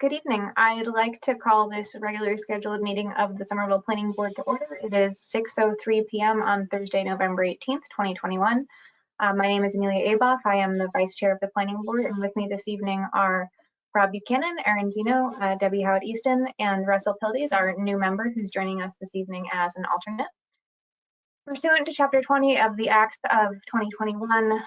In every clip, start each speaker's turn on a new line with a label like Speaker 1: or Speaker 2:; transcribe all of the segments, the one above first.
Speaker 1: Good evening. I'd like to call this regularly scheduled meeting of the Somerville Planning Board to order. It is 6:03 p.m. on Thursday, November 18th, 2021. My name is Amelia Aboff. I am the Vice Chair of the Planning Board, and with me this evening are Rob Buchanan, Erin Zeno, Debbie Howard Easton, and Russell Pildes, our new member who's joining us this evening as an alternate. Pursuant to Chapter 20 of the Act of 2021,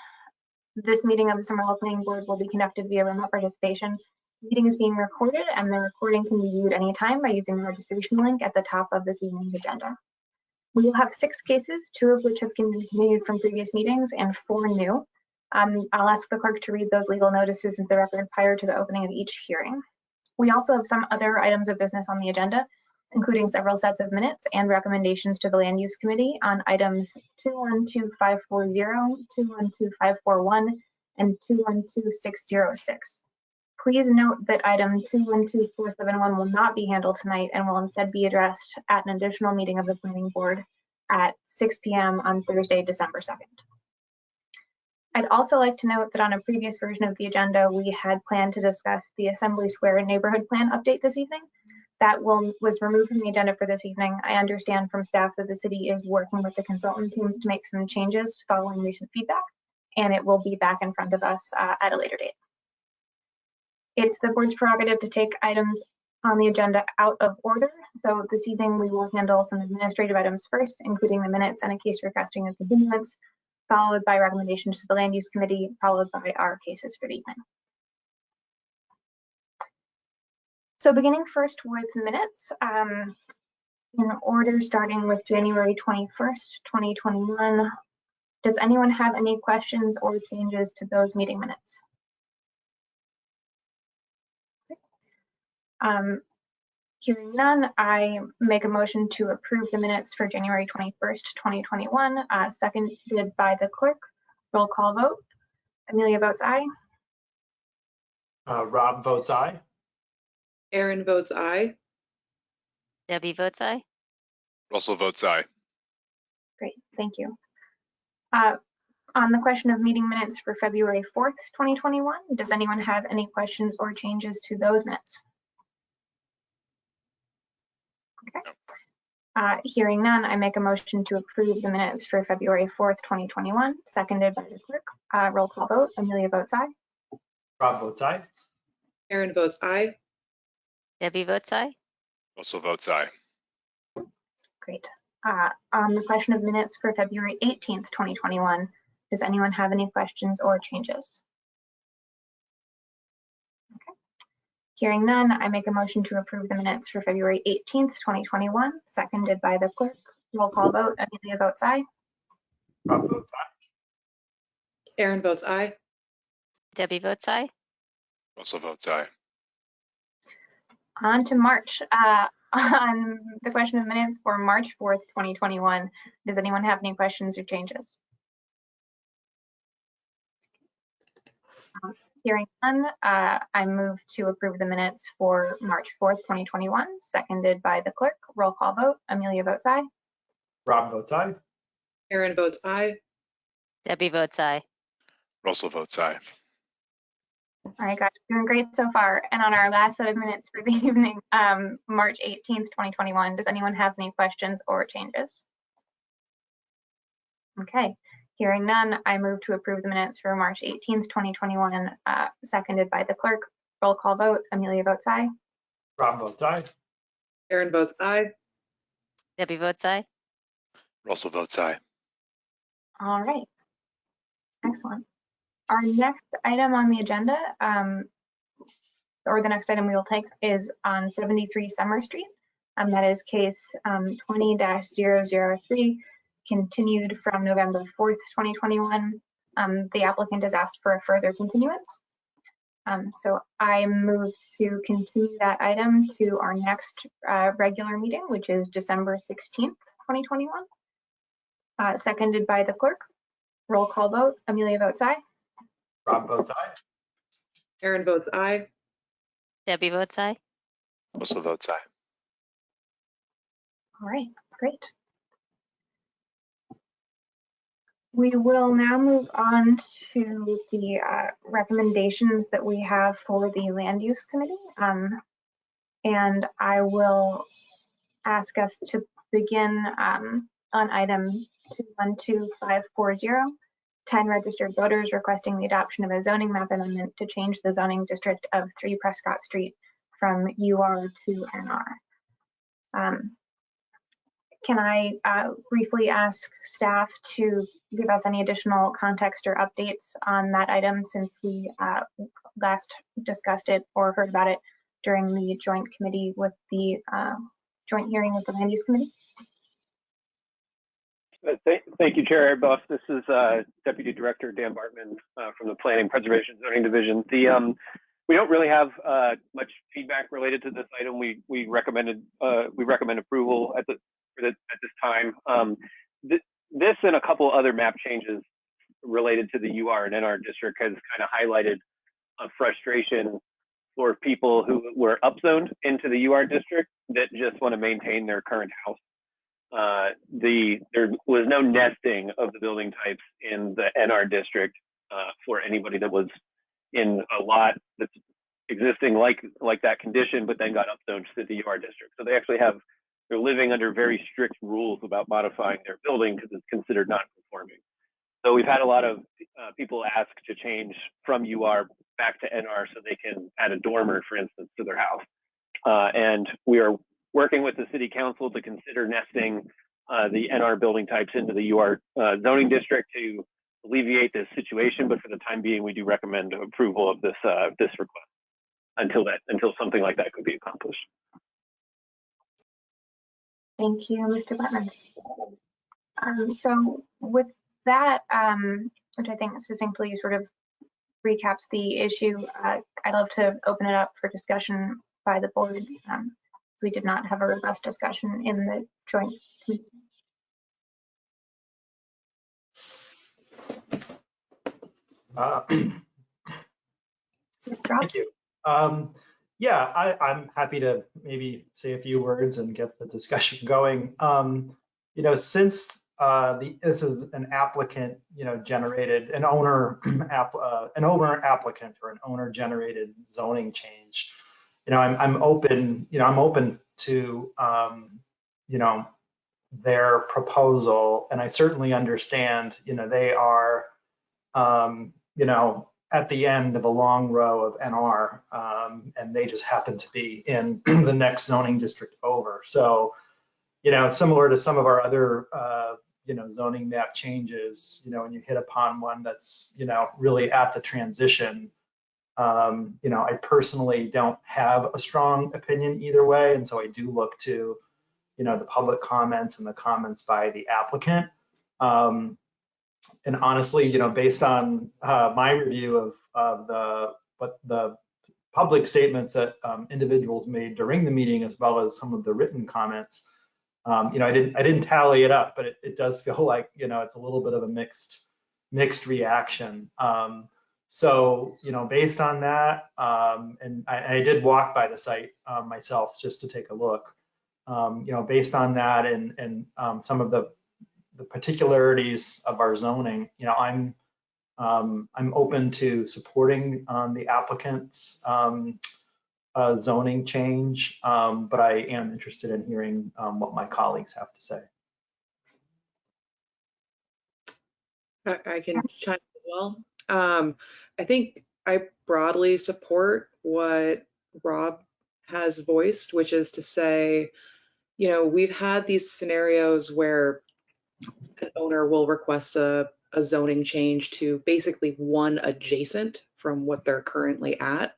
Speaker 1: this meeting of the Somerville Planning Board will be conducted via remote participation. The meeting is being recorded, and the recording can be viewed anytime by using the registration link at the top of this evening's agenda. We will have 6 cases, 2 of which have continued from previous meetings and 4 new. I'll ask the clerk to read those legal notices into the record prior to the opening of each hearing. We also have some other items of business on the agenda, including several sets of minutes and recommendations to the Land Use Committee on items 212540, 212541, and 212606. Please note that item 212471 will not be handled tonight and will instead be addressed at an additional meeting of the Planning Board at 6 p.m. on Thursday, December 2nd. I'd also like to note that on a previous version of the agenda, we had planned to discuss the Assembly Square neighborhood plan update this evening. That was removed from the agenda for this evening. I understand from staff that the city is working with the consultant teams to make some changes following recent feedback, and it will be back in front of us at a later date. It's the board's prerogative to take items on the agenda out of order. So this evening we will handle some administrative items first, including the minutes and a case requesting a continuance, followed by recommendations to the Land Use Committee, followed by our cases for the evening. So beginning first with minutes, in order starting with January 21st, 2021, does anyone have any questions or changes to those meeting minutes? Hearing none, I make a motion to approve the minutes for January 21st, 2021, seconded by the clerk. Roll call vote. Amelia votes aye.
Speaker 2: Rob votes aye.
Speaker 3: Erin votes aye.
Speaker 4: Debbie votes aye.
Speaker 5: Russell votes aye.
Speaker 1: Great, thank you. On the question of meeting minutes for February 4th, 2021, does anyone have any questions or changes to those minutes? Okay. Hearing none, I make a motion to approve the minutes for February 4th, 2021, seconded by the clerk. Roll call vote. Amelia votes aye.
Speaker 2: Rob votes aye.
Speaker 3: Erin votes aye.
Speaker 4: Debbie votes aye.
Speaker 5: Russell votes aye.
Speaker 1: Great. On the question of minutes for February 18th, 2021, does anyone have any questions or changes? Okay. Hearing none, I make a motion to approve the minutes for February 18th, 2021, seconded by the clerk. Roll call vote. Amelia votes aye.
Speaker 2: Rob votes aye.
Speaker 3: Erin votes aye.
Speaker 4: Debbie votes aye.
Speaker 5: Russell votes aye.
Speaker 1: On to March. On the question of minutes for March 4th, 2021, does anyone have any questions or changes? Hearing none, I move to approve the minutes for March 4th, 2021, seconded by the clerk. Roll call vote. Amelia votes aye.
Speaker 2: Rob votes aye.
Speaker 3: Erin votes aye.
Speaker 4: Debbie votes aye.
Speaker 5: Russell votes aye.
Speaker 1: All right, guys, we're doing great so far. And on our last set of minutes for the evening, March 18th, 2021, does anyone have any questions or changes? Okay, hearing none, I move to approve the minutes for March 18th, 2021, seconded by the clerk. Roll call vote. Amelia votes aye.
Speaker 2: Rob votes aye.
Speaker 3: Erin votes aye.
Speaker 4: Debbie votes aye.
Speaker 5: Russell votes aye.
Speaker 1: All right, excellent. Our next item on the agenda, or the next item we will take, is on 73 Summer Street. That is case 20-003, continued from November 4th, 2021. The applicant has asked for a further continuance. So I move to continue that item to our next regular meeting, which is December 16th, 2021. Seconded by the clerk. Roll call vote. Amelia votes aye.
Speaker 2: Rob votes aye.
Speaker 3: Erin votes aye.
Speaker 4: Debbie votes aye.
Speaker 5: Russell votes aye.
Speaker 1: All right, great. We will now move on to the recommendations that we have for the Land Use Committee. And I will ask us to begin on item 212540, 10 registered voters requesting the adoption of a zoning map amendment to change the zoning district of 3 Prescott Street from UR to NR. Can I briefly ask staff to give us any additional context or updates on that item since we last discussed it or heard about it during the joint committee with the joint hearing with the Land Use Committee?
Speaker 6: Thank you, Chair Buff. This is Deputy Director Dan Bartman from the Planning Preservation Zoning Division. We don't really have much feedback related to this item. We recommend approval at this time. This and a couple other map changes related to the UR and NR district has kind of highlighted a frustration for people who were upzoned into the UR district that just want to maintain their current house. There was no nesting of the building types in the NR district for anybody that was in a lot that's existing like that condition, but then got upzoned to the UR district. So they're living under very strict rules about modifying their building because it's considered non-conforming. So we've had a lot of people ask to change from UR back to NR so they can add a dormer, for instance, to their house. And we are working with the city council to consider nesting the NR building types into the UR zoning district to alleviate this situation. But for the time being, we do recommend approval of this request until something like that could be accomplished.
Speaker 1: Thank you, Mr. Bartman. So with that, which I think succinctly sort of recaps the issue, I'd love to open it up for discussion by the board. We did not have a robust discussion in the joint committee. Yes, Rob?
Speaker 2: Thank you. Yeah, I'm happy to maybe say a few words and get the discussion going. Since this is an applicant, generated an owner applicant or an owner generated zoning change, I'm open to their proposal, and I certainly understand they are at the end of a long row of NR, and they just happen to be in the next zoning district over. So similar to some of our other zoning map changes, when you hit upon one that's really at the transition, I personally don't have a strong opinion either way, and so I do look to the public comments and the comments by the applicant. And honestly, based on my review of the public statements that individuals made during the meeting, as well as some of the written comments, I didn't tally it up, but it does feel like it's a little bit of a mixed reaction. So based on that, and I did walk by the site myself just to take a look. Based on that and some of the particularities of our zoning, I'm open to supporting the applicant's zoning change, but I am interested in hearing what my colleagues have to say.
Speaker 3: I can chime in as well. I think I broadly support what Rob has voiced, which is to say, we've had these scenarios where an owner will request a zoning change to basically one adjacent from what they're currently at.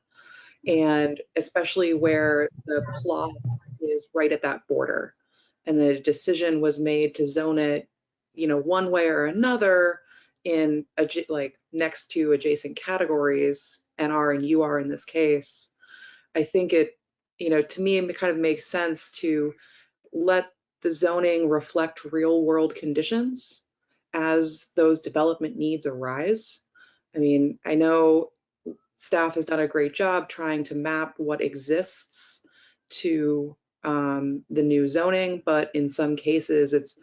Speaker 3: And especially where the plot is right at that border and the decision was made to zone it, one way or another in like next to adjacent categories, NR and UR in this case. I think it, to me, it kind of makes sense to let the zoning reflect real world conditions as those development needs arise. I mean, I know staff has done a great job trying to map what exists to the new zoning, but in some cases it's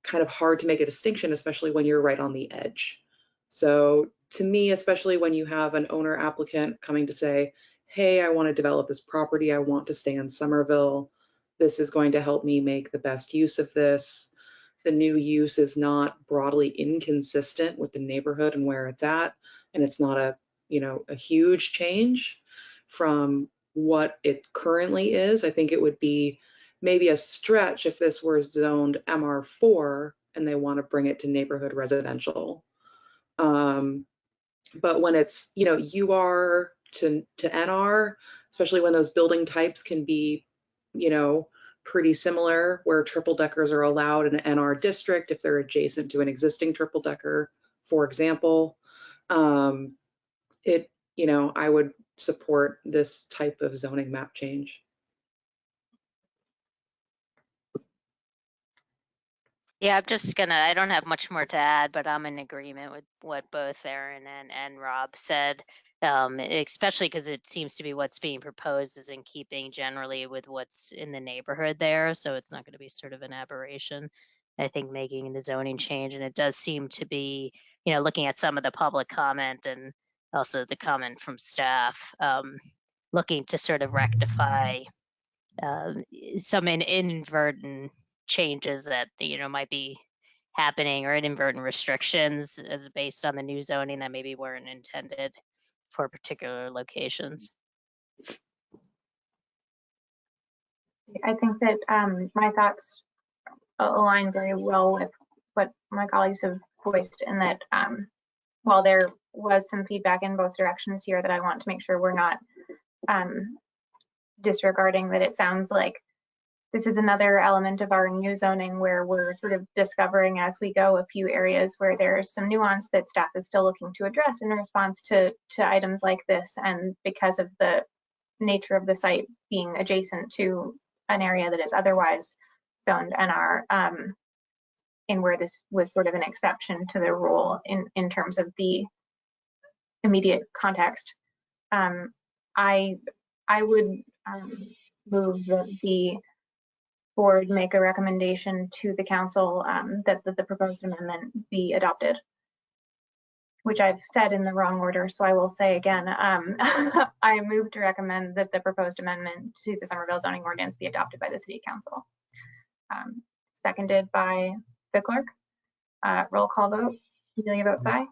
Speaker 3: kind of hard to make a distinction, especially when you're right on the edge. So to me, especially when you have an owner applicant coming to say, hey, I want to develop this property, I want to stay in Somerville, this is going to help me make the best use of this. The new use is not broadly inconsistent with the neighborhood and where it's at, and it's not a, you know, a huge change from what it currently is. I think it would be maybe a stretch if this were zoned MR4 and they want to bring it to neighborhood residential. But when it's, you know, UR to NR, especially when those building types can be, you know, pretty similar, where triple deckers are allowed in an NR district if they're adjacent to an existing triple decker, for example, you know, I would support this type of zoning map change.
Speaker 4: Yeah, I don't have much more to add, but I'm in agreement with what both Aaron and Rob said, especially because it seems to be what's being proposed is in keeping generally with what's in the neighborhood there. So it's not going to be sort of an aberration, I think, making the zoning change. And it does seem to be, you know, looking at some of the public comment and also the comment from staff, looking to sort of rectify some inadvertent changes that, you know, might be happening, or inadvertent restrictions as based on the new zoning that maybe weren't intended for particular locations.
Speaker 1: I think that my thoughts align very well with what my colleagues have voiced, in that while there was some feedback in both directions here, that I want to make sure we're not disregarding, that it sounds like this is another element of our new zoning where we're sort of discovering as we go a few areas where there's some nuance that staff is still looking to address in response to items like this. And because of the nature of the site being adjacent to an area that is otherwise zoned NR, and where this was sort of an exception to the rule in terms of the immediate context, I would move that the board make a recommendation to the council that the proposed amendment be adopted, which I've said in the wrong order, so I will say again, I move to recommend that the proposed amendment to the Somerville zoning ordinance be adopted by the city council. Seconded by the clerk. Roll call vote. Amelia votes aye.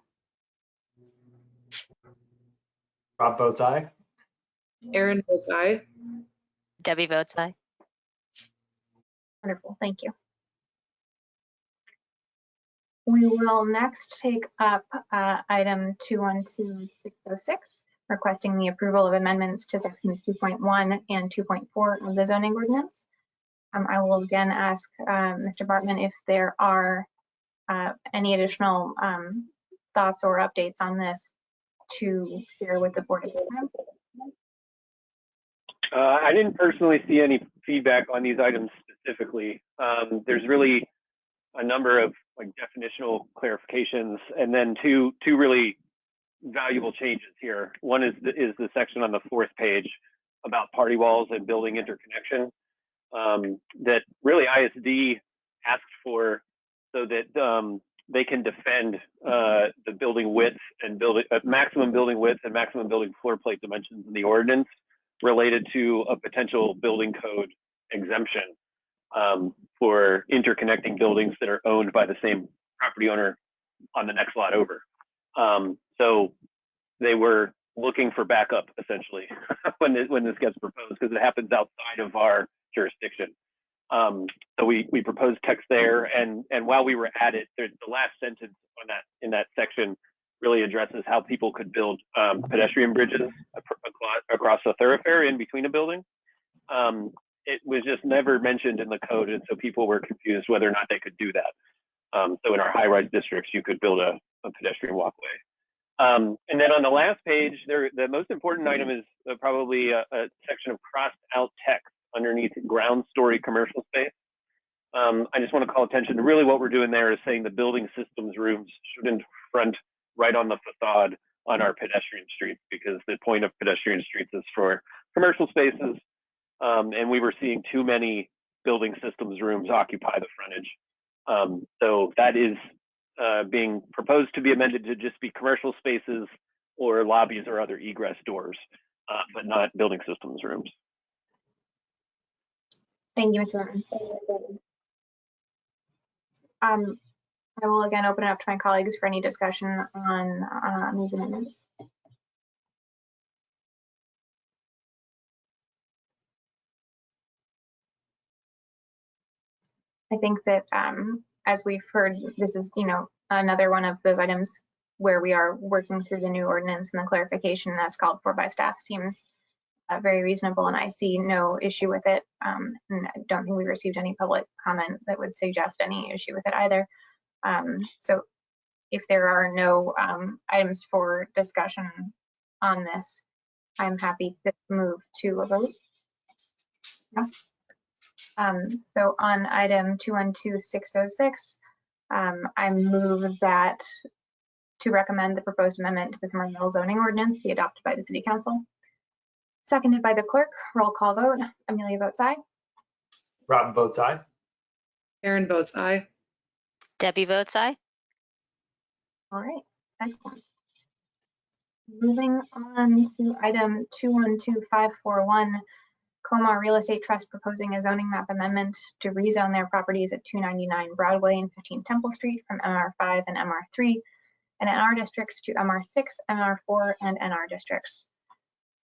Speaker 2: Rob votes aye.
Speaker 3: Aaron votes aye.
Speaker 4: Debbie votes aye.
Speaker 1: Wonderful, thank you. We will next take up item 212606, requesting the approval of amendments to sections 2.1 and 2.4 of the zoning ordinance. I will again ask Mr. Bartman if there are any additional thoughts or updates on this to share with the board at this time.
Speaker 6: I didn't personally see any feedback on these items specifically. There's really a number of like definitional clarifications, and then two really valuable changes here. One is the section on the 4th page about party walls and building interconnection that really ISD asked for, so that they can defend the building width and maximum building width and maximum building floor plate dimensions in the ordinance related to a potential building code exemption for interconnecting buildings that are owned by the same property owner on the next lot over. So they were looking for backup essentially when this gets proposed, because it happens outside of our jurisdiction. So we proposed text there, and while we were at it, the last sentence on in that section really addresses how people could build pedestrian bridges across a thoroughfare in between a building. It was just never mentioned in the code, and so people were confused whether or not they could do that. So in our high-rise districts, you could build a pedestrian walkway. And then on the last page, the most important item is probably a section of crossed out text underneath ground story commercial space. I just want to call attention to really what we're doing there is saying the building systems rooms shouldn't front right on the facade on our pedestrian streets, because the point of pedestrian streets is for commercial spaces. And we were seeing too many building systems rooms occupy the frontage So that is being proposed to be amended to just be commercial spaces or lobbies or other egress doors, but not building systems rooms.
Speaker 1: Thank you, Mr. Martin. I will again open it up to my colleagues for any discussion on these amendments. I think that as we've heard, this is, another one of those items where we are working through the new ordinance, and the clarification as called for by staff seems very reasonable, and I see no issue with it. And I don't think we received any public comment that would suggest any issue with it either. So if there are no items for discussion on this, I'm happy to move to a vote. Yeah. So on item 212606, I move that to recommend the proposed amendment to the Somerville zoning ordinance be adopted by the City Council. Seconded by the clerk. Roll call vote. Amelia votes aye.
Speaker 2: Rob votes aye.
Speaker 3: Aaron votes aye.
Speaker 4: Debbie votes aye.
Speaker 1: All right, excellent. Moving on to item 212541, Comar Real Estate Trust proposing a zoning map amendment to rezone their properties at 299 Broadway and 15 Temple Street from MR5 and MR3 and NR districts to MR6, MR4, and NR districts.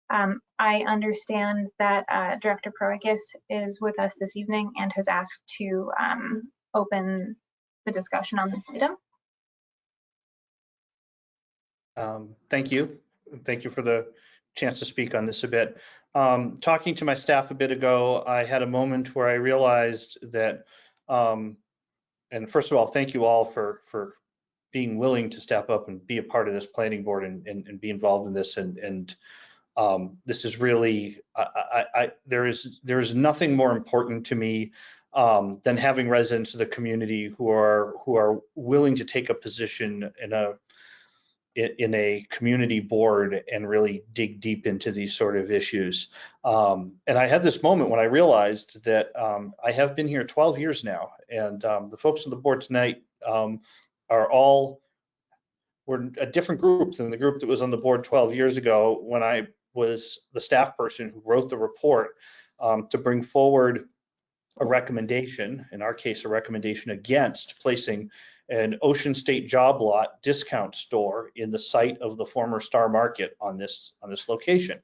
Speaker 1: I understand that Director Proikis is with us this evening and has asked to open the discussion on this item.
Speaker 7: Thank you. Thank you for the chance to speak on this a bit. Talking to my staff a bit ago, I had a moment where I realized that, and first of all, thank you all for being willing to step up and be a part of this planning board and be involved in this. And this is really, there is nothing more important to me than having residents of the community who are willing to take a position in a community board and really dig deep into these sort of issues. And I had this moment when I realized that I have been here 12 years now, and the folks on the board tonight we're a different group than the group that was on the board 12 years ago when I was the staff person who wrote the report to bring forward a recommendation, in our case, a recommendation against placing an Ocean State job lot discount store in the site of the former Star Market on this location.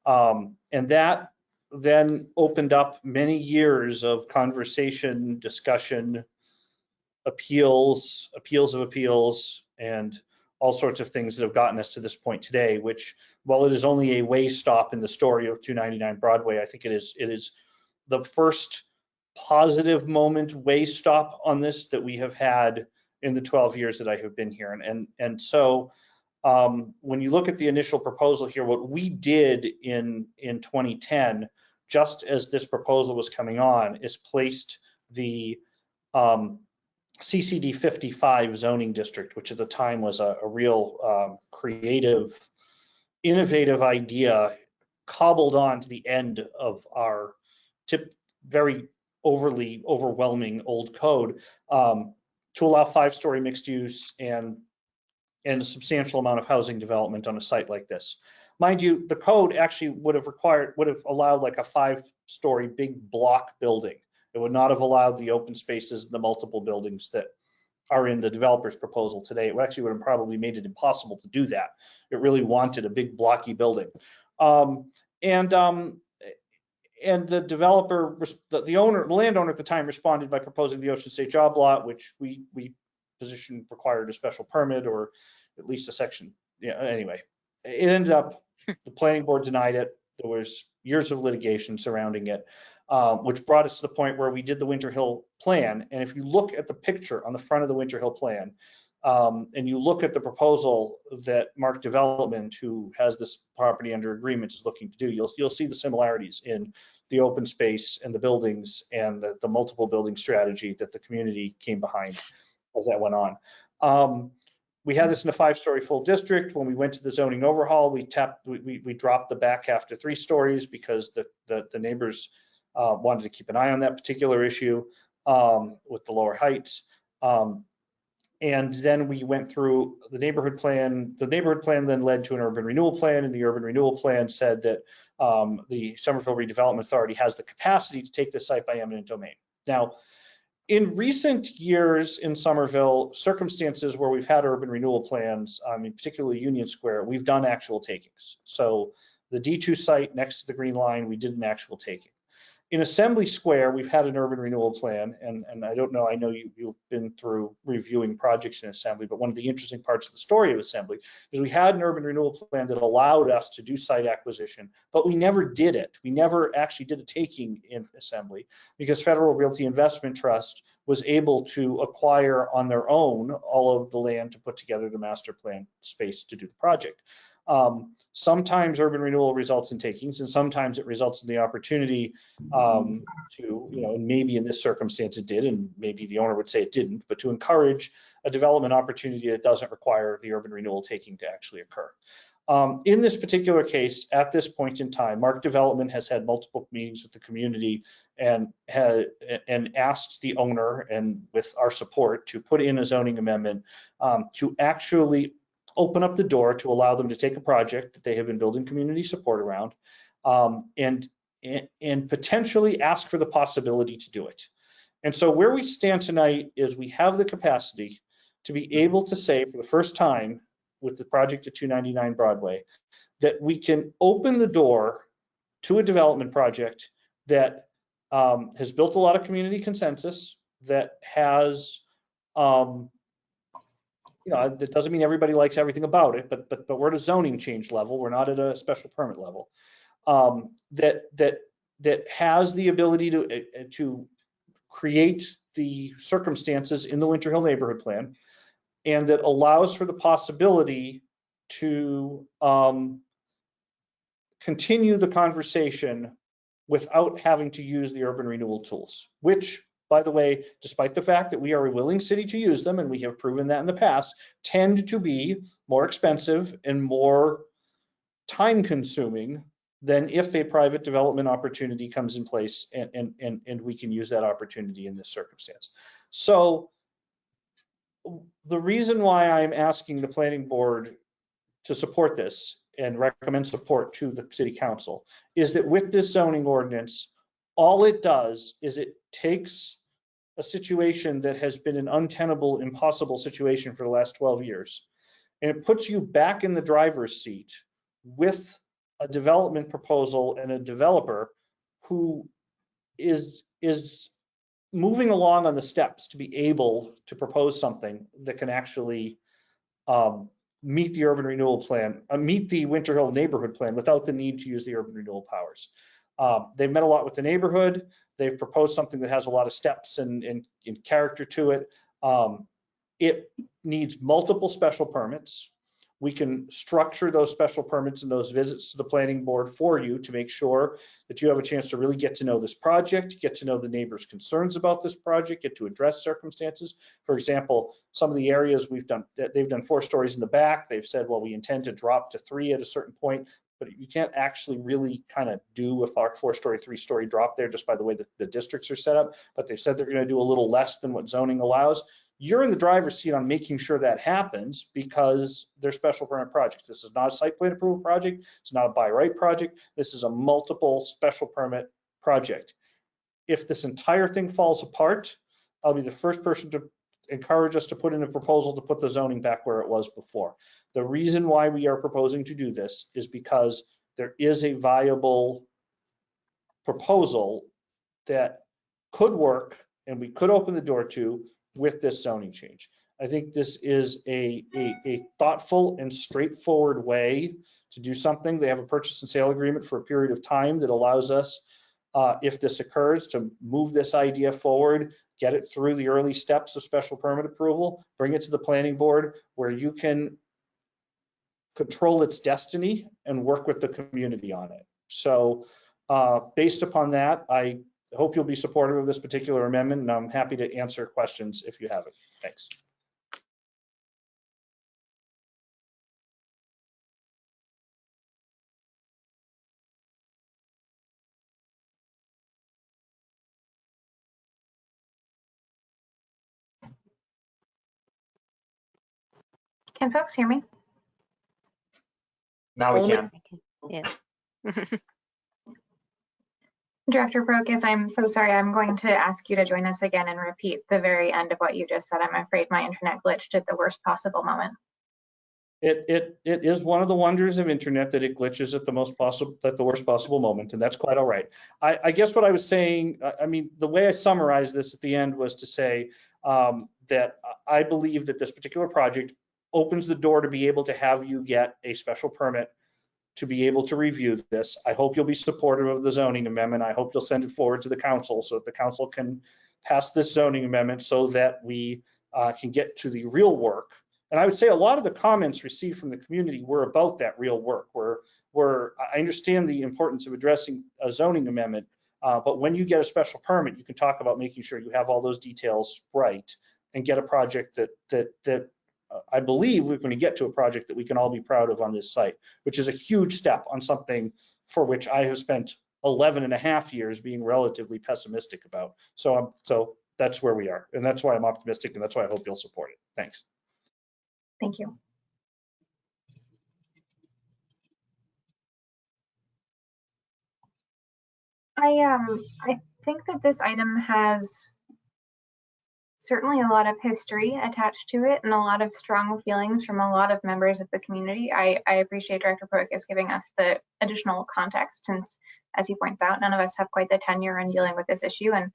Speaker 7: And that then opened up many years of conversation, discussion, appeals of appeals, and all sorts of things that have gotten us to this point today, which, while it is only a way stop in the story of 299 Broadway, I think it is the first positive moment way stop on this that we have had in the 12 years that I have been here. And so when you look at the initial proposal here, what we did in 2010, just as this proposal was coming on, is placed the CCD 55 zoning district, which at the time was a real creative, innovative idea cobbled on to the end of our very overly overwhelming old code to allow 5-story mixed use and a substantial amount of housing development on a site like this. Mind you, the code actually would have allowed like a 5-story big block building. It would not have allowed the open spaces, the multiple buildings that are in the developer's proposal today. It actually would have probably made it impossible to do that. It really wanted a big blocky building. And the developer, the landowner at the time responded by proposing the Ocean State job lot, which we positioned required a special permit or at least a section. Yeah, anyway, it ended up, the planning board denied it. There was years of litigation surrounding it, which brought us to the point where we did the Winter Hill plan. And if you look at the picture on the front of the Winter Hill plan, and you look at the proposal that Mark Development, who has this property under agreement, is looking to do, you'll see the similarities in the open space and the buildings and the multiple building strategy that the community came behind as that went on. We had this in a 5-story full district. When we went to the zoning overhaul, we dropped the back half to 3 stories because the neighbors wanted to keep an eye on that particular issue with the lower heights. And then we went through the neighborhood plan. The neighborhood plan then led to an urban renewal plan, and the urban renewal plan said that the Somerville Redevelopment Authority has the capacity to take this site by eminent domain. Now, in recent years in Somerville, circumstances where we've had urban renewal plans, particularly Union Square, we've done actual takings. So the D2 site next to the Green Line, we did an actual taking. In Assembly Square, we've had an urban renewal plan, and I don't know, I know you've been through reviewing projects in Assembly, but one of the interesting parts of the story of Assembly is we had an urban renewal plan that allowed us to do site acquisition, but we never did it. We never actually did a taking in Assembly because Federal Realty Investment Trust was able to acquire on their own all of the land to put together the master plan space to do the project. Sometimes urban renewal results in takings, and sometimes it results in the opportunity to, and maybe in this circumstance it did, and maybe the owner would say it didn't, but to encourage a development opportunity that doesn't require the urban renewal taking to actually occur. In this particular case, at this point in time, Mark Development has had multiple meetings with the community and asked the owner, and with our support, to put in a zoning amendment to actually open up the door to allow them to take a project that they have been building community support around and potentially ask for the possibility to do it. And so where we stand tonight is we have the capacity to be able to say for the first time with the project at 299 Broadway that we can open the door to a development project that has built a lot of community consensus, that has that doesn't mean everybody likes everything about it, but we're at a zoning change level. We're not at a special permit level. That has the ability to create the circumstances in the Winter Hill neighborhood plan, and that allows for the possibility to continue the conversation without having to use the urban renewal tools, which, by the way, despite the fact that we are a willing city to use them, and we have proven that in the past, tend to be more expensive and more time consuming than if a private development opportunity comes in place and we can use that opportunity in this circumstance. So the reason why I'm asking the planning board to support this and recommend support to the city council is that with this zoning ordinance, all it does is it takes a situation that has been an untenable, impossible situation for the last 12 years, and it puts you back in the driver's seat with a development proposal and a developer who is moving along on the steps to be able to propose something that can actually meet the urban renewal plan, meet the Winter Hill neighborhood plan without the need to use the urban renewal powers. They've met a lot with the neighborhood. They've proposed something that has a lot of steps and character to it. It needs multiple special permits. We can structure those special permits and those visits to the planning board for you to make sure that you have a chance to really get to know this project, get to know the neighbors' concerns about this project, get to address circumstances. For example, some of the areas they've done 4 stories in the back. They've said, well, we intend to drop to 3 at a certain point, but you can't actually really kind of do a 4-story, 3-story drop there just by the way that the districts are set up. But they've said they're going to do a little less than what zoning allows. You're in the driver's seat on making sure that happens because they're special permit projects. This is not a site plan approval project. It's not a by right project. This is a multiple special permit project. If this entire thing falls apart, I'll be the first person to encourage us to put in a proposal to put the zoning back where it was before. The reason why we are proposing to do this is because there is a viable proposal that could work and we could open the door to with this zoning change. I think this is a thoughtful and straightforward way to do something. They have a purchase and sale agreement for a period of time that allows us, if this occurs, to move this idea forward, get it through the early steps of special permit approval, bring it to the planning board where you can control its destiny and work with the community on it. So based upon that, I hope you'll be supportive of this particular amendment, and I'm happy to answer questions if you have it. Thanks.
Speaker 1: Can folks hear me?
Speaker 2: Now we
Speaker 3: Only-
Speaker 2: can.
Speaker 4: Yeah.
Speaker 1: Director Prokes, I'm so sorry. I'm going to ask you to join us again and repeat the very end of what you just said. I'm afraid my internet glitched at the worst possible moment.
Speaker 7: It is one of the wonders of internet that it glitches at the worst possible moment, and that's quite all right. I guess what I was saying, I mean, the way I summarized this at the end was to say that I believe that this particular project opens the door to be able to have you get a special permit to be able to review this. I hope you'll be supportive of the zoning amendment. I hope you'll send it forward to the council so that the council can pass this zoning amendment so that we can get to the real work. And I would say a lot of the comments received from the community were about that real work, where I understand the importance of addressing a zoning amendment, but when you get a special permit, you can talk about making sure you have all those details right and get a project that I believe we're going to get to a project that we can all be proud of on this site, which is a huge step on something for which I have spent 11 and a half years being relatively pessimistic about. So that's where we are, and that's why I'm optimistic, and that's why I hope you'll support it. Thanks.
Speaker 1: Thank you. I think that this item has certainly a lot of history attached to it and a lot of strong feelings from a lot of members of the community. I appreciate Director Prokes giving us the additional context, since, as he points out, none of us have quite the tenure in dealing with this issue. And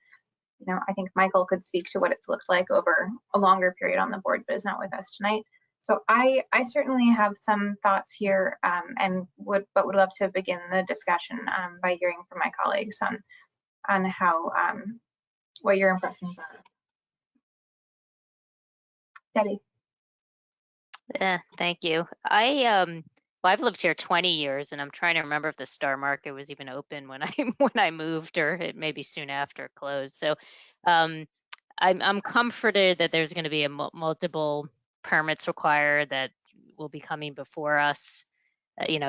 Speaker 1: I think Michael could speak to what it's looked like over a longer period on the board, but is not with us tonight. So I certainly have some thoughts here, and would love to begin the discussion by hearing from my colleagues on how what your impressions are. Debbie.
Speaker 4: Yeah, thank you. I've lived here 20 years, and I'm trying to remember if the Star Market was even open when I moved, or it maybe soon after it closed. So I'm comforted that there's going to be a multiple permits required that will be coming before us.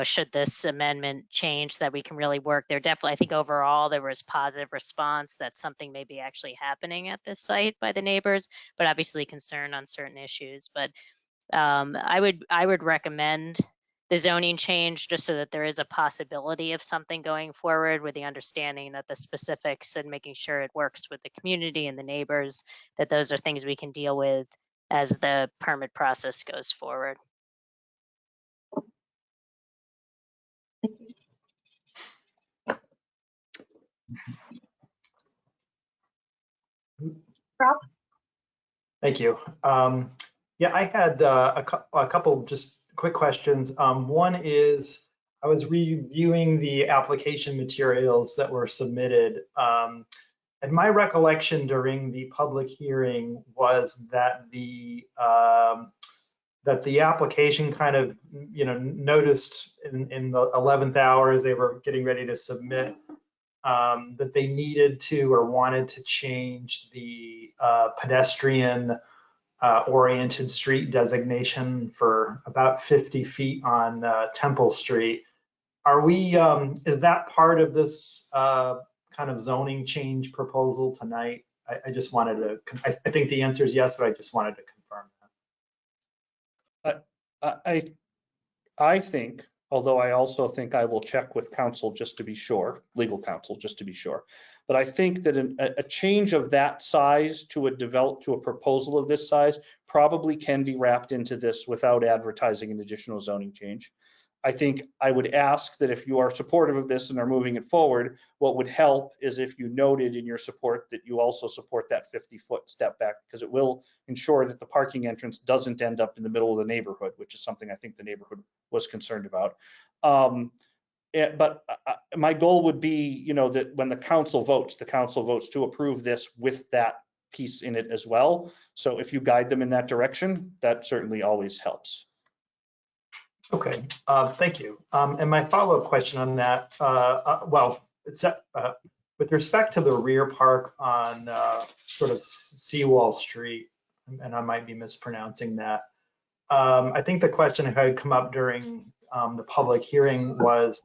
Speaker 4: Should this amendment change, that we can really work there. Definitely, I think overall there was positive response that something may be actually happening at this site by the neighbors, but obviously concerned on certain issues. But I would recommend the zoning change, just so that there is a possibility of something going forward, with the understanding that the specifics and making sure it works with the community and the neighbors, that those are things we can deal with as the permit process goes forward.
Speaker 1: Rob?
Speaker 2: Thank you. Yeah, I had a couple just quick questions. One is, I was reviewing the application materials that were submitted. And my recollection during the public hearing was that the application kind of, noticed in the 11th hour as they were getting ready to submit, that they needed to or wanted to change the pedestrian oriented street designation for about 50 feet on Temple Street. Are we, is that part of this kind of zoning change proposal tonight? I just wanted to, I think the answer is yes, but I just wanted to confirm that.
Speaker 7: I think, although I also think I will check with counsel just to be sure, legal counsel just to be sure, but I think that a change of that size to a proposal of this size probably can be wrapped into this without advertising an additional zoning change. I think I would ask that if you are supportive of this and are moving it forward, what would help is if you noted in your support that you also support that 50-foot step back, because it will ensure that the parking entrance doesn't end up in the middle of the neighborhood, which is something I think the neighborhood was concerned about. But my goal would be, that when the council votes to approve this with that piece in it as well. So if you guide them in that direction, that certainly always helps.
Speaker 2: Okay, thank you. And my follow-up question on that, with respect to the rear park on sort of Seawall Street, and I might be mispronouncing that. I think the question that had come up during the public hearing was,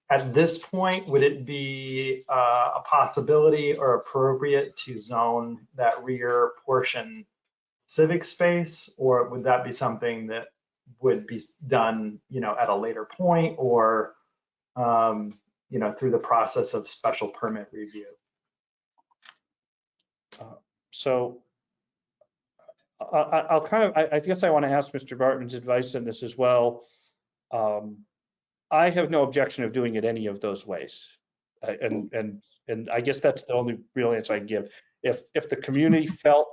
Speaker 2: at this point, would it be a possibility or appropriate to zone that rear portion civic space, or would that be something that would be done, at a later point or, through the process of special permit review.
Speaker 7: So I guess I want to ask Mr. Bartman's advice on this as well. I have no objection of doing it any of those ways. And I guess that's the only real answer I can give. If the community felt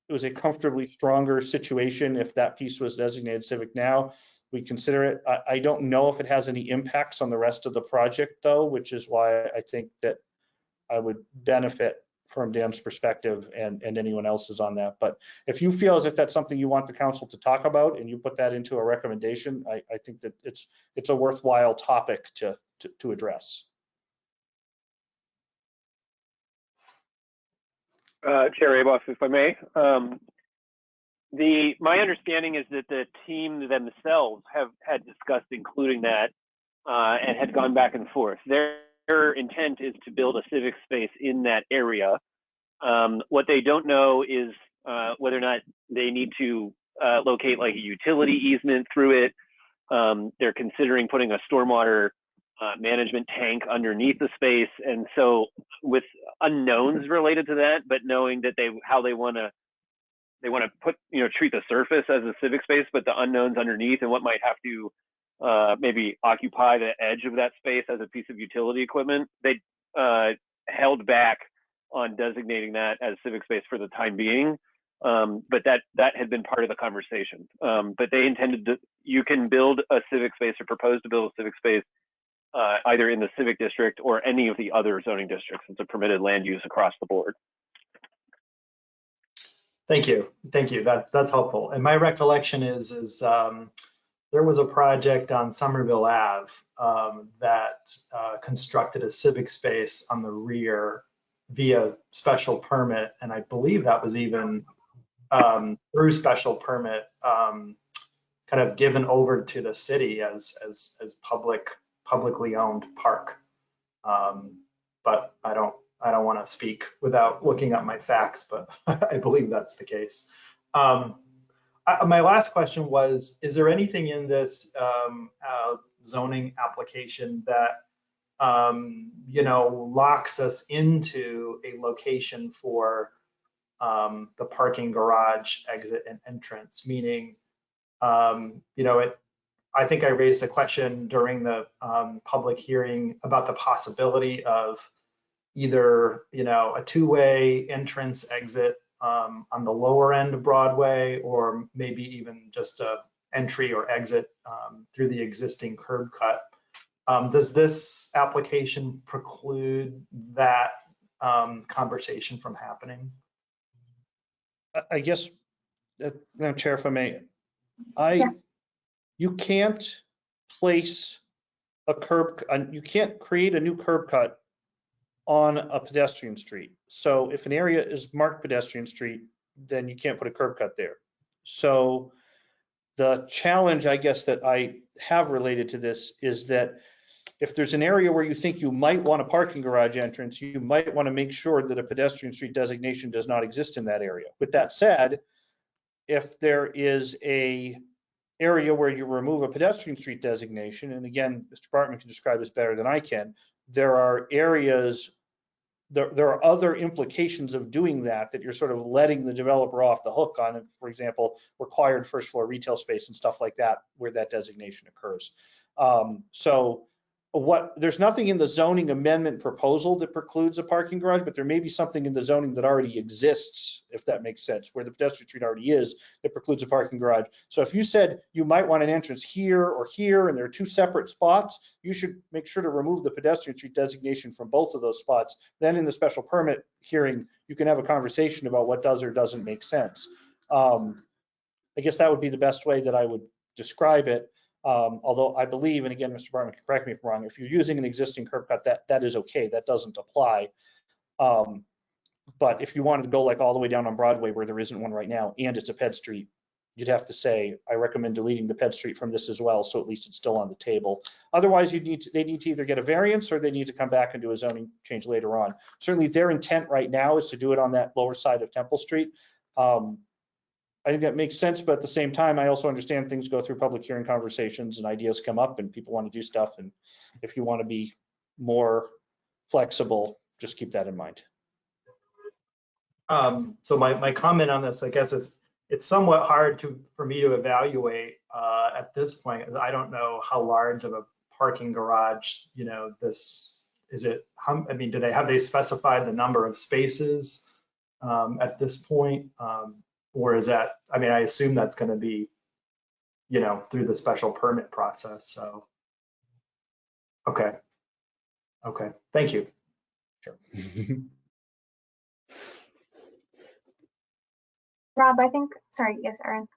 Speaker 7: it was a comfortably stronger situation, if that piece was designated civic now, we consider it. I don't know if it has any impacts on the rest of the project though, which is why I think that I would benefit from Dan's perspective and anyone else's on that. But if you feel as if that's something you want the council to talk about and you put that into a recommendation, I think that it's a worthwhile topic to address.
Speaker 6: Chair Aboff, if I may. My understanding is that the team themselves had discussed including that and had gone back and forth. Their intent is to build a civic space in that area. What they don't know is whether or not they need to locate like a utility easement through it. They're considering putting a stormwater management tank underneath the space. And so with unknowns related to that, but knowing that they want to put, treat the surface as a civic space, but the unknowns underneath and what might have to maybe occupy the edge of that space as a piece of utility equipment, they held back on designating that as civic space for the time being. But that had been part of the conversation. But they intended you can build a civic space or propose to build a civic space either in the civic district or any of the other zoning districts. It's a permitted land use across the board.
Speaker 2: Thank you. That's helpful. And my recollection is there was a project on Somerville Ave that constructed a civic space on the rear via special permit, and I believe that was even through special permit kind of given over to the city as publicly owned park. But I don't want to speak without looking up my facts, but I believe that's the case. My last question was, is there anything in this zoning application that locks us into a location for the parking garage exit and entrance? Meaning, I think I raised a question during the public hearing about the possibility of either, a two-way entrance exit on the lower end of Broadway, or maybe even just a entry or exit through the existing curb cut. Does this application preclude that conversation from happening?
Speaker 7: I guess, Madam Chair, if I may,
Speaker 1: Yes.
Speaker 7: You can't place you can't create a new curb cut on a pedestrian street. So if an area is marked pedestrian street, then you can't put a curb cut there. So the challenge, I guess, that I have related to this is that if there's an area where you think you might want a parking garage entrance, you might want to make sure that a pedestrian street designation does not exist in that area. With that said, if there is a area where you remove a pedestrian street designation, and again, Mr. Bartman can describe this better than I can, there are areas, there are other implications of doing that you're sort of letting the developer off the hook on, for example, required first floor retail space and stuff like that, where that designation occurs. There's nothing in the zoning amendment proposal that precludes a parking garage, but there may be something in the zoning that already exists, if that makes sense, where the pedestrian street already is, that precludes a parking garage. So if you said you might want an entrance here or here, and there are two separate spots, you should make sure to remove the pedestrian street designation from both of those spots. Then in the special permit hearing, you can have a conversation about what does or doesn't make sense. I guess that would be the best way that I would describe it. Although I believe, and again, Mr. Bartman can correct me if I'm wrong, if you're using an existing curb cut, that is okay, that doesn't apply. But if you wanted to go like all the way down on Broadway where there isn't one right now, and it's a ped street, you'd have to say, I recommend deleting the ped street from this as well, so at least it's still on the table. Otherwise, they need to either get a variance or they need to come back and do a zoning change later on. Certainly their intent right now is to do it on that lower side of Temple Street. I think that makes sense, but at the same time, I also understand things go through public hearing conversations and ideas come up and people want to do stuff. And if you want to be more flexible, just keep that in mind.
Speaker 2: So my comment on this, I guess it's somewhat hard for me to evaluate at this point. I don't know how large of a parking garage, this is it. I mean, do they specified the number of spaces at this point? Or is that, I mean, I assume that's going to be, through the special permit process. So, okay. Thank you.
Speaker 7: Sure.
Speaker 1: Rob, sorry, yes, Erin.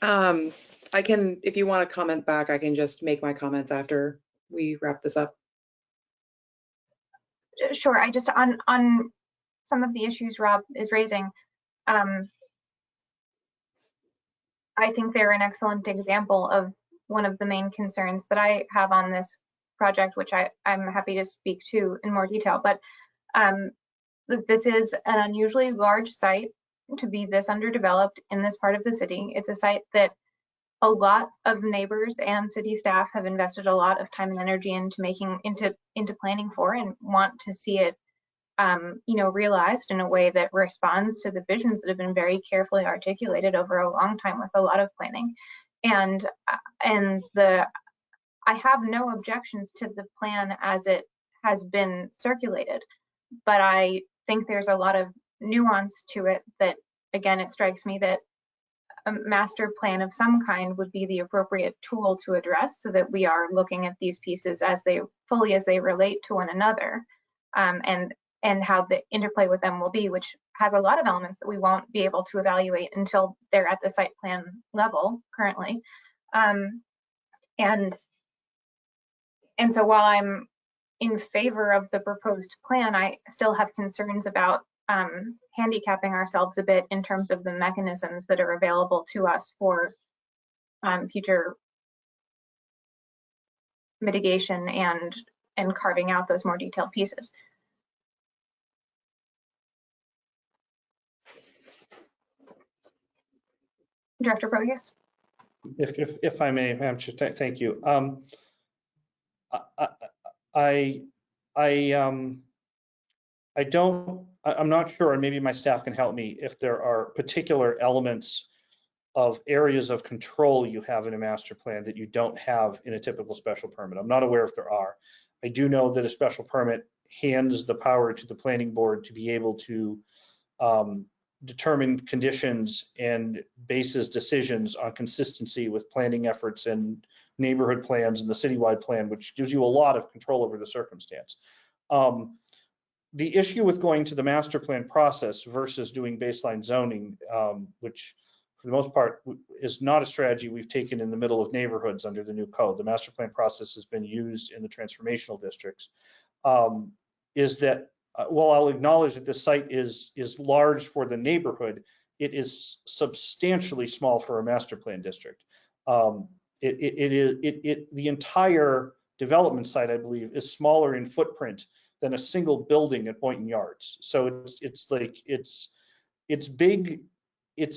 Speaker 3: I can, if you want to comment back, I can just make my comments after we wrap this up.
Speaker 1: Sure, I just, on some of the issues Rob is raising, I think they're an excellent example of one of the main concerns that I have on this project, which I'm happy to speak to in more detail. But this is an unusually large site to be this underdeveloped in this part of the city. It's a site that a lot of neighbors and city staff have invested a lot of time and energy into planning for, and want to see it realized in a way that responds to the visions that have been very carefully articulated over a long time with a lot of planning. And I have no objections to the plan as it has been circulated, but I think there's a lot of nuance to it that, again, it strikes me that a master plan of some kind would be the appropriate tool to address, so that we are looking at these pieces as they relate to one another, and how the interplay with them will be, which has a lot of elements that we won't be able to evaluate until they're at the site plan level currently. And so while I'm in favor of the proposed plan, I still have concerns about handicapping ourselves a bit in terms of the mechanisms that are available to us for future mitigation and carving out those more detailed pieces. Director Bogus.
Speaker 7: If I may, Madam Chair, thank you. I'm not sure, and maybe my staff can help me, if there are particular elements of areas of control you have in a master plan that you don't have in a typical special permit. I'm not aware if there are. I do know that a special permit hands the power to the planning board to be able to determine conditions and bases decisions on consistency with planning efforts and neighborhood plans and the citywide plan, which gives you a lot of control over the circumstance. The issue with going to the master plan process versus doing baseline zoning, which for the most part is not a strategy we've taken in the middle of neighborhoods under the new code. The master plan process has been used in the transformational districts. Is that while I'll acknowledge that the site is large for the neighborhood, it is substantially small for a master plan district. The entire development site, I believe, is smaller in footprint than a single building at Boynton Yards. So it's big. It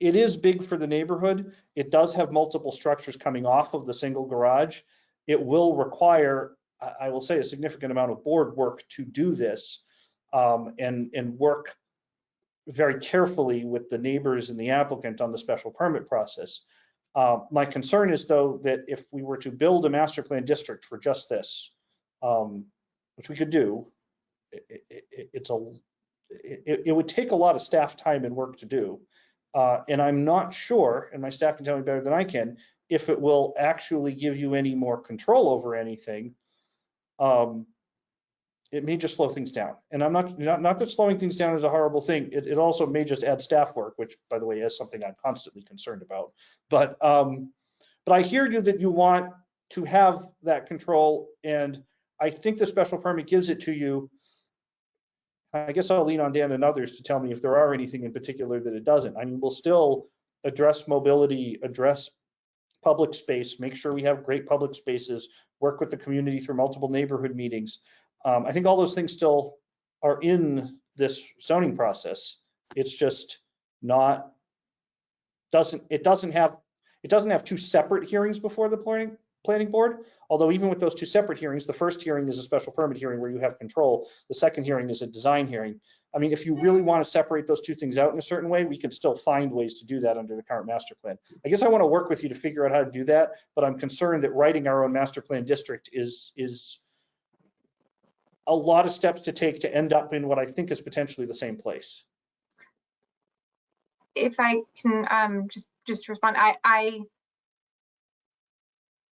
Speaker 7: is big for the neighborhood. It does have multiple structures coming off of the single garage. It will require, I will say, a significant amount of board work to do this, and work very carefully with the neighbors and the applicant on the special permit process. My concern is, though, that if we were to build a master plan district for just this, which we could do, it would take a lot of staff time and work to do. And I'm not sure, and my staff can tell me better than I can, if it will actually give you any more control over anything. It may just slow things down. And I'm not that slowing things down is a horrible thing. It also may just add staff work, which, by the way, is something I'm constantly concerned about. But I hear you that you want to have that control, and I think the special permit gives it to you. I guess I'll lean on Dan and others to tell me if there are anything in particular that it doesn't. I mean, we'll still address mobility, address public space, make sure we have great public spaces, work with the community through multiple neighborhood meetings. I think all those things still are in this zoning process. It's just not, it doesn't have two separate hearings before the planning board. Although even with those two separate hearings, the first hearing is a special permit hearing where you have control. The second hearing is a design hearing. I mean, if you really want to separate those two things out in a certain way, we can still find ways to do that under the current master plan. I guess I want to work with you to figure out how to do that, but I'm concerned that writing our own master plan district is a lot of steps to take to end up in what I think is potentially the same place.
Speaker 1: If I can just respond, I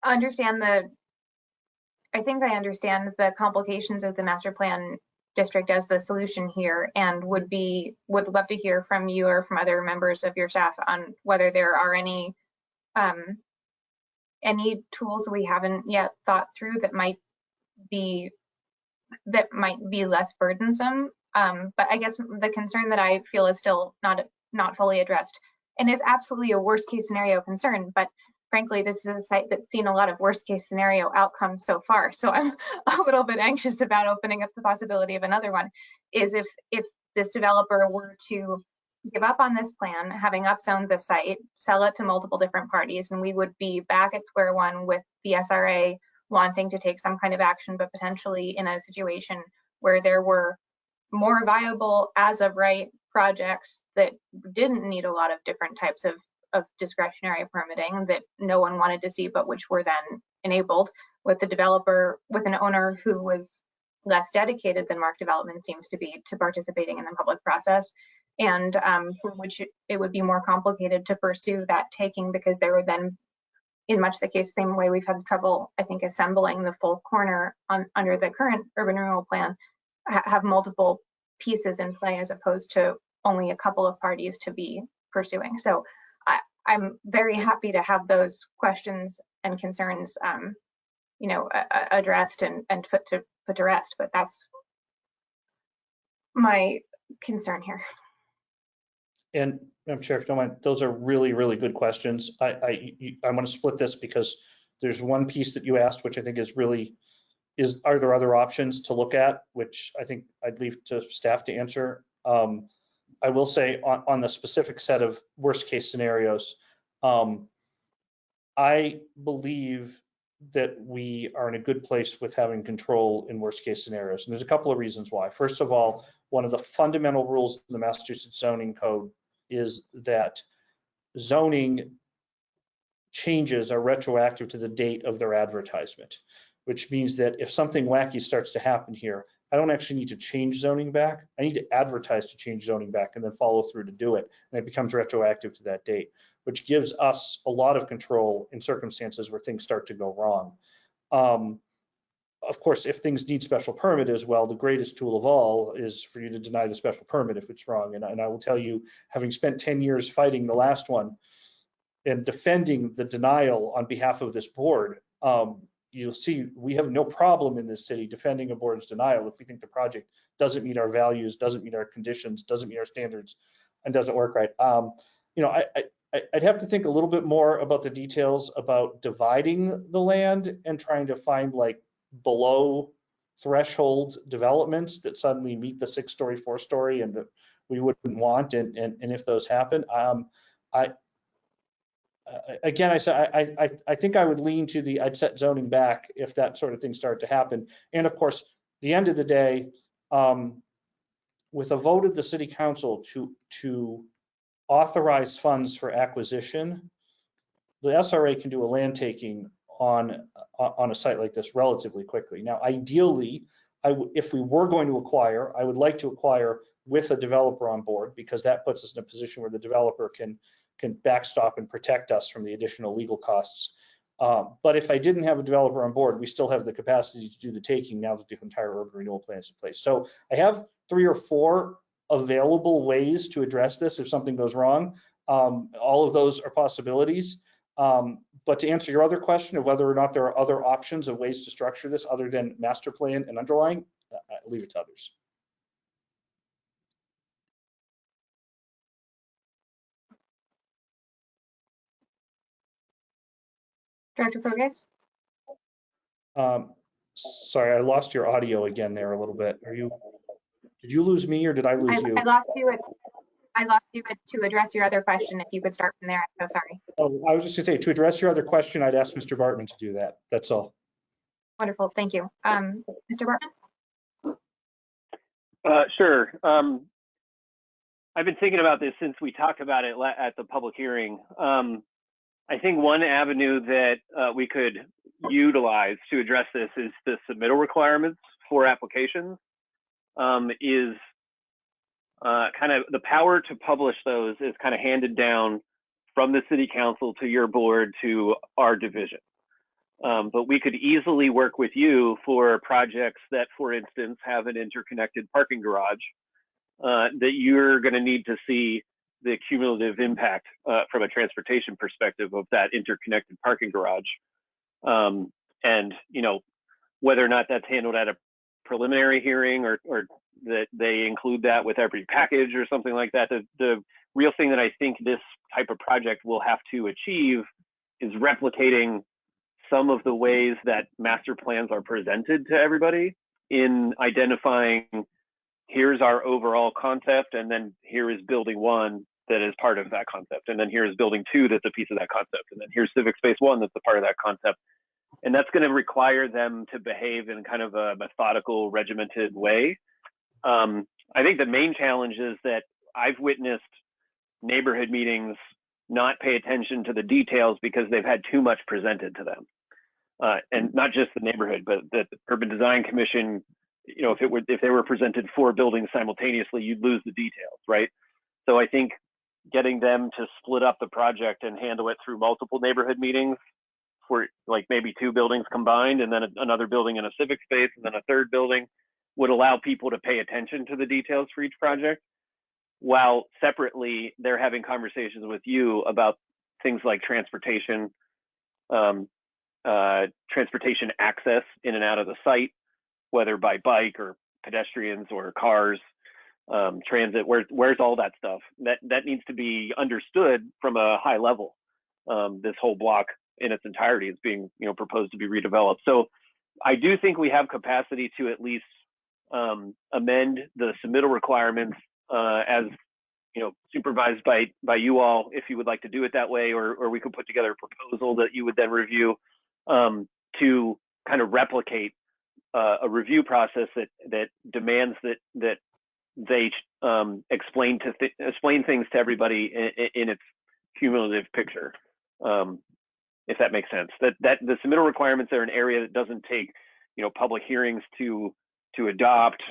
Speaker 1: understand I think I understand the complications of the master plan district as the solution here, and would love to hear from you or from other members of your staff on whether there are any tools we haven't yet thought through that might be less burdensome. But I guess the concern that I feel is still not fully addressed, and is absolutely a worst case scenario concern, but frankly, this is a site that's seen a lot of worst case scenario outcomes so far. So I'm a little bit anxious about opening up the possibility of another one, is if this developer were to give up on this plan, having upzoned the site, sell it to multiple different parties, and we would be back at square one with the SRA wanting to take some kind of action, but potentially in a situation where there were more viable as of right projects that didn't need a lot of different types of discretionary permitting that no one wanted to see, but which were then enabled, with the developer, with an owner who was less dedicated than Mark Development seems to be to participating in the public process, and for which it would be more complicated to pursue that taking, because there would then, in much the case same way we've had trouble, I think, assembling the full corner under the current urban renewal plan, have multiple pieces in play as opposed to only a couple of parties to be pursuing. So I'm very happy to have those questions and concerns, addressed and put to rest. But that's my concern here.
Speaker 7: And Madam Chair, if you don't mind, those are really, really good questions. I want to split this because there's one piece that you asked, which I think are there other options to look at, which I think I'd leave to staff to answer. I will say on the specific set of worst case scenarios, I believe that we are in a good place with having control in worst case scenarios. And there's a couple of reasons why. First of all, one of the fundamental rules in the Massachusetts zoning code is that zoning changes are retroactive to the date of their advertisement, which means that if something wacky starts to happen here, I don't actually need to change zoning back. I need to advertise to change zoning back and then follow through to do it. And it becomes retroactive to that date, which gives us a lot of control in circumstances where things start to go wrong. Of course, if things need special permit as well, the greatest tool of all is for you to deny the special permit if it's wrong. And I will tell you, having spent 10 years fighting the last one and defending the denial on behalf of this board, you'll see we have no problem in this city defending a board's denial if we think the project doesn't meet our values, doesn't meet our conditions, doesn't meet our standards, and doesn't work right. I'd have to think a little bit more about the details about dividing the land and trying to find like below threshold developments that suddenly meet the 6-story, 4-story, and that we wouldn't want. And if those happen, again, I think I would lean to I'd set zoning back if that sort of thing started to happen. And of course, the end of the day, with a vote of the city council to authorize funds for acquisition, the SRA can do a land taking on a site like this relatively quickly. Now, ideally, if we were going to acquire, I would like to acquire with a developer on board, because that puts us in a position where the developer can backstop and protect us from the additional legal costs. But if I didn't have a developer on board, we still have the capacity to do the taking now that the entire urban renewal plan is in place. So I have 3 or 4 available ways to address this if something goes wrong. All of those are possibilities. But to answer your other question of whether or not there are other options of ways to structure this other than master plan and underlying, I'll leave it to others.
Speaker 1: Director Foges?
Speaker 7: Sorry, I lost your audio again there a little bit. Did you lose me or did I lose you?
Speaker 1: I lost you at I lost you to address your other question. If you could start from there, I'm so sorry.
Speaker 7: Oh, I was just gonna say, to address your other question, I'd ask Mr. Bartman to do that. That's all.
Speaker 1: Wonderful, thank you. Mr. Bartman?
Speaker 6: Sure. I've been thinking about this since we talked about it at the public hearing. I think one avenue that we could utilize to address this is the submittal requirements for applications. Is kind of the power to publish those is kind of handed down from the city council to your board to our division. But we could easily work with you for projects that, for instance, have an interconnected parking garage that you're going to need to see the cumulative impact from a transportation perspective of that interconnected parking garage. And, you know, whether or not that's handled at a preliminary hearing or that they include that with every package or something like that. The real thing that I think this type of project will have to achieve is replicating some of the ways that master plans are presented to everybody in identifying, here's our overall concept, and then here is building one that is part of that concept, and then here's building two that's a piece of that concept, and then here's civic space one that's a part of that concept. And that's going to require them to behave in kind of a methodical, regimented way. I think the main challenge is that I've witnessed neighborhood meetings not pay attention to the details because they've had too much presented to them. And not just the neighborhood, but the Urban Design Commission, you know, if they were presented 4 buildings simultaneously, you'd lose the details, right? So I think getting them to split up the project and handle it through multiple neighborhood meetings for like maybe 2 buildings combined, and then another building in a civic space, and then a third building, would allow people to pay attention to the details for each project, while separately they're having conversations with you about things like transportation, transportation access in and out of the site, whether by bike or pedestrians or cars, transit. Where's all that stuff? That needs to be understood from a high level. This whole block in its entirety is being, you know, proposed to be redeveloped. So I do think we have capacity to at least amend the submittal requirements as, you know, supervised by you all, if you would like to do it that way, or we could put together a proposal that you would then review to kind of replicate a review process that demands that they explain things to everybody in its cumulative picture, if that makes sense. That the submittal requirements are an area that doesn't take, you know, public hearings to adopt,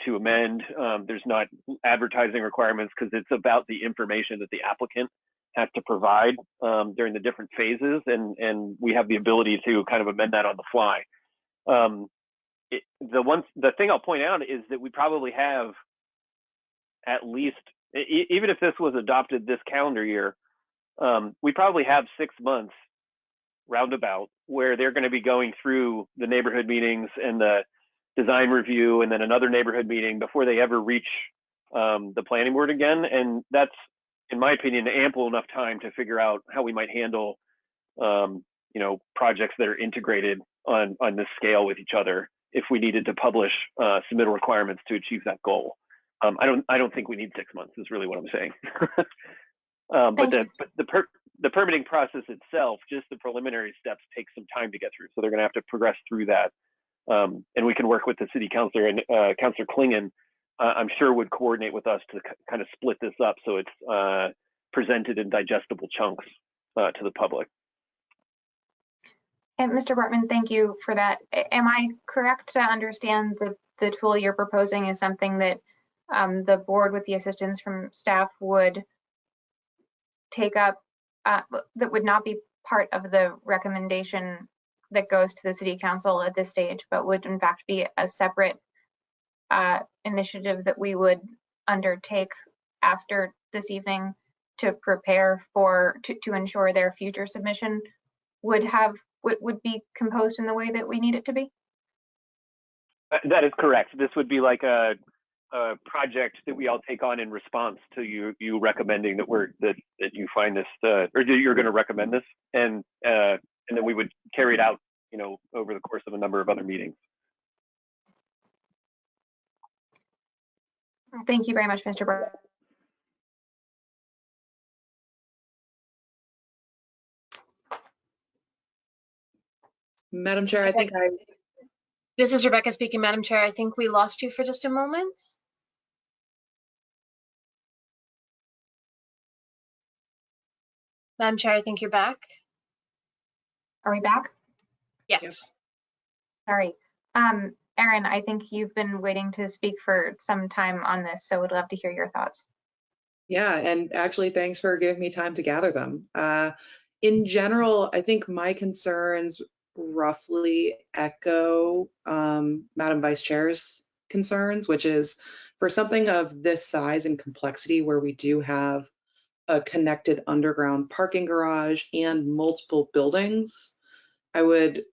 Speaker 6: to amend. There's not advertising requirements because it's about the information that the applicant has to provide during the different phases, and we have the ability to kind of amend that on the fly. The thing I'll point out is that we probably have at least, even if this was adopted this calendar year, we probably have 6 months roundabout where they're going to be going through the neighborhood meetings and the design review and then another neighborhood meeting before they ever reach the planning board again. And that's, in my opinion, ample enough time to figure out how we might handle, you know, projects that are integrated on this scale with each other if we needed to publish submittal requirements to achieve that goal. I don't think we need 6 months is really what I'm saying. But the permitting process itself, just the preliminary steps, takes some time to get through. So they're going to have to progress through that. And we can work with the city councilor, and Councilor Klingon, I'm sure, would coordinate with us to kind of split this up so it's presented in digestible chunks to the public.
Speaker 1: And Mr. Bartman, thank you for that. Am I correct to understand that the tool you're proposing is something that the board, with the assistance from staff, would take up, that would not be part of the recommendation that goes to the city council at this stage, but would in fact be a separate initiative that we would undertake after this evening to prepare for, to ensure their future submission would be composed in the way that we need it to be?
Speaker 6: That is correct. This would be like a project that we all take on in response to you recommending that you find this, or you're going to recommend this, and then we would carry it out, you know, over the course of a number of other meetings.
Speaker 1: Thank you very much, Mr. Bartman.
Speaker 3: Madam Chair, I think
Speaker 8: This is Rebecca speaking, Madam Chair. I think we lost you for just a moment. Madam Chair, I think you're back.
Speaker 1: Are we back?
Speaker 8: Yes.
Speaker 3: Yes.
Speaker 1: Sorry. Erin, I think you've been waiting to speak for some time on this, so would love to hear your thoughts.
Speaker 3: Yeah, and actually, thanks for giving me time to gather them. In general, I think my concerns roughly echo Madam Vice Chair's concerns, which is for something of this size and complexity where we do have a connected underground parking garage and multiple buildings, I would,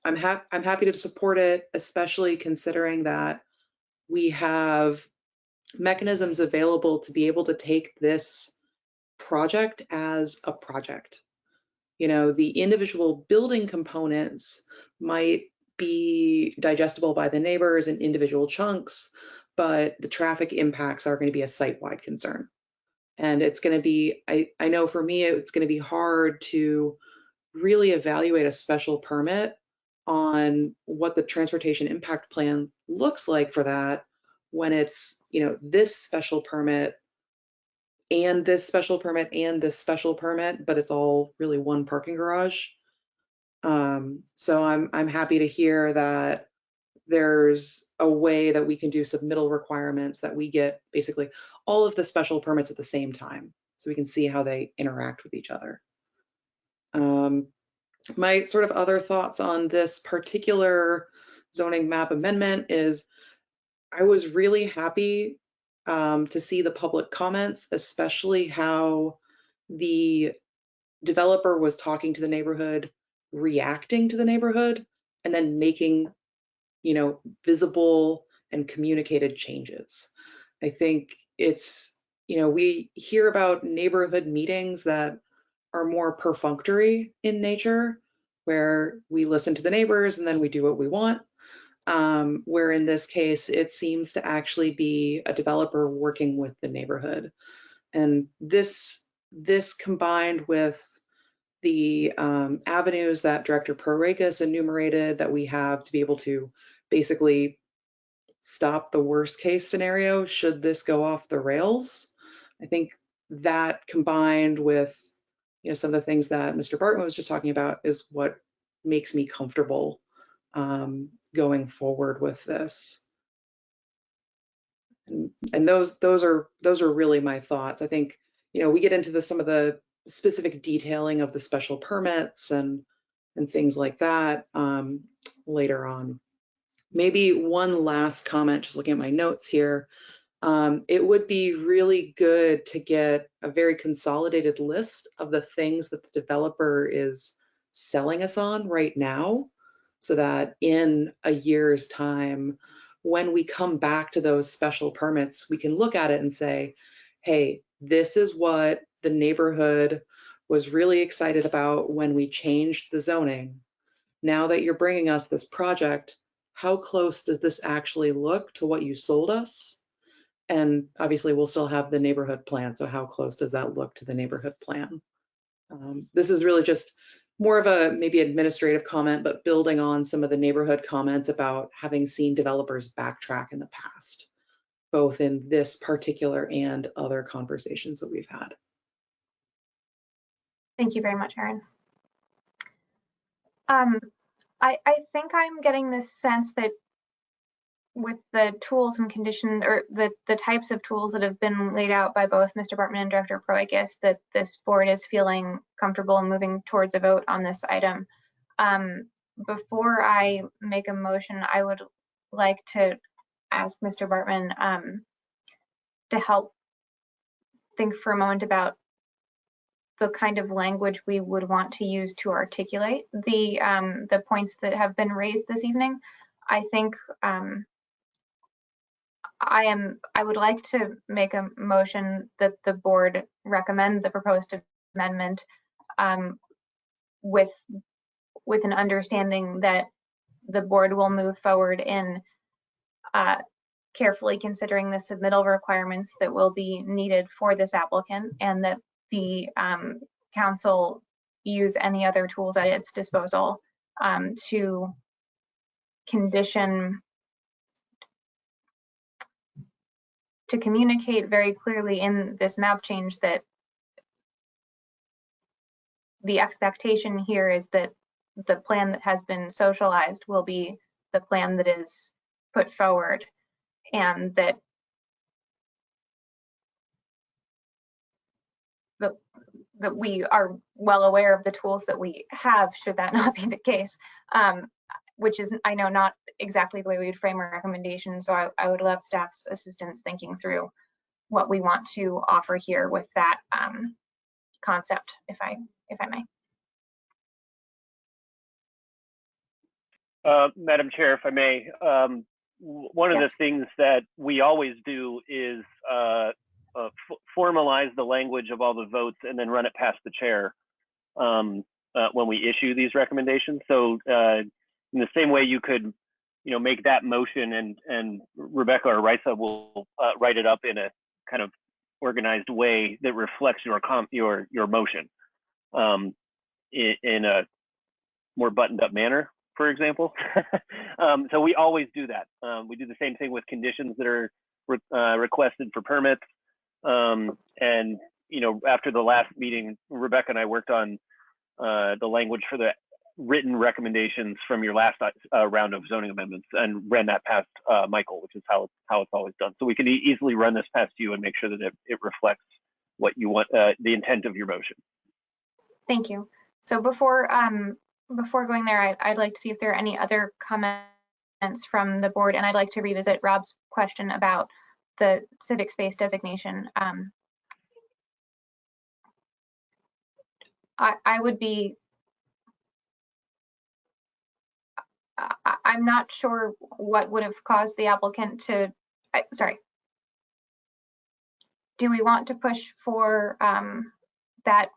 Speaker 3: I'm happy to support it, especially considering that we have mechanisms available to be able to take this project as a project. The individual building components might be digestible by the neighbors in individual chunks, but the traffic impacts are going to be a site-wide concern. And it's going to be, I know for me, it's going to be hard to really evaluate a special permit on what the transportation impact plan looks like for that when it's, this special permit and this special permit and this special permit, but it's all really one parking garage. So I'm happy to hear that there's a way that we can do submittal requirements that we get basically all of the special permits at the same time, so we can see how they interact with each other. My sort of other thoughts on this particular zoning map amendment is I was really happy to see the public comments, especially how the developer was talking to the neighborhood, reacting to the neighborhood, and then making, visible and communicated changes. I think it's, we hear about neighborhood meetings that are more perfunctory in nature, where we listen to the neighbors and then we do what we want. Where in this case, it seems to actually be a developer working with the neighborhood. And this combined with the avenues that Director Prorakis enumerated that we have to be able to basically stop the worst case scenario should this go off the rails. I think that combined with some of the things that Mr. Bartman was just talking about is what makes me comfortable going forward with this. And those are really my thoughts. I think we get into some of the specific detailing of the special permits and things like that later on. Maybe one last comment, just looking at my notes here. It would be really good to get a very consolidated list of the things that the developer is selling us on right now, so that in a year's time, when we come back to those special permits, we can look at it and say, hey, this is what the neighborhood was really excited about when we changed the zoning. Now that you're bringing us this project, how close does this actually look to what you sold us? And obviously we'll still have the neighborhood plan. So how close does that look to the neighborhood plan? This is really just more of a maybe administrative comment, but building on some of the neighborhood comments about having seen developers backtrack in the past, both in this particular and other conversations that we've had.
Speaker 1: Thank you very much, Erin. I think I'm getting this sense that with the tools and conditions, or the types of tools that have been laid out by both Mr. Bartman and Director Prorakis, that this board is feeling comfortable in moving towards a vote on this item. Before I make a motion, I would like to ask Mr. Bartman to help think for a moment about the kind of language we would want to use to articulate the points that have been raised this evening. I think I would like to make a motion that the board recommend the proposed amendment with an understanding that the board will move forward in carefully considering the submittal requirements that will be needed for this applicant, and that the council use any other tools at its disposal to condition, to communicate very clearly in this map change that the expectation here is that the plan that has been socialized will be the plan that is put forward, and that that we are well aware of the tools that we have, should that not be the case, which is, I know, not exactly the way we would frame a recommendation. So I would love staff's assistance thinking through what we want to offer here with that concept, if I may.
Speaker 6: Madam Chair, if I may, one of the things that we always do is formalize the language of all the votes and then run it past the chair when we issue these recommendations. So in the same way you could, make that motion, and Rebecca or Raisa will write it up in a kind of organized way that reflects your motion in a more buttoned up manner, for example. So we always do that. We do the same thing with conditions that are requested for permits. And, after the last meeting, Rebecca and I worked on the language for the written recommendations from your last round of zoning amendments and ran that past Michael, which is how it's always done. So we can easily run this past you and make sure that it reflects what you want, the intent of your motion.
Speaker 1: Thank you. So before going there, I'd like to see if there are any other comments from the board, and I'd like to revisit Rob's question about the civic space designation. I'm not sure what would have caused the applicant to, sorry. Do we want to push for that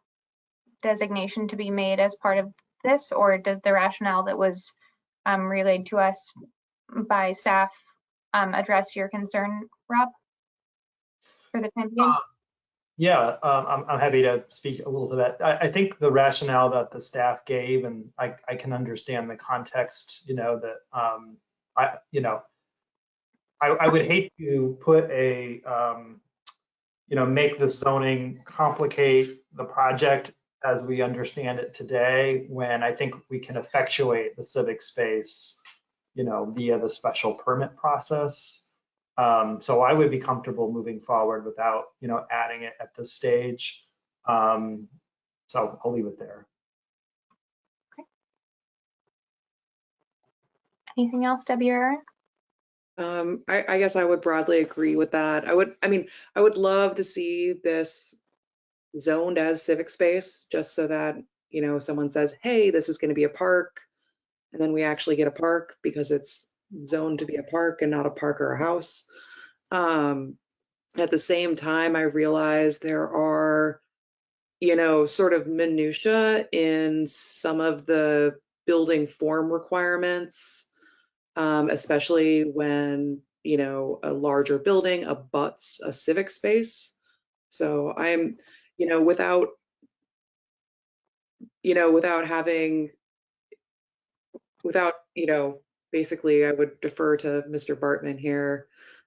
Speaker 1: designation to be made as part of this, or does the rationale that was relayed to us by staff address your concern, Rob, for the time being?
Speaker 2: Yeah, I'm happy to speak a little to that. I think the rationale that the staff gave, and I can understand the context, that I would hate to put a, make the zoning complicate the project as we understand it today, when I think we can effectuate the civic space, via the special permit process. So I would be comfortable moving forward without, adding it at this stage. So I'll leave it there.
Speaker 1: Okay. Anything else, Debbie or Erin?
Speaker 3: I guess I would broadly agree with that. I would love to see this zoned as civic space, just so that, someone says, hey, this is going to be a park, and then we actually get a park because it's zoned to be a park and not a park or a house. At the same time, I realize there are, sort of minutia in some of the building form requirements, especially when, a larger building abuts a civic space. So I'm, without basically I would defer to Mr. Bartman here,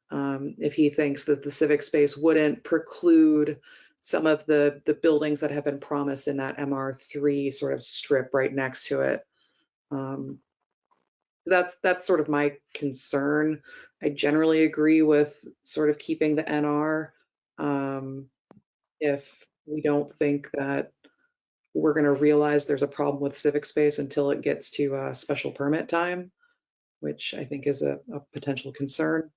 Speaker 3: if he thinks that the civic space wouldn't preclude some of the buildings that have been promised in that MR3 sort of strip right next to it. That's sort of my concern. I generally agree with sort of keeping the NR. If we don't think that we're going to realize there's a problem with civic space until it gets to special permit time, which I think is a potential concern.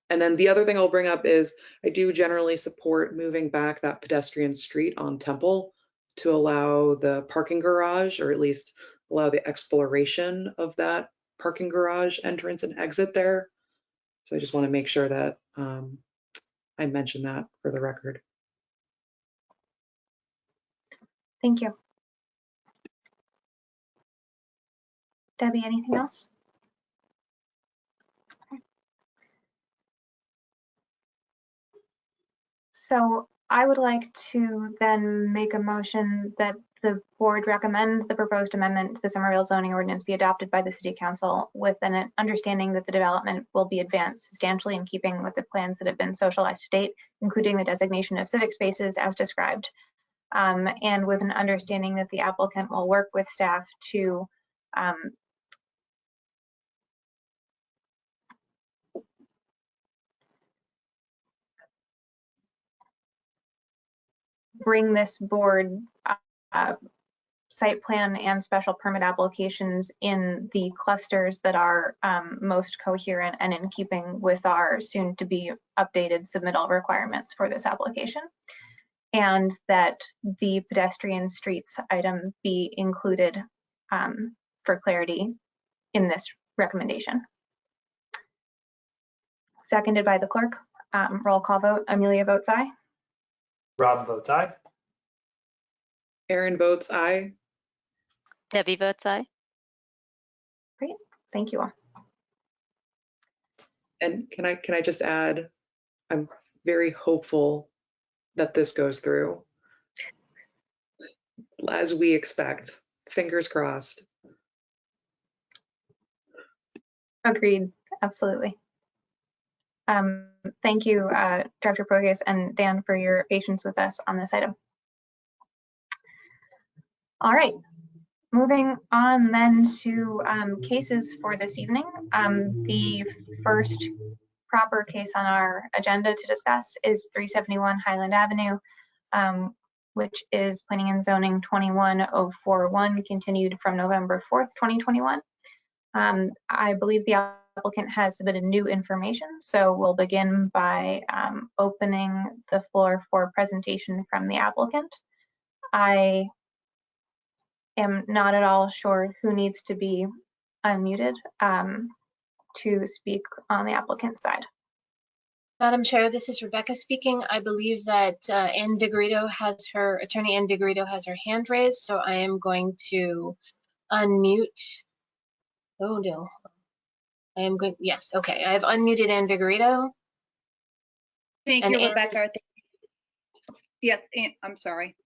Speaker 3: And then the other thing I'll bring up is I do generally support moving back that pedestrian street on Temple to allow the parking garage, or at least allow the exploration of that parking garage entrance and exit there. So I just want to make sure that I mention that for the record.
Speaker 1: Thank you. Debbie, anything else? Okay. So I would like to then make a motion that the board recommend the proposed amendment to the Somerville zoning ordinance be adopted by the city council with an understanding that the development will be advanced substantially in keeping with the plans that have been socialized to date, including the designation of civic spaces as described, and with an understanding that the applicant will work with staff to bring this board site plan and special permit applications in the clusters that are most coherent and in keeping with our soon to be updated submittal requirements for this application. And that the pedestrian streets item be included for clarity in this recommendation. Seconded by the clerk. Roll call vote. Amelia votes aye.
Speaker 2: Rob votes aye.
Speaker 3: Aaron votes aye.
Speaker 4: Debbie votes aye.
Speaker 1: Great, thank you all.
Speaker 3: And can I just add, I'm very hopeful that this goes through as we expect. Fingers crossed.
Speaker 1: Agreed, absolutely. Thank you, Director Progus and Dan, for your patience with us on this item. All right, moving on then to cases for this evening. The first proper case on our agenda to discuss is 371 Highland Avenue, which is Planning and Zoning 21041, continued from November 4th, 2021. I believe the applicant has submitted new information, so we'll begin by opening the floor for presentation from the applicant. I am not at all sure who needs to be unmuted to speak on the applicant's side.
Speaker 8: Madam Chair, this is Rebecca speaking. I believe that Ann Vigorito has her, Attorney Ann Vigorito has her hand raised, so I am going to unmute. Oh no. I am good. Yes, okay. I've unmuted Ann Vigorito.
Speaker 9: Thank
Speaker 8: And
Speaker 9: you,
Speaker 8: Ann-
Speaker 9: Rebecca. Yes, I'm sorry.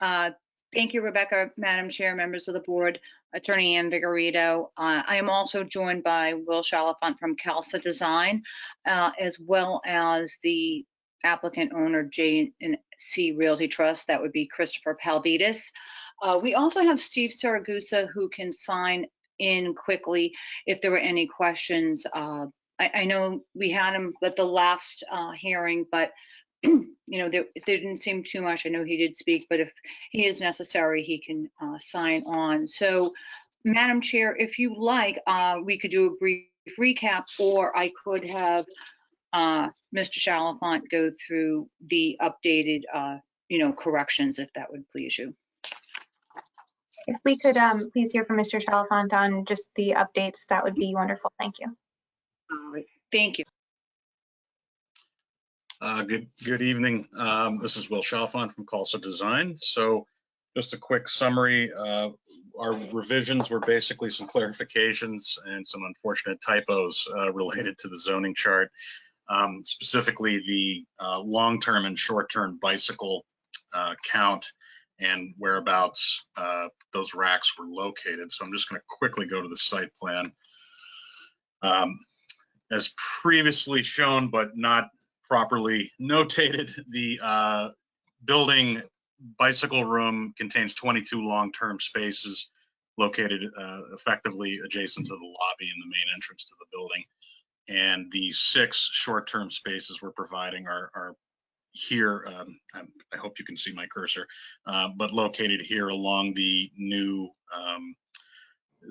Speaker 9: Thank you, Rebecca, Madam Chair, members of the board, Attorney Ann Vigorito. I am also joined by Will Chalifant from Calsa Design, as well as the applicant owner, J&C Realty Trust. That would be Christopher Palvitas. We also have Steve Saragusa, who can sign in quickly if there were any questions. I know we had him at the last hearing, but you know, there didn't seem too much. I know he did speak, but if he is necessary, he can sign on. So, Madam Chair, if you like, we could do a brief recap, or I could have Mr. Chalifant go through the updated, you know, corrections, if that would please you.
Speaker 1: If we could please hear from Mr. Chalifant on just the updates, that would be wonderful. Thank you.
Speaker 9: All right, thank you.
Speaker 10: Good evening. This is Will Chalifant from Calsa Design. So just a quick summary. Our revisions were basically some clarifications and some unfortunate typos related to the zoning chart, specifically the long-term and short-term bicycle count and whereabouts those racks were located. So I'm just going to quickly go to the site plan. As previously shown, but not properly notated, the building bicycle room contains 22 long-term spaces located effectively adjacent to the lobby and the main entrance to the building. And the 6 short-term spaces we're providing are here. I hope you can see my cursor, but located here along the new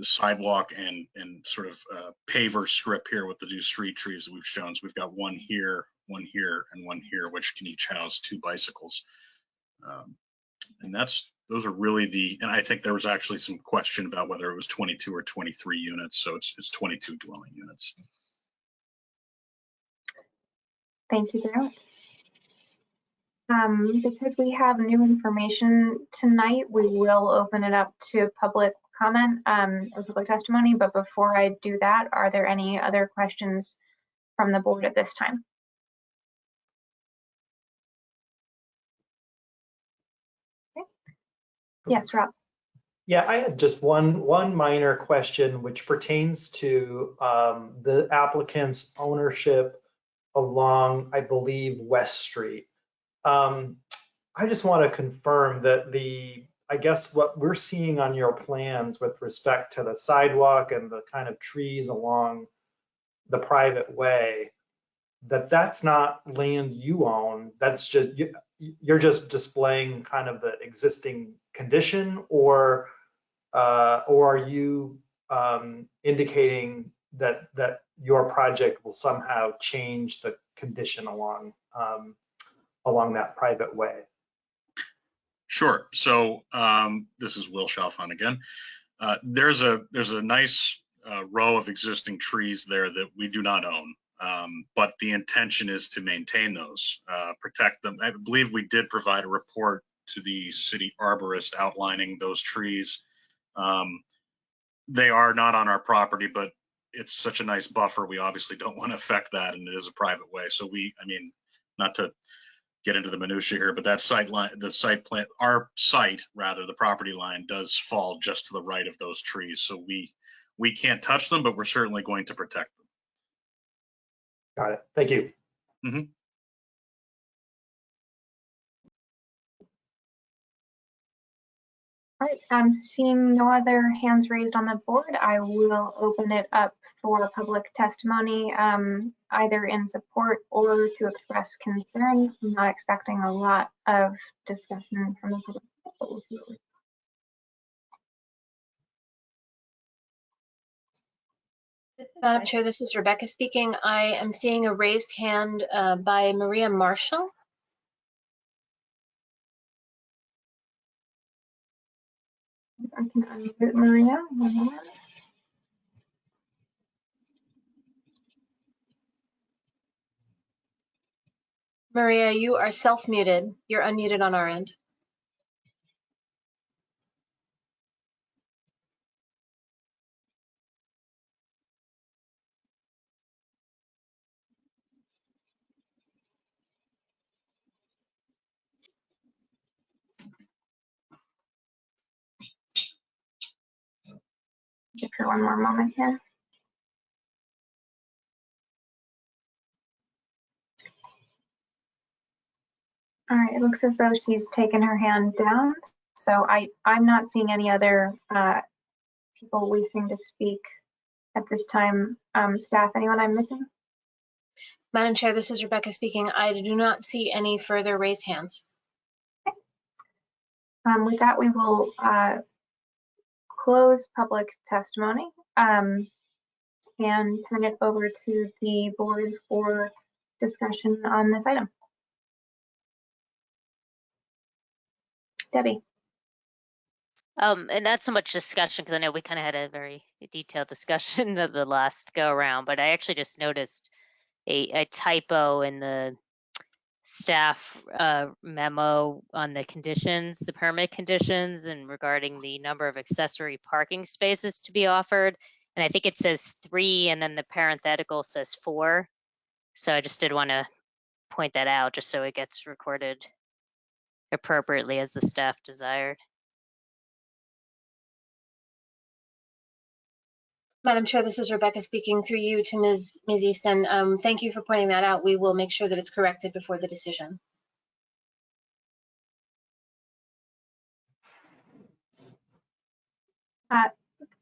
Speaker 10: sidewalk and sort of paver strip here with the new street trees that we've shown. So we've got one here, and one here, which can each house 2 bicycles. And those are really and I think there was actually some question about whether it was 22 or 23 units. So it's 22 dwelling units.
Speaker 1: Thank you very much. Because we have new information tonight, we will open it up to public comment or public testimony. But before I do that, are there any other questions from the board at this time? Yes, Rob.
Speaker 2: Yeah, I had just one minor question, which pertains to the applicant's ownership along, I believe, West Street. I just want to confirm that I guess what we're seeing on your plans with respect to the sidewalk and the kind of trees along the private way, that's not land you own. That's just, you're just displaying kind of the existing condition, or are you indicating that your project will somehow change the condition along that private way?
Speaker 10: Sure. So this is Will Chalfant again. There's a nice row of existing trees there that we do not own, but the intention is to maintain those, protect them. I believe we did provide a report to the city arborist outlining those trees. They are not on our property, but it's such a nice buffer. We obviously don't want to affect that, and it is a private way. So I mean, not to get into the minutia here, but that sight line, our site, rather, the property line does fall just to the right of those trees. So we can't touch them, but we're certainly going to protect them.
Speaker 2: Got it. Thank you.
Speaker 10: Mm-hmm.
Speaker 1: All right, I'm seeing no other hands raised on the board. I will open it up for public testimony, either in support or to express concern. I'm not expecting a lot of discussion from the public, but we'll see what we
Speaker 8: Madam Chair, this is Rebecca speaking. I am seeing a raised hand by Maria Marshall.
Speaker 1: I can unmute Maria. One moment.
Speaker 8: Maria, you are self-muted. You're unmuted on our end.
Speaker 1: Give her one more moment here. All right, it looks as though she's taken her hand down. So I'm not seeing any other people wishing to speak at this time. Staff, anyone I'm missing?
Speaker 8: Madam Chair, this is Rebecca speaking. I do not see any further raised hands.
Speaker 1: With that, we will close public testimony and turn it over to the board for discussion on this item. Debbie.
Speaker 4: And not so much discussion, because I know we kind of had a very detailed discussion of the last go around, but I actually just noticed a typo in the staff memo on the conditions, the permit conditions, and regarding the number of accessory parking spaces to be offered. And I think it says 3, and then the parenthetical says 4. So I just did want to point that out, just so it gets recorded appropriately as the staff desired.
Speaker 8: Madam Chair, this is Rebecca speaking through you to Ms. Easton. Thank you for pointing that out. We will make sure that it's corrected before the decision.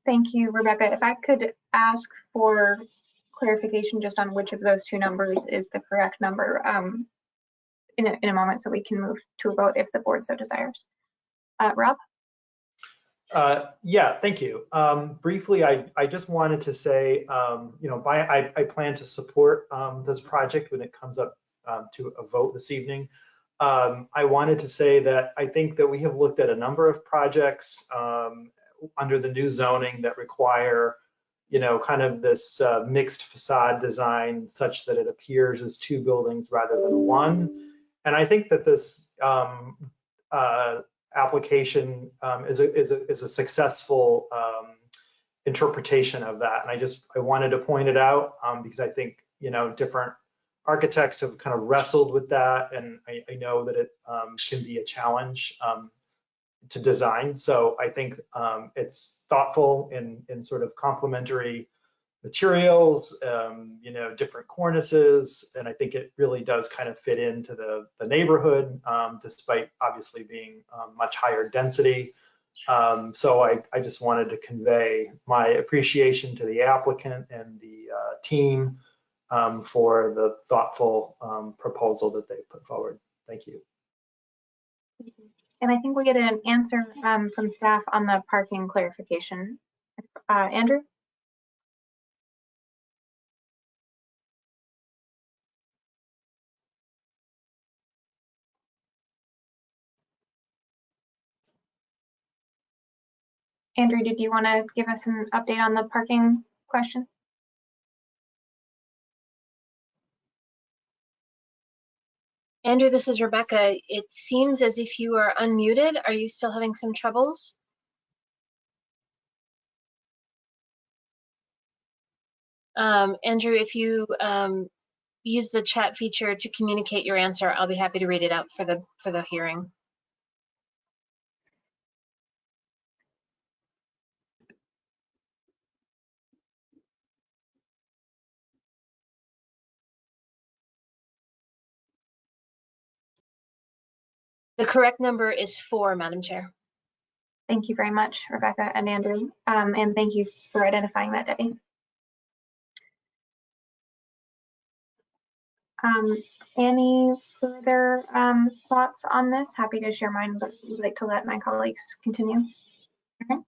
Speaker 1: Thank you, Rebecca. If I could ask for clarification just on which of those 2 numbers is the correct number in a moment, so we can move to a vote if the board so desires. Rob?
Speaker 2: Yeah, thank you. Briefly, I just wanted to say, I plan to support this project when it comes up to a vote this evening. I wanted to say that I think that we have looked at a number of projects under the new zoning that require, kind of this mixed facade design such that it appears as 2 buildings rather than 1. And I think that this application is a successful interpretation of that. And I wanted to point it out because I think, different architects have kind of wrestled with that. And I know that it can be a challenge. to design. So I think it's thoughtful in sort of complementary materials, different cornices, and I think it really does kind of fit into the neighborhood, despite obviously being much higher density. So I just wanted to convey my appreciation to the applicant and the team for the thoughtful proposal that they put forward. Thank you.
Speaker 1: And I think we get an answer from staff on the parking clarification. Andrew? Andrew, did you want to give us an update on the parking question?
Speaker 8: Andrew, this is Rebecca. It seems as if you are unmuted. Are you still having some troubles? Andrew, if you use the chat feature to communicate your answer, I'll be happy to read it out for the hearing. The correct number is 4, Madam Chair.
Speaker 1: Thank you very much, Rebecca and Andrew, and thank you for identifying that, Debbie. Any further thoughts on this? Happy to share mine, but would like to let my colleagues continue. Okay.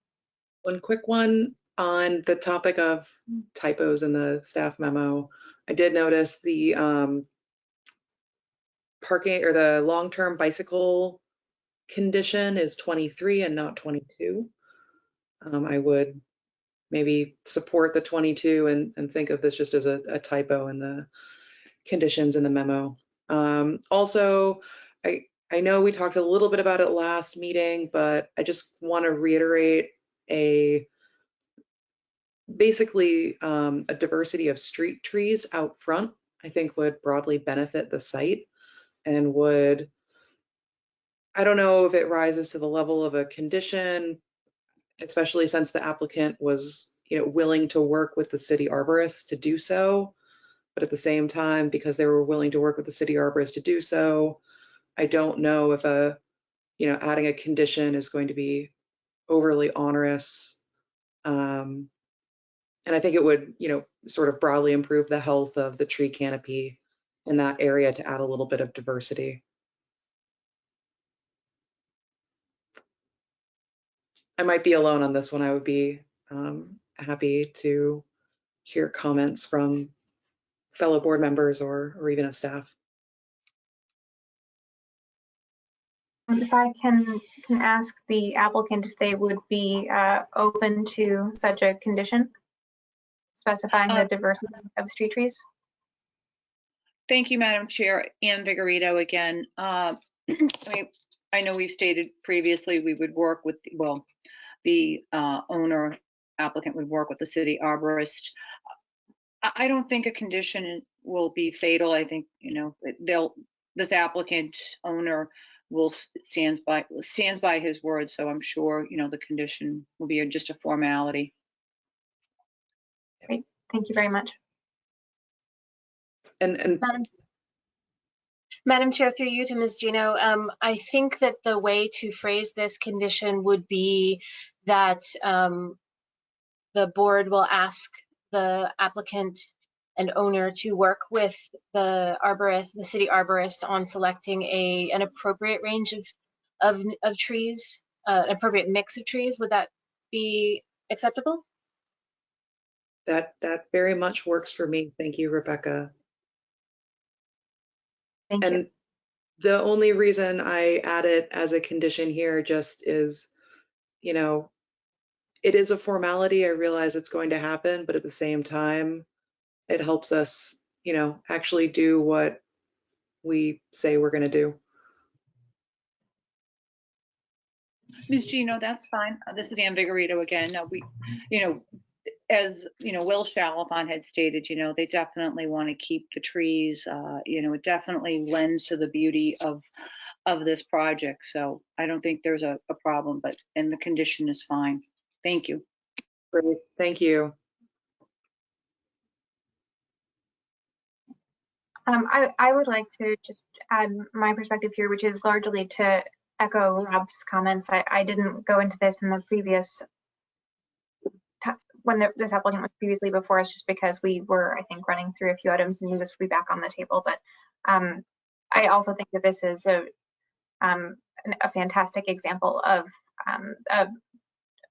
Speaker 3: One quick one on the topic of typos in the staff memo. I did notice the parking or the long-term bicycle condition is 23 and not 22. I would maybe support the 22 and think of this just as a typo in the conditions in the memo. Also, I know we talked a little bit about it last meeting, but I just want to reiterate basically a diversity of street trees out front, I think would broadly benefit the site and would, I don't know if it rises to the level of a condition, especially since the applicant was, willing to work with the city arborist to do so. But at the same time, because they were willing to work with the city arborist to do so, I don't know if adding a condition is going to be overly onerous. And I think it would, sort of broadly improve the health of the tree canopy in that area to add a little bit of diversity. I might be alone on this one. I would be happy to hear comments from fellow board members or even of staff.
Speaker 1: If I can ask the applicant if they would be open to such a condition, specifying the diversity of street trees.
Speaker 9: Thank you, Madam Chair. Ann Vigorito again. I know we've stated previously we would work with, the owner applicant would work with the city arborist. I don't think a condition will be fatal. I think, this applicant owner will stands by his word. So I'm sure, the condition will be just a formality.
Speaker 1: Great, thank you very much.
Speaker 3: And
Speaker 8: Madam Chair, through you to Ms. Gino, I think that the way to phrase this condition would be that the board will ask the applicant and owner to work with the arborist, the city arborist, on selecting an appropriate range of trees, an appropriate mix of trees. Would that be acceptable?
Speaker 3: that very much works for me. Thank you, Rebecca.
Speaker 1: Thank you.
Speaker 3: And the only reason I add it as a condition here just is, it is a formality. I realize it's going to happen, but at the same time, it helps us, actually do what we say we're going to do.
Speaker 9: Ms. Gino, that's fine. This is Ann Vigorito again. As Will Chalifant had stated, they definitely want to keep the trees. It definitely lends to the beauty of of this project. So I don't think there's a problem, and the condition is fine. Thank you.
Speaker 3: Great, thank you.
Speaker 1: I would like to just add my perspective here, which is largely to echo Rob's comments. I didn't go into this in the previous, when this applicant was previously before us, just because we were, I think, running through a few items and this will be back on the table. But I also think that this is a fantastic example of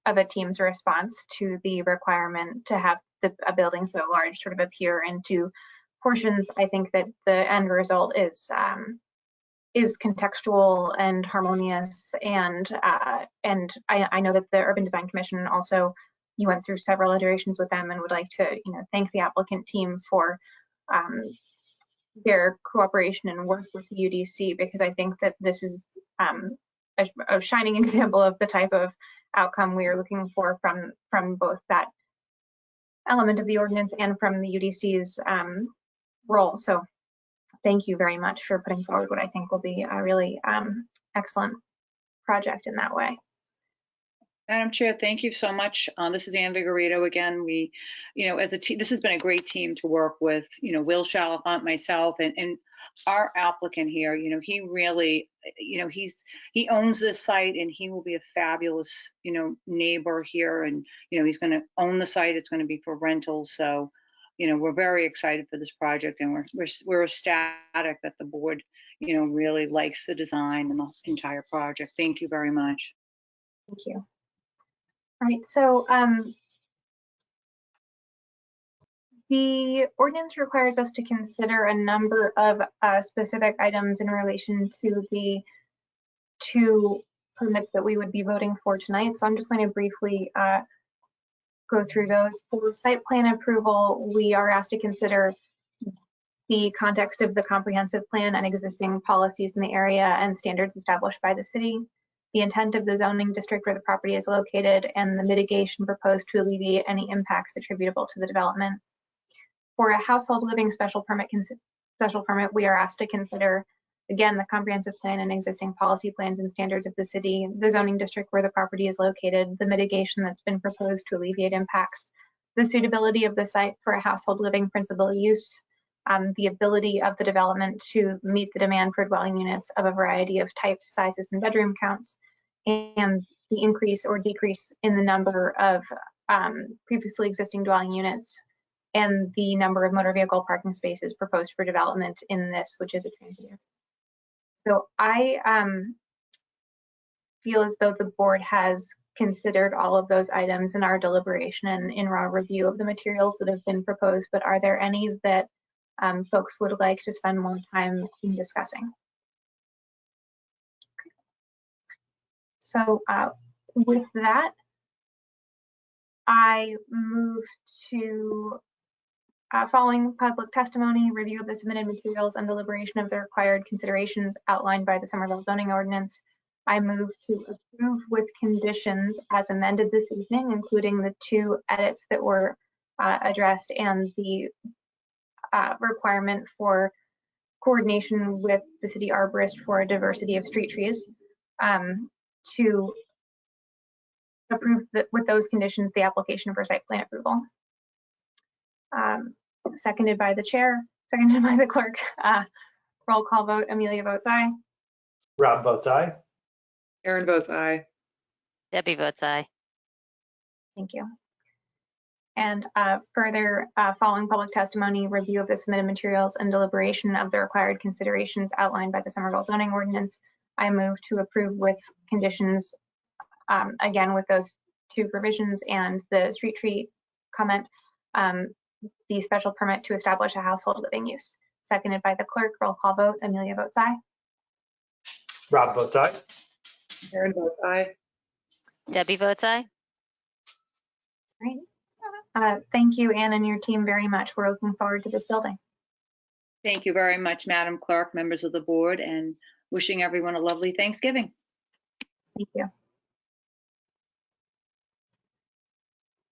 Speaker 1: a team's response to the requirement to have a building so large sort of appear into portions. I think that the end result is contextual and harmonious, and I know that the Urban Design Commission also, you went through several iterations with them, and would like to thank the applicant team for their cooperation and work with the UDC, because I think that this is a shining example of the type of outcome we are looking for from both that element of the ordinance and from the UDC's role. So thank you very much for putting forward what I think will be a really excellent project in that way.
Speaker 9: Madam Chair, thank you so much. This is Ann Vigorito again. We, as a team, this has been a great team to work with, Will Chalifant, myself, and our applicant here. He really, he owns this site, and he will be a fabulous, neighbor here. And, he's going to own the site. It's going to be for rentals. So, we're very excited for this project, and we're ecstatic that the board, really likes the design and the entire project. Thank you very much.
Speaker 1: Thank you. All right, so the ordinance requires us to consider a number of specific items in relation to the two permits that we would be voting for tonight. So I'm just going to briefly go through those. For site plan approval, we are asked to consider the context of the comprehensive plan and existing policies in the area and standards established by the city, the intent of the zoning district where the property is located, and the mitigation proposed to alleviate any impacts attributable to the development. For a household living special permit, we are asked to consider, again, the comprehensive plan and existing policy plans and standards of the city, the zoning district where the property is located, the mitigation that's been proposed to alleviate impacts, the suitability of the site for a household living principal use, the ability of the development to meet the demand for dwelling units of a variety of types, sizes, and bedroom counts, and the increase or decrease in the number of previously existing dwelling units, and the number of motor vehicle parking spaces proposed for development in this, which is a transitive. So I feel as though the board has considered all of those items in our deliberation and in our review of the materials that have been proposed, but are there any that folks would like to spend more time in discussing? Okay. So with that, I move to following public testimony, review of the submitted materials, and deliberation of the required considerations outlined by the Somerville zoning ordinance, I move to approve with conditions as amended this evening, including the two edits that were addressed and the requirement for coordination with the city arborist for a diversity of street trees, to approve with those conditions the application for site plan approval. Seconded by the chair, seconded by the clerk. Roll call vote. Amelia votes aye.
Speaker 2: Rob votes aye.
Speaker 3: Aaron votes aye.
Speaker 4: Debbie votes aye.
Speaker 1: Thank you. And further, following public testimony, review of the submitted materials, and deliberation of the required considerations outlined by the Somerville zoning ordinance, I move to approve with conditions, again with those two provisions and the street tree comment, the special permit to establish a household living use. Seconded by the clerk. Roll call vote. Amelia votes aye.
Speaker 2: Rob votes aye.
Speaker 3: Aaron votes aye.
Speaker 4: Debbie votes aye.
Speaker 1: Great. Thank you, Ann, and your team very much. We're looking forward to this building.
Speaker 9: Thank you very much, Madam Clerk, members of the board, and wishing everyone a lovely Thanksgiving.
Speaker 1: Thank you.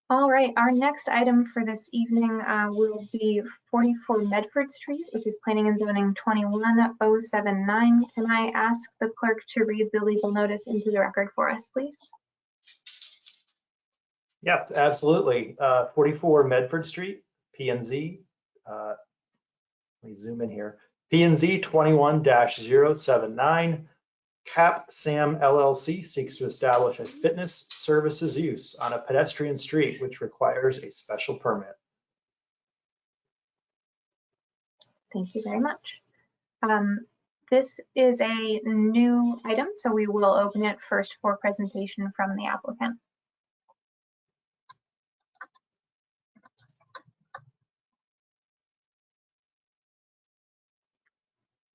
Speaker 1: All right, our next item for this evening will be 44 Medford Street, which is planning and zoning 21079. Can I ask the clerk to read the legal notice into the record for us, please?
Speaker 2: Yes, absolutely. 44 Medford Street, P&Z. Let me zoom in here. P&Z 21-079. Cap Sam LLC seeks to establish a fitness services use on a pedestrian street, which requires a special permit.
Speaker 1: Thank you very much. This is a new item, so we will open it first for presentation from the applicant.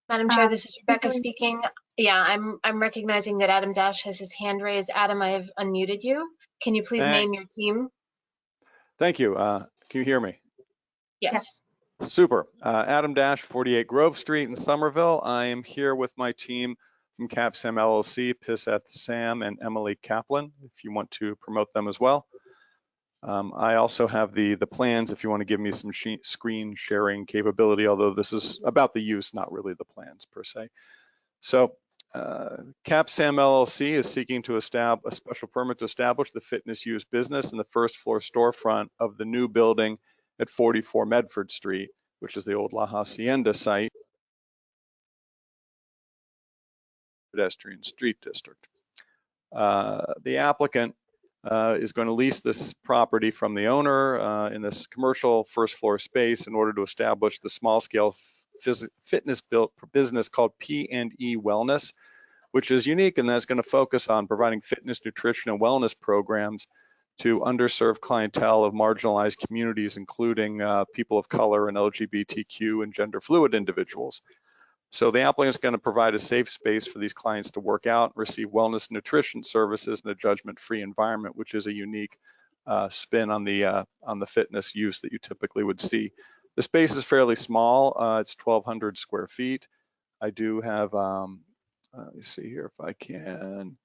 Speaker 8: Madam Chair, this is Rebecca speaking. Yeah, I'm recognizing that Adam Dash has his hand raised. Adam, I have unmuted you. Can you please name your team?
Speaker 11: Thank you. Can you hear me?
Speaker 8: Yes.
Speaker 11: Super. Adam Dash, 48 Grove Street in Somerville. I am here with my team from Cap Sam LLC, Piseth Sam and Emily Kaplan, if you want to promote them as well. I also have the plans if you want to give me some screen sharing capability, although this is about the use, not really the plans per se. So Cap Sam LLC is seeking to establish a special permit to establish the fitness use business in the first floor storefront of the new building at 44 Medford Street, which is the old La Hacienda site, pedestrian street district. The applicant is going to lease this property from the owner in this commercial first floor space in order to establish the small scale fitness business called P&E Wellness, which is unique and that's going to focus on providing fitness, nutrition, and wellness programs to underserved clientele of marginalized communities, including people of color and LGBTQ and gender fluid individuals. So the applicant is going to provide a safe space for these clients to work out, receive wellness and nutrition services in a judgment-free environment, which is a unique spin on the fitness use that you typically would see. The space is fairly small. It's 1,200 square feet. I do have, let me see here if I can.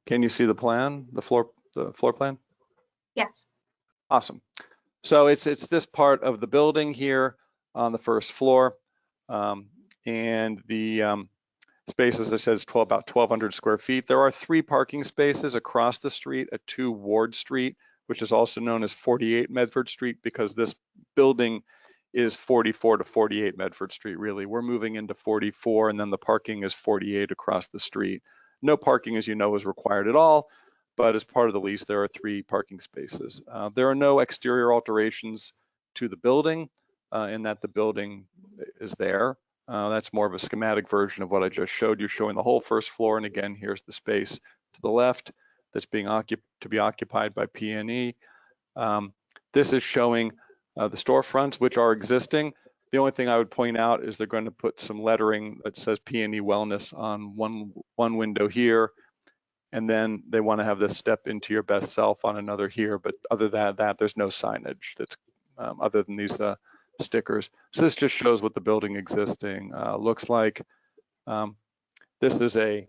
Speaker 11: Can you see the plan, the floor plan?
Speaker 1: Yes.
Speaker 11: Awesome. So it's this part of the building here on the first floor, and the space, as I said, is about 1,200 square feet. There are 3 parking spaces across the street at 2 Ward Street, which is also known as 48 Medford Street, because this building is 44 to 48 Medford Street, really. We're moving into 44, and then the parking is 48 across the street. No parking, as you know, is required at all, but as part of the lease, there are 3 parking spaces. There are no exterior alterations to the building in that the building is there. That's more of a schematic version of what I just showed you, showing the whole first floor. And again, here's the space to the left that's being to be occupied by P&E. This is showing the storefronts, which are existing. The only thing I would point out is they're going to put some lettering that says P&E Wellness on one window here, and then they want to have this step into your best self on another here. But other than that, there's no signage that's other than these stickers. So this just shows what the building existing looks like. This is a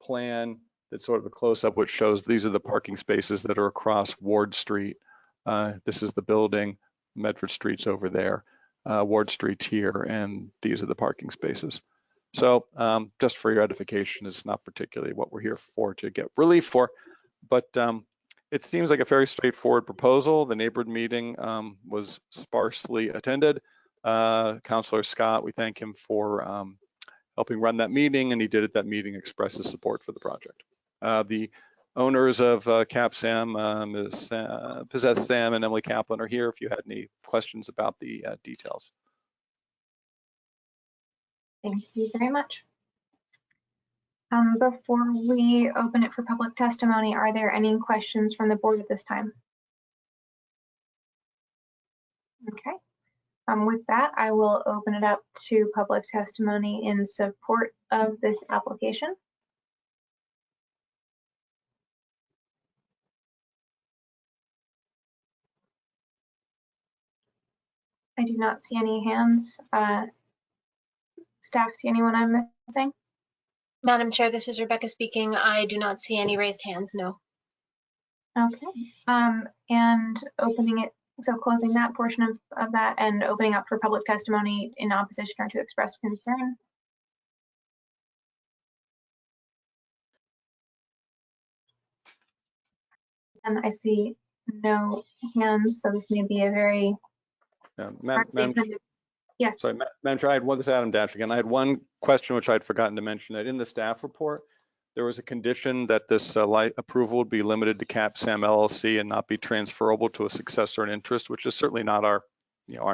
Speaker 11: plan that's sort of a close-up, which shows these are the parking spaces that are across Ward Street. This is the building. Medford Street's over there. Ward Street's here, and these are the parking spaces. So just for your edification, it's not particularly what we're here for to get relief for, but it seems like a very straightforward proposal. The neighborhood meeting was sparsely attended. Councilor Scott, we thank him for helping run that meeting, and he did at that meeting express his support for the project. The owners of Cap Sam, Piseth Sam and Emily Kaplan are here if you had any questions about the details.
Speaker 1: Thank you very much. Before we open it for public testimony, are there any questions from the board at this time? Okay. With that, I will open it up to public testimony in support of this application. I do not see any hands. Staff, see anyone I'm missing?
Speaker 8: Madam Chair, this is Rebecca speaking. I do not see any raised hands, no.
Speaker 1: Okay, and opening it, so closing that portion of that and opening up for public testimony in opposition or to express concern. And I see no hands, so this may be a very smart statement. Yes.
Speaker 11: Sorry, Madam Chair, this is Adam Dash again. I had one question which I'd forgotten to mention. That in the staff report, there was a condition that this approval would be limited to CapSam LLC and not be transferable to a successor in interest, which is certainly not our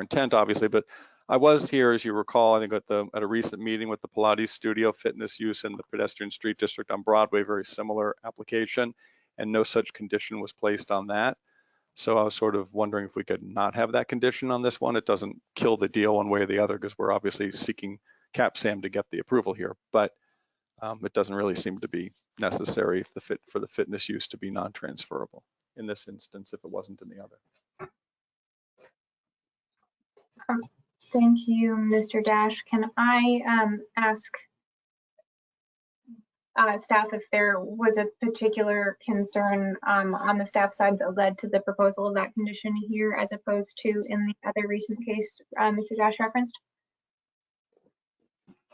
Speaker 11: intent, obviously. But I was here, as you recall, I think at a recent meeting with the Pilates Studio Fitness Use in the Pedestrian Street District on Broadway, very similar application, and no such condition was placed on that. So I was sort of wondering if we could not have that condition on this one. It doesn't kill the deal one way or the other because we're obviously seeking CapSam to get the approval here, but it doesn't really seem to be necessary for the fitness use to be non-transferable in this instance if it wasn't in the other.
Speaker 1: Thank you, Mr. Dash. Can I ask staff if there was a particular concern on the staff side that led to the proposal of that condition here as opposed to in the other recent case Mr. Dash referenced?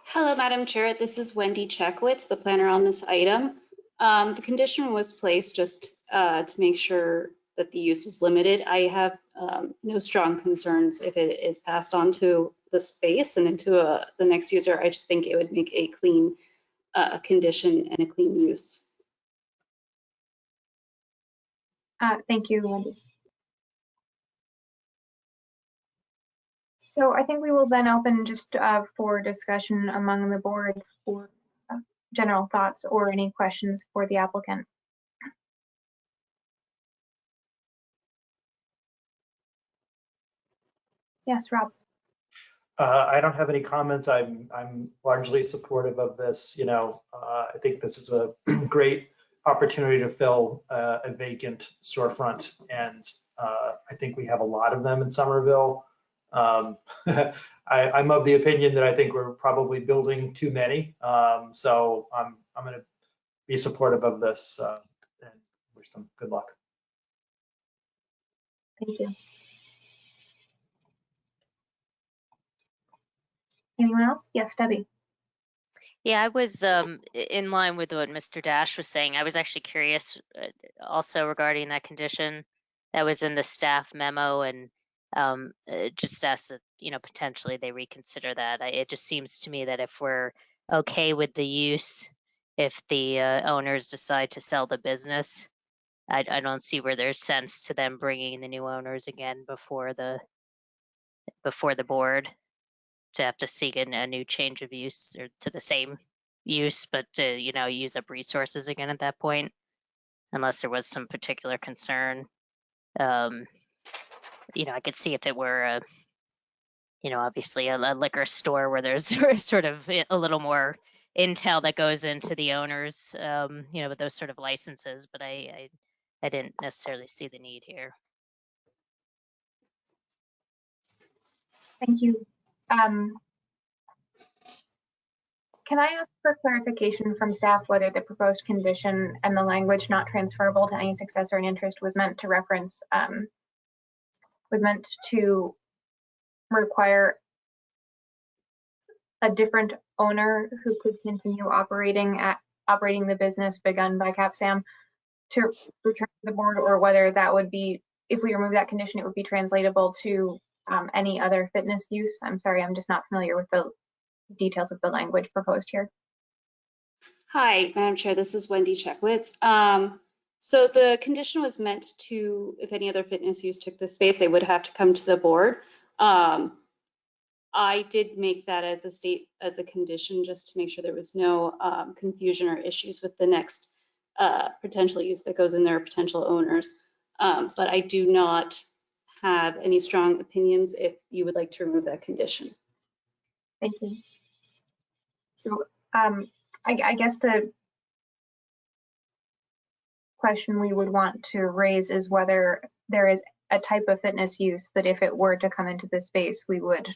Speaker 12: Hello, Madam Chair. This is Wendy Checkwitz, the planner on this item. The condition was placed just to make sure that the use was limited. I have no strong concerns if it is passed on to the space and into the next user. I just think it would make a clean condition and a clean use.
Speaker 1: Thank you, Wendy. So I think we will then open just for discussion among the board for general thoughts or any questions for the applicant. Yes, Rob.
Speaker 2: I don't have any comments. I'm largely supportive of this. I think this is a great opportunity to fill a vacant storefront, and I think we have a lot of them in Somerville. I'm of the opinion that I think we're probably building too many. So I'm going to be supportive of this and wish them good luck.
Speaker 1: Thank you. Anyone else? Yes, Debbie.
Speaker 4: Yeah, I was in line with what Mr. Dash was saying. I was actually curious also regarding that condition that was in the staff memo, and just asked that, potentially they reconsider that. It just seems to me that if we're okay with the use, if the owners decide to sell the business, I don't see where there's sense to them bringing the new owners again before the board to have to seek a new change of use or to the same use, but to, use up resources again at that point, unless there was some particular concern. I could see if it were obviously a liquor store where there's sort of a little more intel that goes into the owners, with those sort of licenses, but I didn't necessarily see the need here.
Speaker 1: Thank you. Can I ask for clarification from staff whether the proposed condition and the language not transferable to any successor in interest was meant to reference, was meant to require a different owner who could continue operating the business begun by CapSam to return to the board, or whether that would be, if we remove that condition, it would be translatable to any other fitness use? I'm sorry, I'm just not familiar with the details of the language proposed here.
Speaker 12: Hi, Madam Chair, this is Wendy Checkwitz. So the condition was meant to, if any other fitness use took the space, they would have to come to the board. I did make that as a condition just to make sure there was no confusion or issues with the next potential use that goes in there, potential owners. But I do not have any strong opinions if you would like to remove that condition.
Speaker 1: Thank you. So I guess the question we would want to raise is whether there is a type of fitness use that if it were to come into this space, we would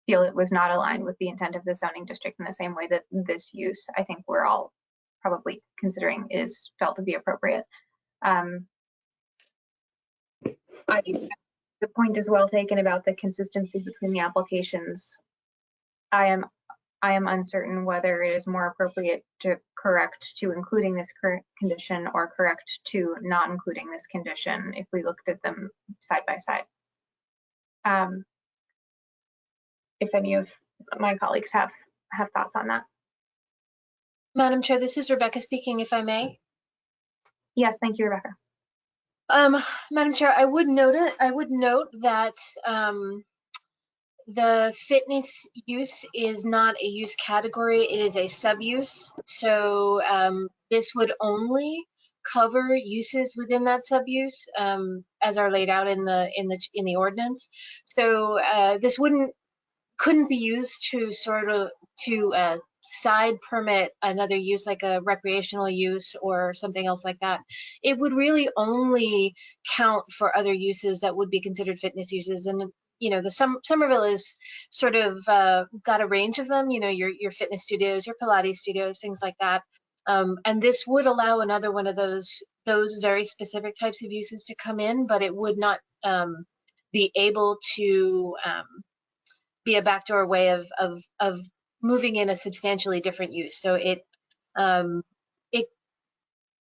Speaker 1: feel it was not aligned with the intent of the zoning district in the same way that this use, I think we're all probably considering, is felt to be appropriate. I think the point is well taken about the consistency between the applications. I am uncertain whether it is more appropriate to correct to including this current condition or correct to not including this condition if we looked at them side by side. If any of my colleagues have thoughts on that.
Speaker 8: Madam Chair, this is Rebecca speaking, if I may.
Speaker 1: Yes, thank you, Rebecca.
Speaker 8: Madam Chair, I would note that the fitness use is not a use category, it is a sub-use. So this would only cover uses within that sub-use as are laid out in the ordinance. So this couldn't be used to side permit another use like a recreational use or something else like that. It would really only count for other uses that would be considered fitness uses. And you know, the Somerville is sort of got a range of them, you know, your fitness studios, your Pilates studios, things like that. And this would allow another one of those very specific types of uses to come in, but it would not be able to be a backdoor way of moving in a substantially different use. So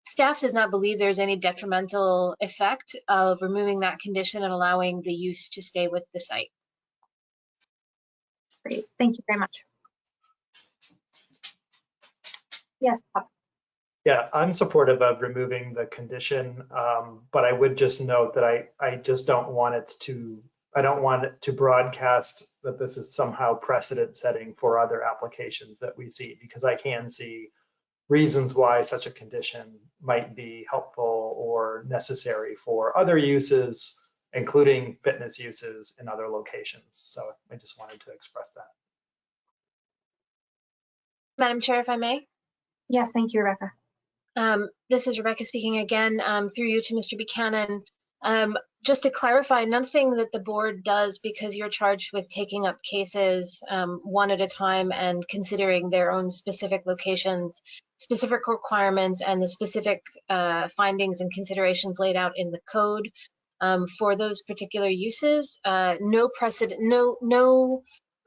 Speaker 8: staff does not believe there's any detrimental effect of removing that condition and allowing the use to stay with the site.
Speaker 1: Great, thank you very much. Yes, Bob.
Speaker 2: Yeah, I'm supportive of removing the condition, but I would just note that I just don't want it to broadcast that this is somehow precedent setting for other applications that we see, because I can see reasons why such a condition might be helpful or necessary for other uses, including fitness uses in other locations. So I just wanted to express that.
Speaker 8: Madam Chair, if I may.
Speaker 1: Yes, thank you, Rebecca.
Speaker 8: This is Rebecca speaking again, through you to Mr. Buchanan. Just to clarify, nothing that the board does, because you're charged with taking up cases one at a time and considering their own specific locations, specific requirements, and the specific findings and considerations laid out in the code for those particular uses. No precedent, no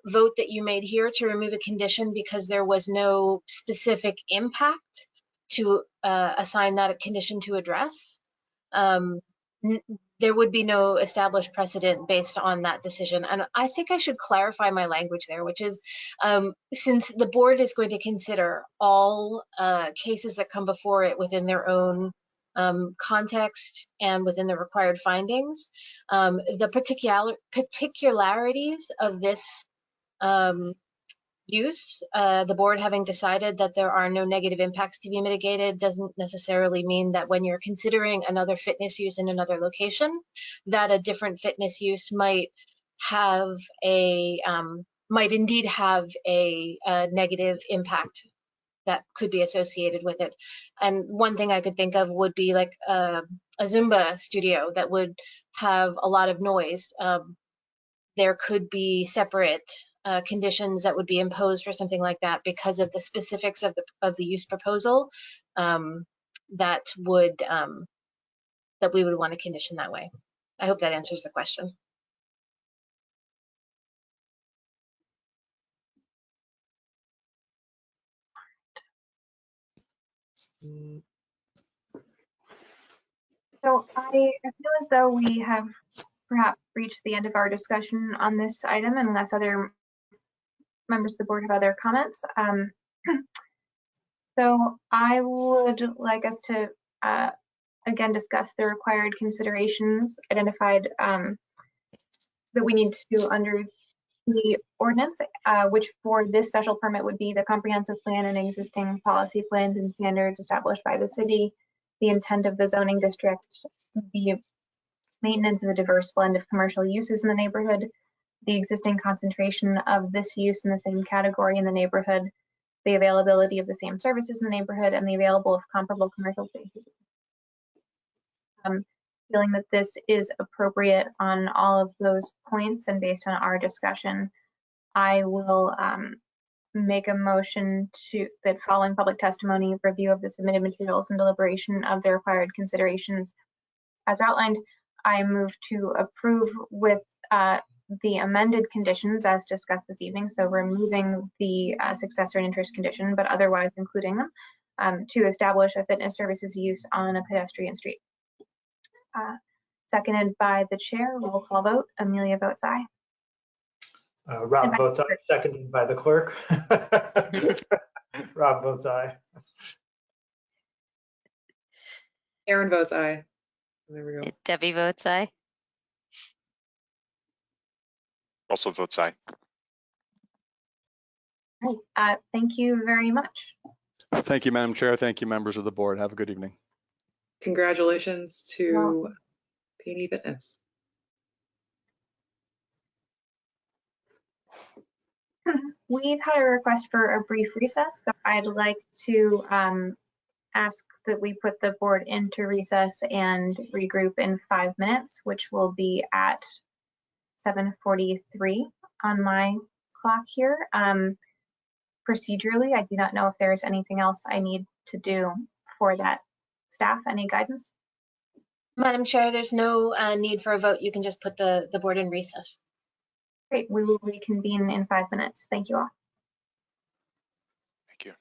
Speaker 8: vote that you made here to remove a condition because there was no specific impact to assign that condition to address. There would be no established precedent based on that decision. And I think I should clarify my language there, which is since the board is going to consider all cases that come before it within their own context and within the required findings, the particularities of this use, the board having decided that there are no negative impacts to be mitigated, doesn't necessarily mean that when you're considering another fitness use in another location, that a different fitness use might have might indeed have a negative impact that could be associated with it. And one thing I could think of would be like a Zumba studio that would have a lot of noise. There could be separate conditions that would be imposed for something like that because of the specifics of the use proposal that we would want to condition that way. I hope that answers the question.
Speaker 1: So I feel as though we have perhaps reached the end of our discussion on this item, unless other members of the board have other comments. So I would like us to again discuss the required considerations identified that we need to do under the ordinance, which for this special permit would be the comprehensive plan and existing policy plans and standards established by the city, the intent of the zoning district, the maintenance of a diverse blend of commercial uses in the neighborhood, the existing concentration of this use in the same category in the neighborhood, the availability of the same services in the neighborhood, and the available of comparable commercial spaces. Feeling that this is appropriate on all of those points and based on our discussion, I will make a motion that following public testimony, review of the submitted materials, and deliberation of the required considerations as outlined, I move to approve with the amended conditions as discussed this evening, so removing the successor and interest condition, but otherwise including them, to establish a fitness services use on a pedestrian street. Seconded by the chair. Roll call vote. Amelia votes aye.
Speaker 2: Rob votes aye, seconded by the clerk. Rob votes aye.
Speaker 3: Aaron votes aye. There we go.
Speaker 4: Debbie votes aye.
Speaker 5: Russell votes aye.
Speaker 1: Right. Thank you very much.
Speaker 11: Thank you, Madam Chair. Thank you, members of the board. Have a good evening.
Speaker 3: Congratulations to P&E Fitness.
Speaker 1: We've had a request for a brief recess, so I'd like to ask that we put the board into recess and regroup in 5 minutes, which will be at 7:43 on my clock here. Procedurally, I do not know if there's anything else I need to do for that. Staff, any guidance?
Speaker 8: Madam Chair, there's no need for a vote. You can just put the board in recess.
Speaker 1: Great, we will reconvene in 5 minutes. Thank you all.
Speaker 5: Thank you.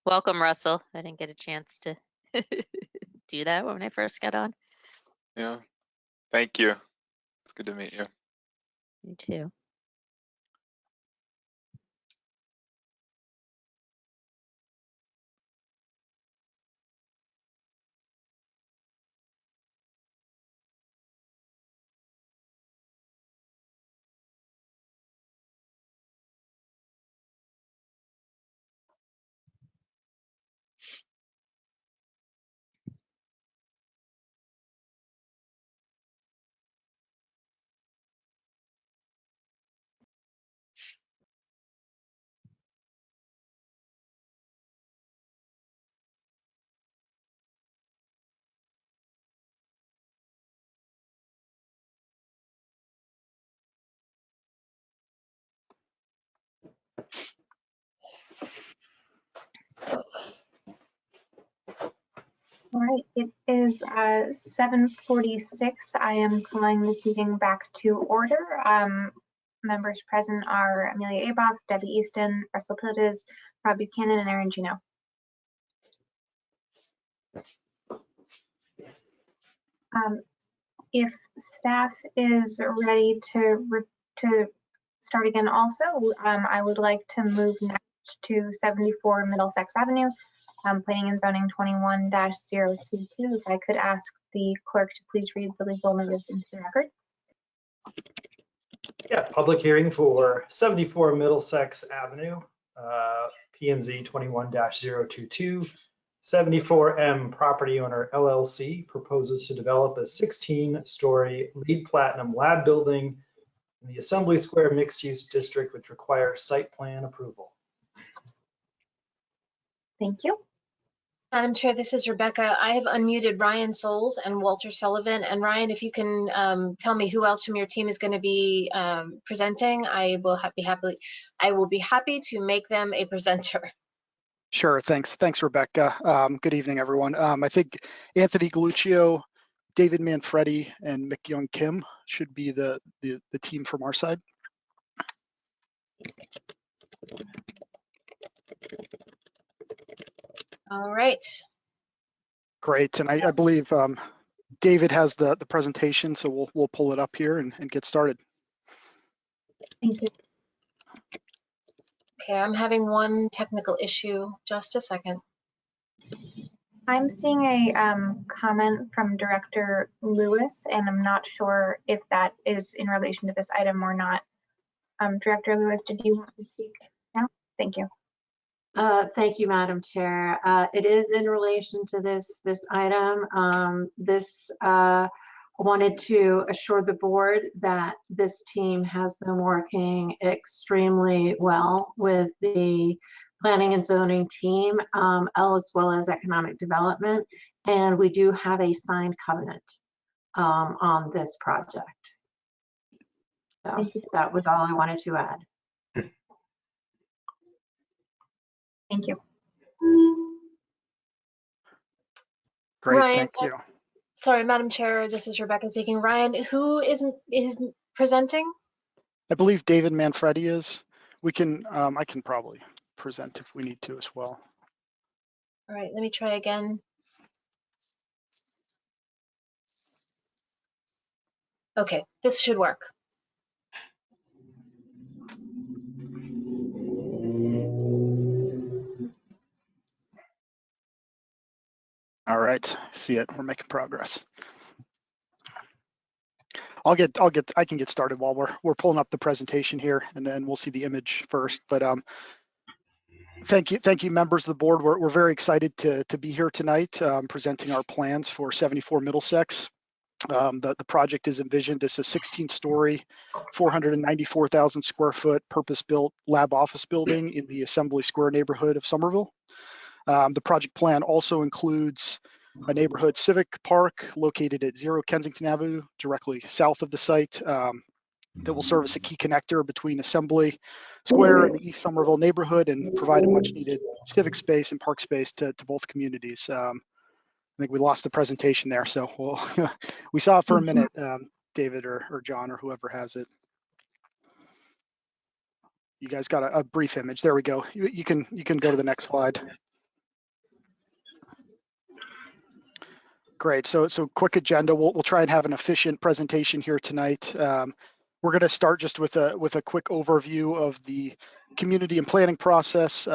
Speaker 4: Welcome, Russell. I didn't get a chance to do that when I first got on.
Speaker 5: Yeah. Thank you. It's good to meet you.
Speaker 4: You too.
Speaker 1: All right, it is 7:46. I am calling this meeting back to order. Members present are Amelia Aboff, Debbie Easton, Russell Pildes, Rob Buchanan, and Erin Gino. If staff is ready to start again also, I would like to move next to 74 Middlesex Avenue, Planning and Zoning 21-022. If I could ask the clerk to please read the legal notice into the record.
Speaker 2: Yeah, public hearing for 74 Middlesex Avenue, P&Z 21-022. 74M Property Owner LLC proposes to develop a 16-story LEED Platinum lab building in the Assembly Square mixed-use district, which requires site plan approval.
Speaker 1: Thank you.
Speaker 8: Madam Chair, this is Rebecca. I have unmuted Ryan Souls and Walter Sullivan. And Ryan, if you can tell me who else from your team is going to be presenting, I will be happy to make them a presenter.
Speaker 13: Sure, thanks. Thanks, Rebecca. Good evening, everyone. I think Anthony Galuccio, David Manfredi, and McYoung Kim should be the team from our side.
Speaker 8: All right.
Speaker 13: Great, and I believe David has the presentation, so we'll pull it up here and get started.
Speaker 1: Thank you.
Speaker 8: Okay, I'm having one technical issue. Just a second.
Speaker 1: I'm seeing a comment from Director Lewis, and I'm not sure if that is in relation to this item or not. Director Lewis, did you want to speak now? Thank you.
Speaker 14: Thank you, Madam Chair. It is in relation to this item. Wanted to assure the board that this team has been working extremely well with the planning and zoning team, as well as economic development. And we do have a signed covenant on this project. So that was all I wanted to add.
Speaker 1: Thank you.
Speaker 13: Great,
Speaker 8: Ryan,
Speaker 13: thank you.
Speaker 8: Sorry, Madam Chair, this is Rebecca speaking. Ryan, who is presenting?
Speaker 13: I believe David Manfredi is. We can, I can probably present if we need to as well.
Speaker 8: All right, let me try again. Okay, this should work.
Speaker 13: All right, see it. We're making progress. I can get started while we're pulling up the presentation here, and then we'll see the image first. But thank you, members of the board. We're very excited to be here tonight, presenting our plans for 74 Middlesex. The project is envisioned as a 16-story, 494,000 square foot purpose-built lab office building in the Assembly Square neighborhood of Somerville. The project plan also includes a neighborhood civic park located at 0 Kensington Avenue, directly south of the site, that will serve as a key connector between Assembly Square and the East Somerville neighborhood and provide a much needed civic space and park space to both communities. think we lost the presentation there, so we saw it for a minute, David or John or whoever has it. You guys got a brief image. There we go. You can go to the next slide. Great. So quick agenda. We'll try and have an efficient presentation here tonight. We're going to start just with a quick overview of the community and planning process.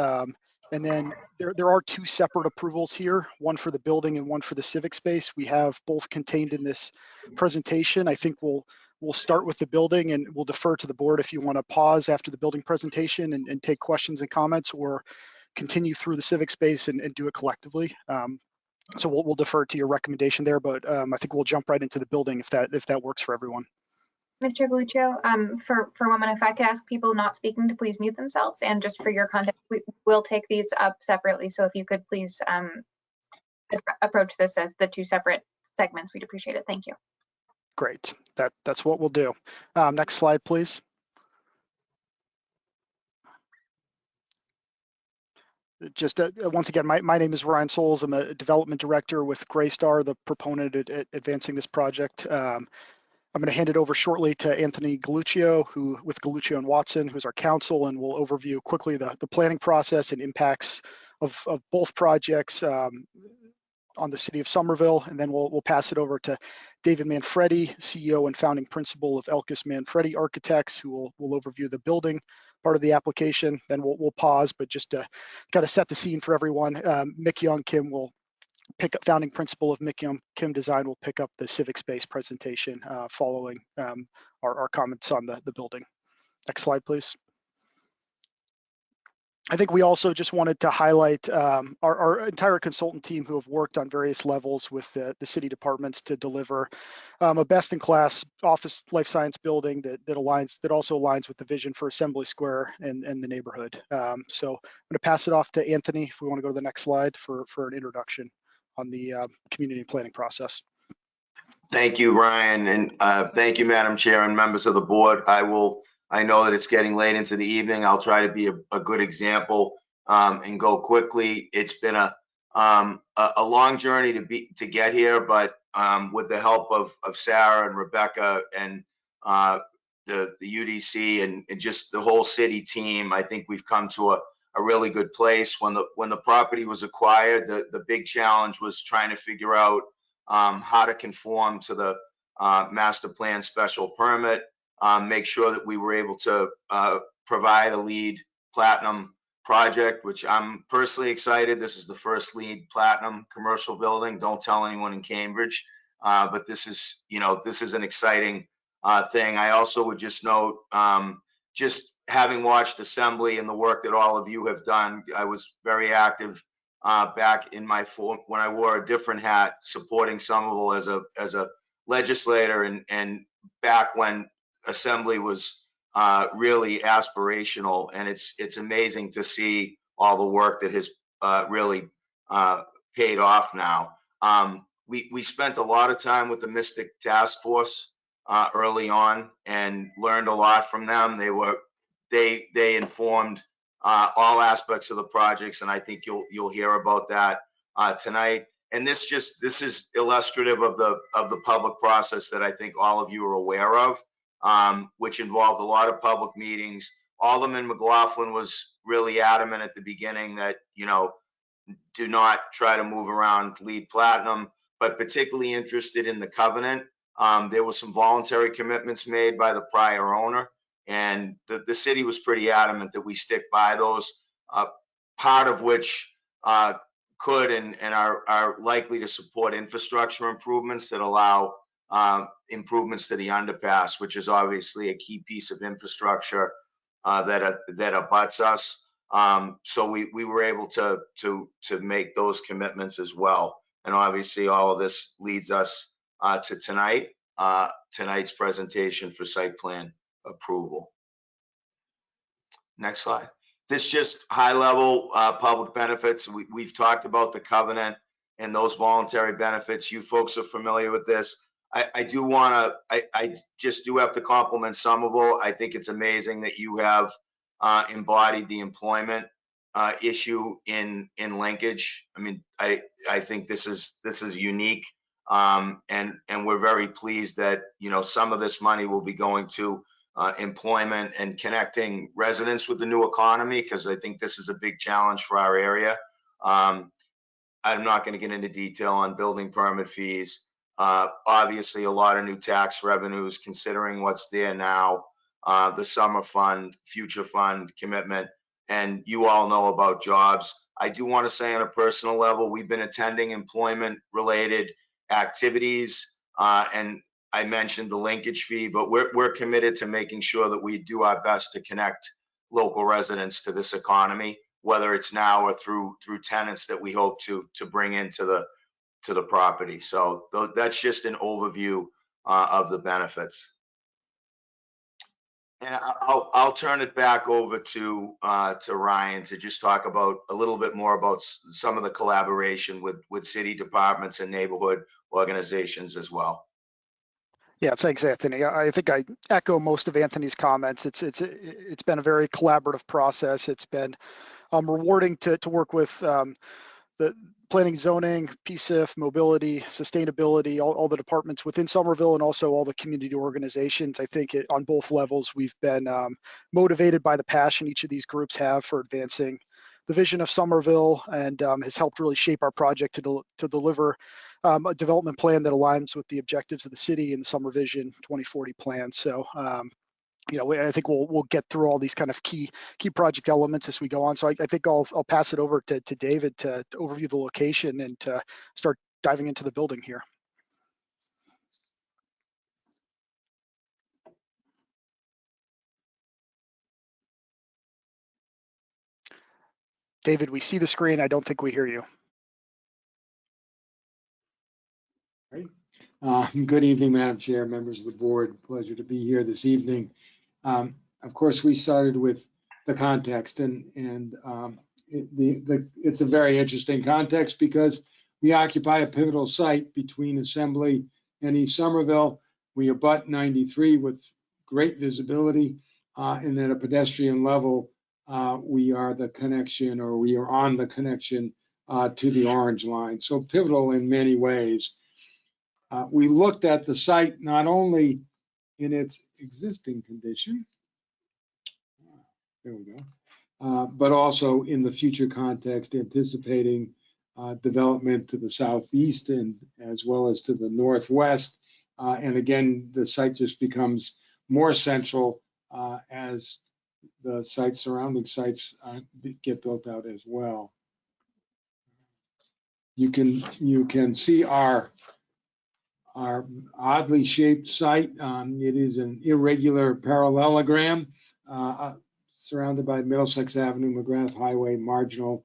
Speaker 13: And then there are two separate approvals here, one for the building and one for the civic space. We have both contained in this presentation. I think we'll start with the building, and we'll defer to the board if you want to pause after the building presentation and take questions and comments, or continue through the civic space and do it collectively. So we'll defer to your recommendation there, but I think we'll jump right into the building if that works for everyone.
Speaker 1: Mr. Galuccio, for a moment, if I could ask people not speaking to please mute themselves, and just for your context, we will take these up separately. So if you could please approach this as the two separate segments, we'd appreciate it. Thank you.
Speaker 13: Great. That's what we'll do. Next slide, please. Just once again, my name is Ryan Souls. I'm a development director with Greystar, the proponent at advancing this project. I'm going to hand it over shortly to Anthony Galuccio, who with Galuccio and Watson, who's our counsel, and we'll overview quickly the planning process and impacts of both projects on the city of Somerville. And then we'll pass it over to David Manfredi, CEO and founding principal of Elkus Manfredi Architects, who will overview the building part of the application. Then we'll pause, but just to kind of set the scene for everyone, Mick Young Kim will pick up, founding principal of Mick Young Kim Design, will pick up the civic space presentation following our comments on the building. Next slide, please. I think we also just wanted to highlight our entire consultant team who have worked on various levels with the city departments to deliver a best-in-class office life science building that also aligns with the vision for Assembly Square and the neighborhood. So I'm going to pass it off to Anthony if we want to go to the next slide for an introduction on the community planning process.
Speaker 15: Thank you, Ryan, and thank you, Madam Chair and members of the board. I know that it's getting late into the evening. I'll try to be a good example and go quickly. It's been a long journey to get here, but with the help of Sarah and Rebecca and the UDC and just the whole city team, I think we've come to a really good place. When the property was acquired, the big challenge was trying to figure out how to conform to the master plan special permit. Make sure that we were able to provide a LEED Platinum project, which I'm personally excited. This is the first LEED Platinum commercial building. Don't tell anyone in Cambridge, but this is an exciting thing. I also would just note, just having watched Assembly and the work that all of you have done, I was very active back in when I wore a different hat, supporting Somerville as a legislator, and back when Assembly was really aspirational, and it's amazing to see all the work that has really paid off now. We spent a lot of time with the Mystic Task Force early on and learned a lot from them. They informed all aspects of the projects, and I think you'll hear about that tonight. And this is illustrative of the public process that I think all of you are aware of. Which involved a lot of public meetings. Alderman McLaughlin was really adamant at the beginning that, do not try to move around LEED Platinum, but particularly interested in the covenant. There were some voluntary commitments made by the prior owner, and the city was pretty adamant that we stick by those, part of which could and are likely to support infrastructure improvements that allow improvements to the underpass, which is obviously a key piece of infrastructure that abuts us. So we were able to make those commitments as well. And obviously all of this leads us to tonight's presentation for site plan approval. Next slide. This just high level public benefits. We've talked about the covenant and those voluntary benefits. You folks are familiar with this. I just do have to compliment Somerville. I think it's amazing that you have embodied the employment issue in linkage. I mean, I think this is unique, and we're very pleased that, you know, some of this money will be going to employment and connecting residents with the new economy, because I think this is a big challenge for our area. I'm not going to get into detail on building permit fees. Obviously, a lot of new tax revenues considering what's there now, the summer fund, future fund commitment, and you all know about jobs. I do want to say on a personal level, we've been attending employment related activities, and I mentioned the linkage fee, but we're committed to making sure that we do our best to connect local residents to this economy, whether it's now or through tenants that we hope to bring into the property. So that's just an overview of the benefits. And I'll turn it back over to Ryan to just talk about a little bit more about some of the collaboration with city departments and neighborhood organizations as well.
Speaker 13: Yeah, thanks, Anthony. I think I echo most of Anthony's comments. It's been a very collaborative process. It's been rewarding to work with the planning, zoning, PSIF, mobility, sustainability, all the departments within Somerville, and also all the community organizations. I think on both levels, we've been motivated by the passion each of these groups have for advancing the vision of Somerville, and has helped really shape our project to deliver a development plan that aligns with the objectives of the city and the Summer Vision 2040 plan. So, you know, I think we'll get through all these kind of key project elements as we go on. So I think I'll pass it over to David to overview the location and to start diving into the building here. David, we see the screen. I don't think we hear you.
Speaker 16: Good evening, Madam Chair, members of the board. Pleasure to be here this evening. Of course, we started with the context, and it's a very interesting context because we occupy a pivotal site between Assembly and East Somerville. We abut 93 with great visibility, and at a pedestrian level, we are the connection, or we are on the connection to the Orange Line. So pivotal in many ways. We looked at the site not only in its existing condition, there we go, but also in the future context, anticipating development to the southeast and as well as to the northwest. And again, the site just becomes more central as the surrounding sites get built out as well. You can see our oddly shaped site. It is an irregular parallelogram surrounded by Middlesex Avenue, McGrath Highway, Marginal,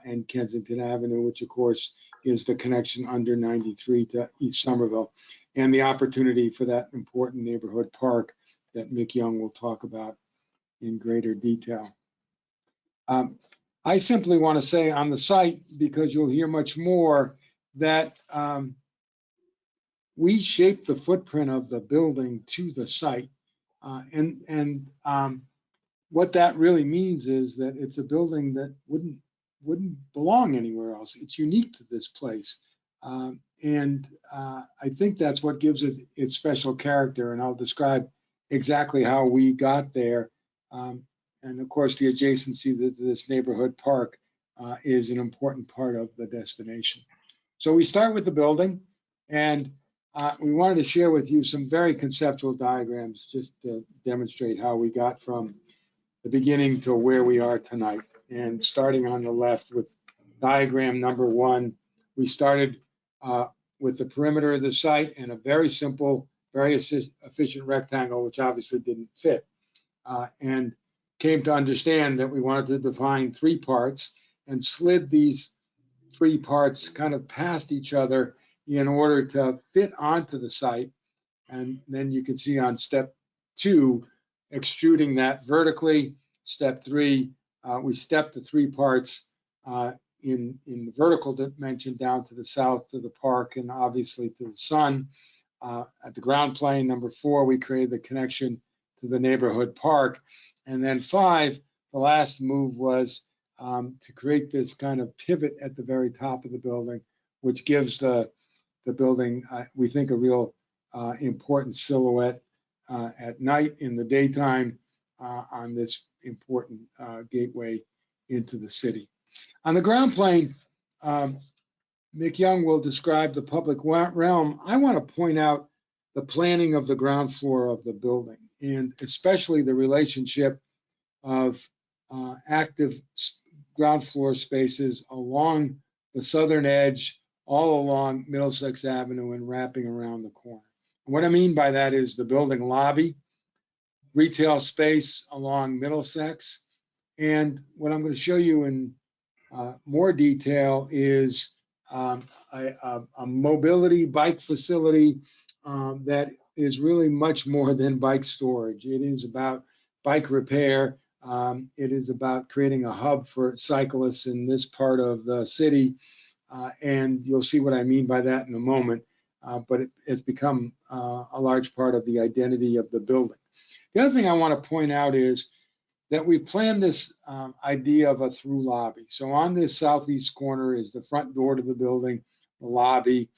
Speaker 16: and Kensington Avenue, which of course is the connection under 93 to East Somerville, and the opportunity for that important neighborhood park that Mick Young will talk about in greater detail. I simply want to say on the site, because you'll hear much more, that we shaped the footprint of the building to the site. And what that really means is that it's a building that wouldn't belong anywhere else. It's unique to this place. And I think that's what gives it its special character. And I'll describe exactly how we got there. And of course, the adjacency to this neighborhood park is an important part of the destination. So we start with the building, and we wanted to share with you some very conceptual diagrams just to demonstrate how we got from the beginning to where we are tonight. And starting on the left with diagram number 1, we started with the perimeter of the site and a very simple, very efficient rectangle, which obviously didn't fit, and came to understand that we wanted to define 3 parts and slid these 3 parts kind of past each other in order to fit onto the site. And then you can see on step 2, extruding that vertically. Step 3, we stepped the 3 parts in the vertical dimension down to the south to the park and obviously to the sun. At the ground plane, number 4, we created the connection to the neighborhood park. And then 5, the last move was to create this kind of pivot at the very top of the building, which gives the building, we think, a real important silhouette at night, in the daytime, on this important gateway into the city. On the ground plane, Mick Young will describe the public realm. I want to point out the planning of the ground floor of the building, and especially the relationship of active ground floor spaces along the southern edge, all along Middlesex Avenue and wrapping around the corner. And what I mean by that is the building lobby, retail space along Middlesex, and what I'm going to show you in more detail is a mobility bike facility that is really much more than bike storage. It is about bike repair. It is about creating a hub for cyclists in this part of the city. And you'll see what I mean by that in a moment. But it's become a large part of the identity of the building. The other thing I want to point out is that we planned this idea of a through lobby. So on this southeast corner is the front door to the building, the lobby,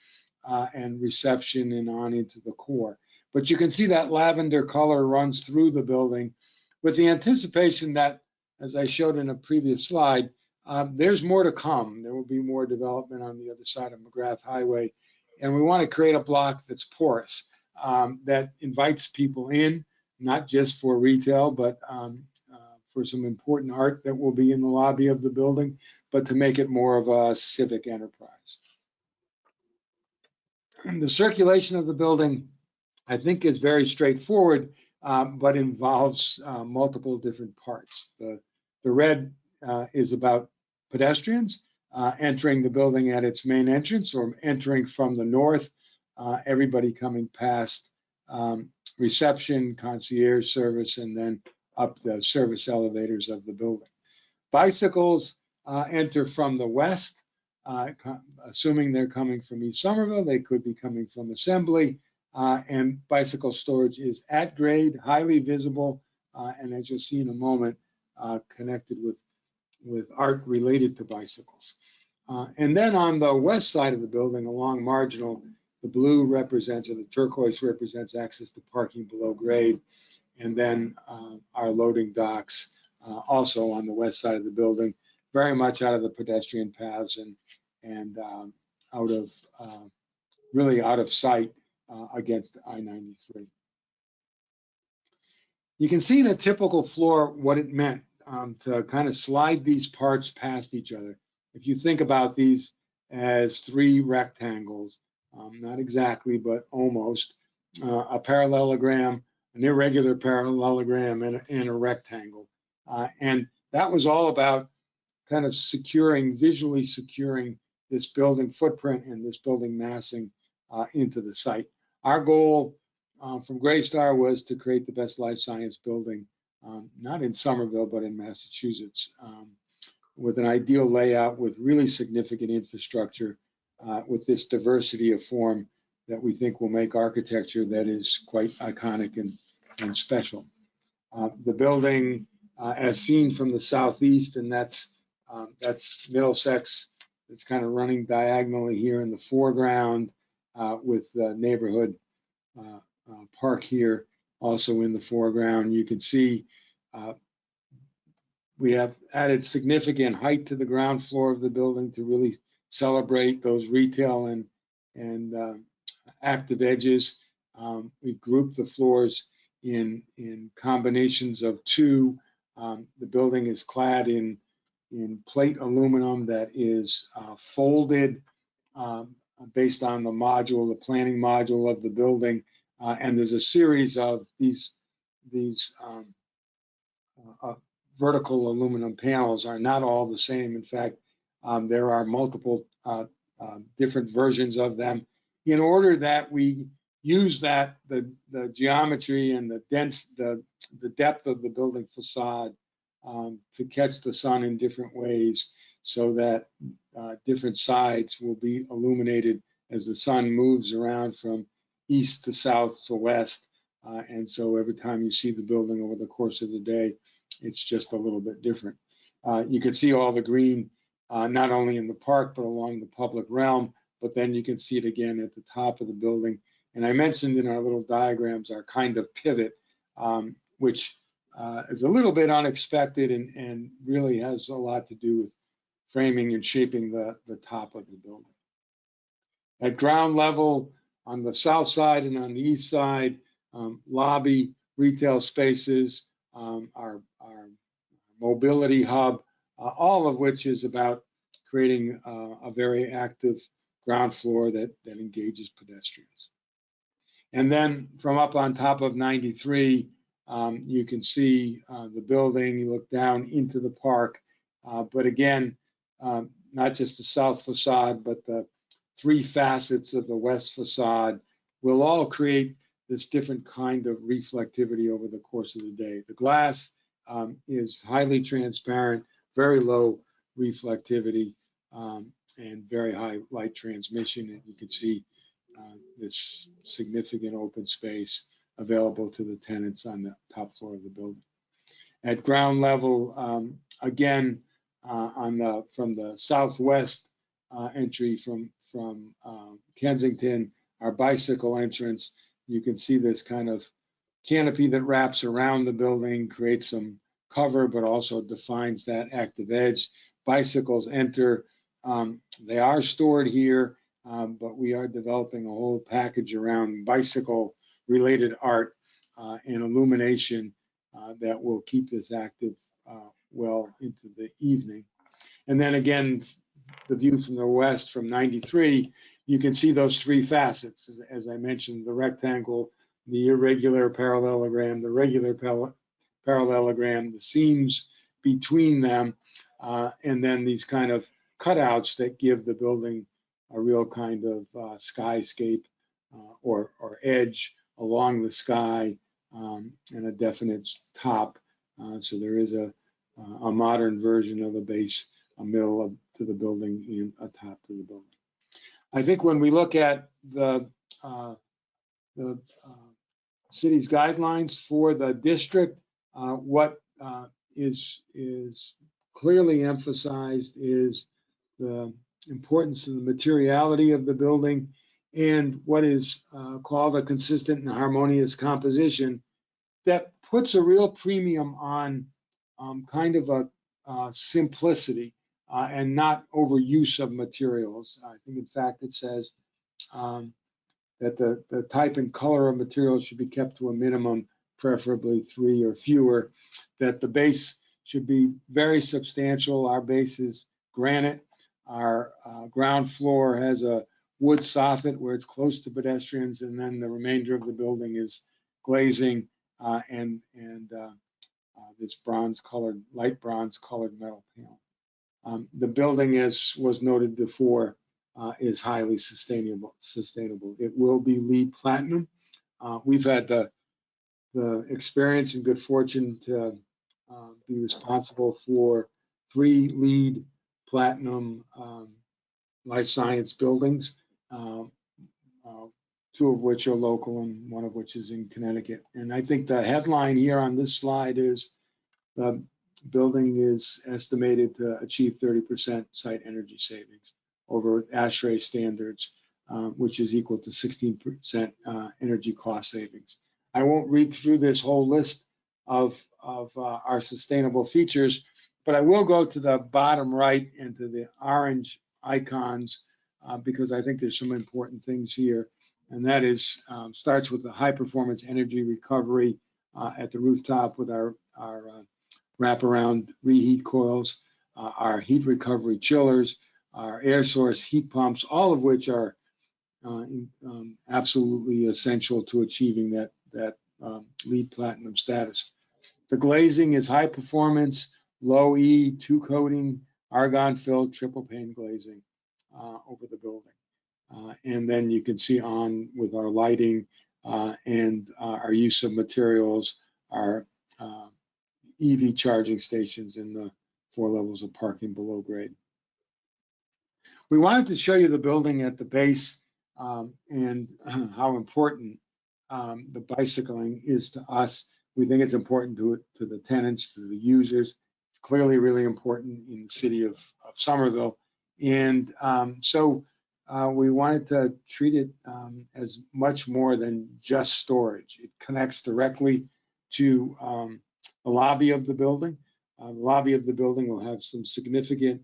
Speaker 16: and reception, and on into the core. But you can see that lavender color runs through the building with the anticipation that, as I showed in a previous slide, there's more to come. There will be more development on the other side of McGrath Highway. And we want to create a block that's porous, that invites people in, not just for retail, but for some important art that will be in the lobby of the building, but to make it more of a civic enterprise. And the circulation of the building, I think, is very straightforward, but involves multiple different parts. The red is about pedestrians entering the building at its main entrance or entering from the north, everybody coming past reception, concierge service, and then up the service elevators of the building. Bicycles enter from the west, assuming they're coming from East Somerville. They could be coming from Assembly, and bicycle storage is at grade, highly visible, and as you'll see in a moment, connected with art related to bicycles. And then on the west side of the building, along Marginal, the blue represents, or the turquoise represents, access to parking below grade. And then our loading docks also on the west side of the building, very much out of the pedestrian paths and out of really out of sight against I-93. You can see in a typical floor what it meant to kind of slide these parts past each other. If you think about these as three rectangles, not exactly, but almost, a parallelogram, an irregular parallelogram, and a rectangle. And that was all about kind of securing, visually securing this building footprint and this building massing into the site. Our goal from Greystar was to create the best life science building, not in Somerville, but in Massachusetts, with an ideal layout, with really significant infrastructure, with this diversity of form that we think will make architecture that is quite iconic and special. The building, as seen from the southeast, and that's Middlesex. It's kind of running diagonally here in the foreground, with the neighborhood park here also in the foreground. You can see we have added significant height to the ground floor of the building to really celebrate those retail and active edges. We've grouped the floors in combinations of two. The building is clad in plate aluminum that is folded based on the module, the planning module of the building. And there's a series of these vertical aluminum panels are not all the same. In fact, there are multiple different versions of them in order that we use that the geometry and the depth of the building facade to catch the sun in different ways, so that different sides will be illuminated as the sun moves around from east to south to west. And so every time you see the building over the course of the day, it's just a little bit different. You can see all the green, not only in the park, but along the public realm, but then you can see it again at the top of the building. And I mentioned in our little diagrams our kind of pivot, which is a little bit unexpected and really has a lot to do with framing and shaping the top of the building. At ground level, on the south side and on the east side, lobby, retail spaces, our mobility hub, all of which is about creating a very active ground floor that engages pedestrians. And then from up on top of 93, you can see the building. You look down into the park, but again, not just the south facade, but the three facets of the west facade will all create this different kind of reflectivity over the course of the day. The glass is highly transparent, very low reflectivity, and very high light transmission. And you can see this significant open space available to the tenants on the top floor of the building. At ground level, again, from the southwest entry from Kensington, our bicycle entrance, you can see this kind of canopy that wraps around the building, creates some cover, but also defines that active edge. Bicycles enter. They are stored here, but we are developing a whole package around bicycle-related art and illumination that will keep this active well into the evening. And then again, the view from the west from 93, you can see those three facets. As I mentioned, the rectangle, the irregular parallelogram, the regular parallelogram, the seams between them, and then these kind of cutouts that give the building a real kind of skyscape or edge along the sky and a definite top. So there is a modern version of a base, a middle to the building and a top to the building. I think when we look at the city's guidelines for the district, what is clearly emphasized is the importance of the materiality of the building and what is called a consistent and harmonious composition that puts a real premium on kind of a simplicity and not overuse of materials. I think, in fact, it says that the type and color of materials should be kept to a minimum, preferably 3 or fewer, that the base should be very substantial. Our base is granite. Our ground floor has a wood soffit where it's close to pedestrians, and then the remainder of the building is glazing and this light bronze colored metal panel. The building, as was noted before, is highly sustainable. It will be LEED Platinum. We've had the experience and good fortune to be responsible for 3 LEED Platinum life science buildings, 2 of which are local and 1 of which is in Connecticut. And I think the headline here on this slide is the building is estimated to achieve 30% site energy savings over ASHRAE standards, which is equal to 16% energy cost savings. I won't read through this whole list of our sustainable features, but I will go to the bottom right and to the orange icons because I think there's some important things here. And that is, starts with the high performance energy recovery at the rooftop with our wraparound reheat coils, our heat recovery chillers, our air source heat pumps, all of which are absolutely essential to achieving that LEED Platinum status. The glazing is high performance, low E, 2-coating, argon filled triple pane glazing over the building. And then you can see on with our lighting and our use of materials, our EV charging stations in the 4 levels of parking below grade. We wanted to show you the building at the base and how important the bicycling is to us. We think it's important to the tenants, to the users, It's clearly really important in the city of Somerville. And so we wanted to treat it as much more than just storage. It connects directly to the lobby of the building. The lobby of the building will have some significant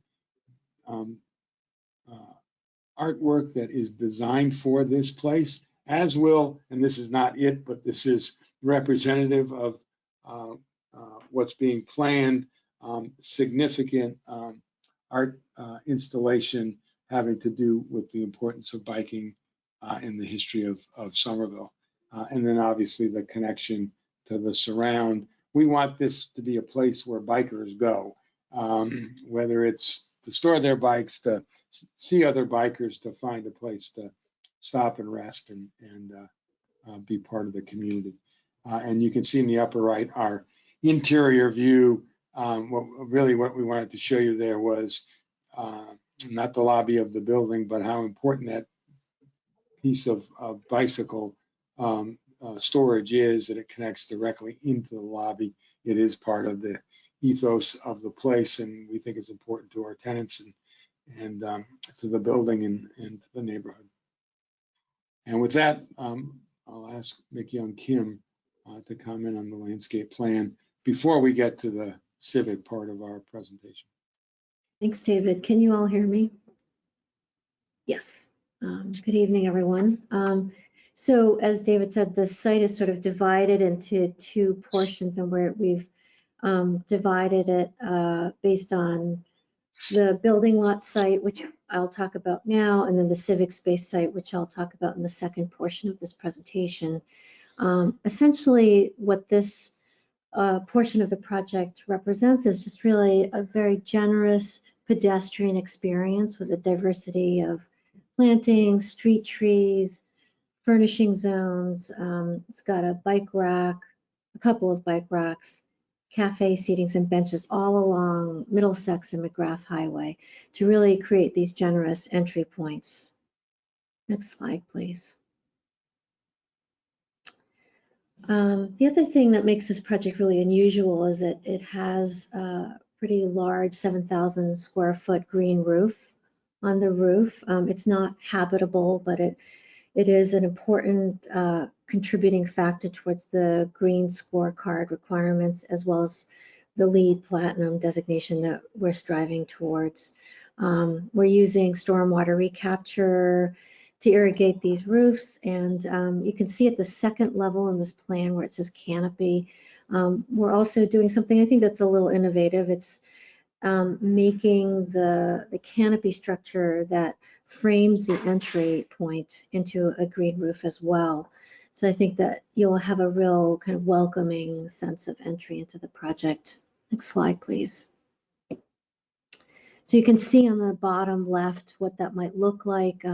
Speaker 16: artwork that is designed for this place, as will, and this is not it, but this is representative of what's being planned, significant art installation having to do with the importance of biking in the history of Somerville. And then obviously the connection to the surround. We want this to be a place where bikers go, whether it's to store their bikes, to see other bikers, to find a place to stop and rest and be part of the community. And you can see in the upper right our interior view. What we wanted to show you there was not the lobby of the building, but how important that piece of bicycle storage is, that it connects directly into the lobby. It is part of the ethos of the place, and we think it's important to our tenants and to the building and to the neighborhood. And with that, I'll ask Mik-Young Kim to comment on the landscape plan before we get to the civic part of our presentation.
Speaker 17: Thanks, David. Can you all hear me? Yes. Good evening, everyone. So as David said, the site is sort of divided into two portions, and where we've divided it based on the building lot site, which I'll talk about now, and then the civic space site, which I'll talk about in the second portion of this presentation. Essentially, what this portion of the project represents is just really a very generous pedestrian experience with a diversity of plantings, street trees, furnishing zones. It's got a bike rack, a couple of bike racks, cafe seatings and benches all along Middlesex and McGrath Highway to really create these generous entry points. Next slide, please. The other thing that makes this project really unusual is that it has a pretty large 7,000 square foot green roof on the roof. It's not habitable, but it is an important contributing factor towards the green scorecard requirements, as well as the LEED Platinum designation that we're striving towards. We're using stormwater recapture to irrigate these roofs, and you can see at the second level in this plan where it says canopy. We're also doing something I think that's a little innovative. It's making the canopy structure that frames the entry point into a green roof as well. So I think that you'll have a real kind of welcoming sense of entry into the project. Next slide, please. So you can see on the bottom left what that might look like.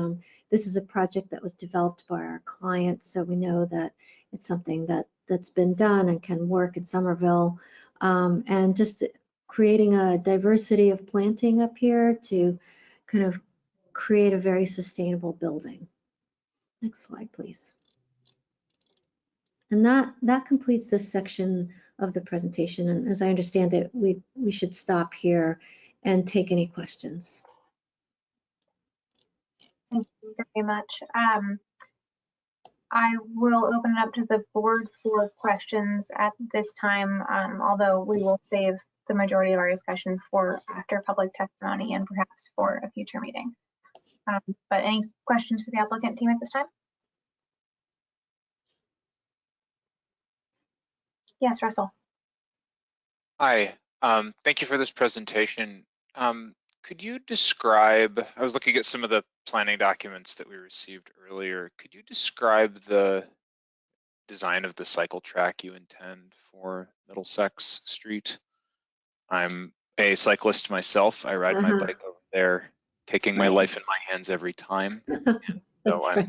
Speaker 17: This is a project that was developed by our client, so we know that it's something that's been done and can work in Somerville. And just creating a diversity of planting up here to kind of create a very sustainable building. Next slide, please. And that completes this section of the presentation. And as I understand it, we should stop here and take any questions.
Speaker 1: Thank you very much. I will open it up to the board for questions at this time, although we will save the majority of our discussion for after public testimony and perhaps for a future meeting. But any questions for the applicant team at this time? Yes, Russell.
Speaker 18: Hi, thank you for this presentation. Could you describe, I was looking at some of the planning documents that we received earlier. Could you describe the design of the cycle track you intend for Middlesex Street? I'm a cyclist myself. I ride my bike over there, taking my life in my hands every time. So I'm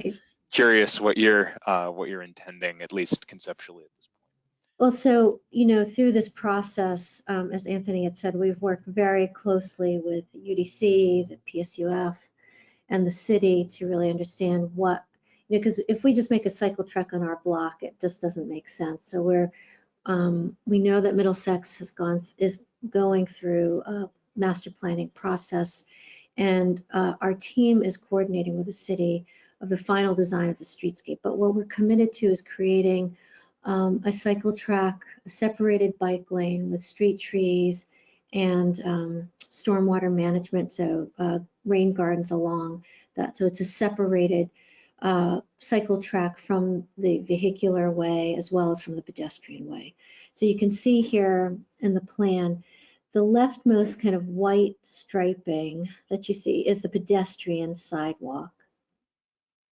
Speaker 18: curious what you're intending, at least conceptually at this point.
Speaker 17: Well, so, you know, through this process, as Anthony had said, we've worked very closely with UDC, the PSUF, and the city to really understand what, you know, because if we just make a cycle track on our block, it just doesn't make sense. So we know that Middlesex going through a master planning process, and our team is coordinating with the city of the final design of the streetscape. But what we're committed to is creating a cycle track, a separated bike lane with street trees and stormwater management, so rain gardens along that. So it's a separated cycle track from the vehicular way as well as from the pedestrian way. So you can see here in the plan, the leftmost kind of white striping that you see is the pedestrian sidewalk.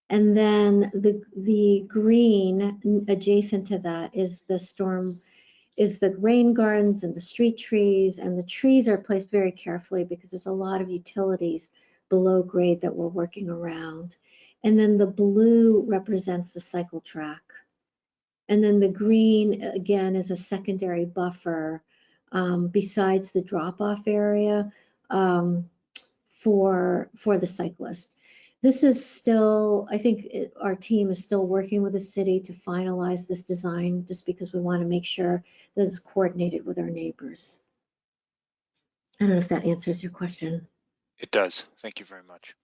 Speaker 17: And then the green adjacent to that is the rain gardens and the street trees, and the trees are placed very carefully because there's a lot of utilities below grade that we're working around. And then the blue represents the cycle track. And then the green, again, is a secondary buffer besides the drop-off area for the cyclist. This is still, I think our team is still working with the city to finalize this design, just because we want to make sure that it's coordinated with our neighbors. I don't know if that answers your question.
Speaker 18: It does. Thank you very much.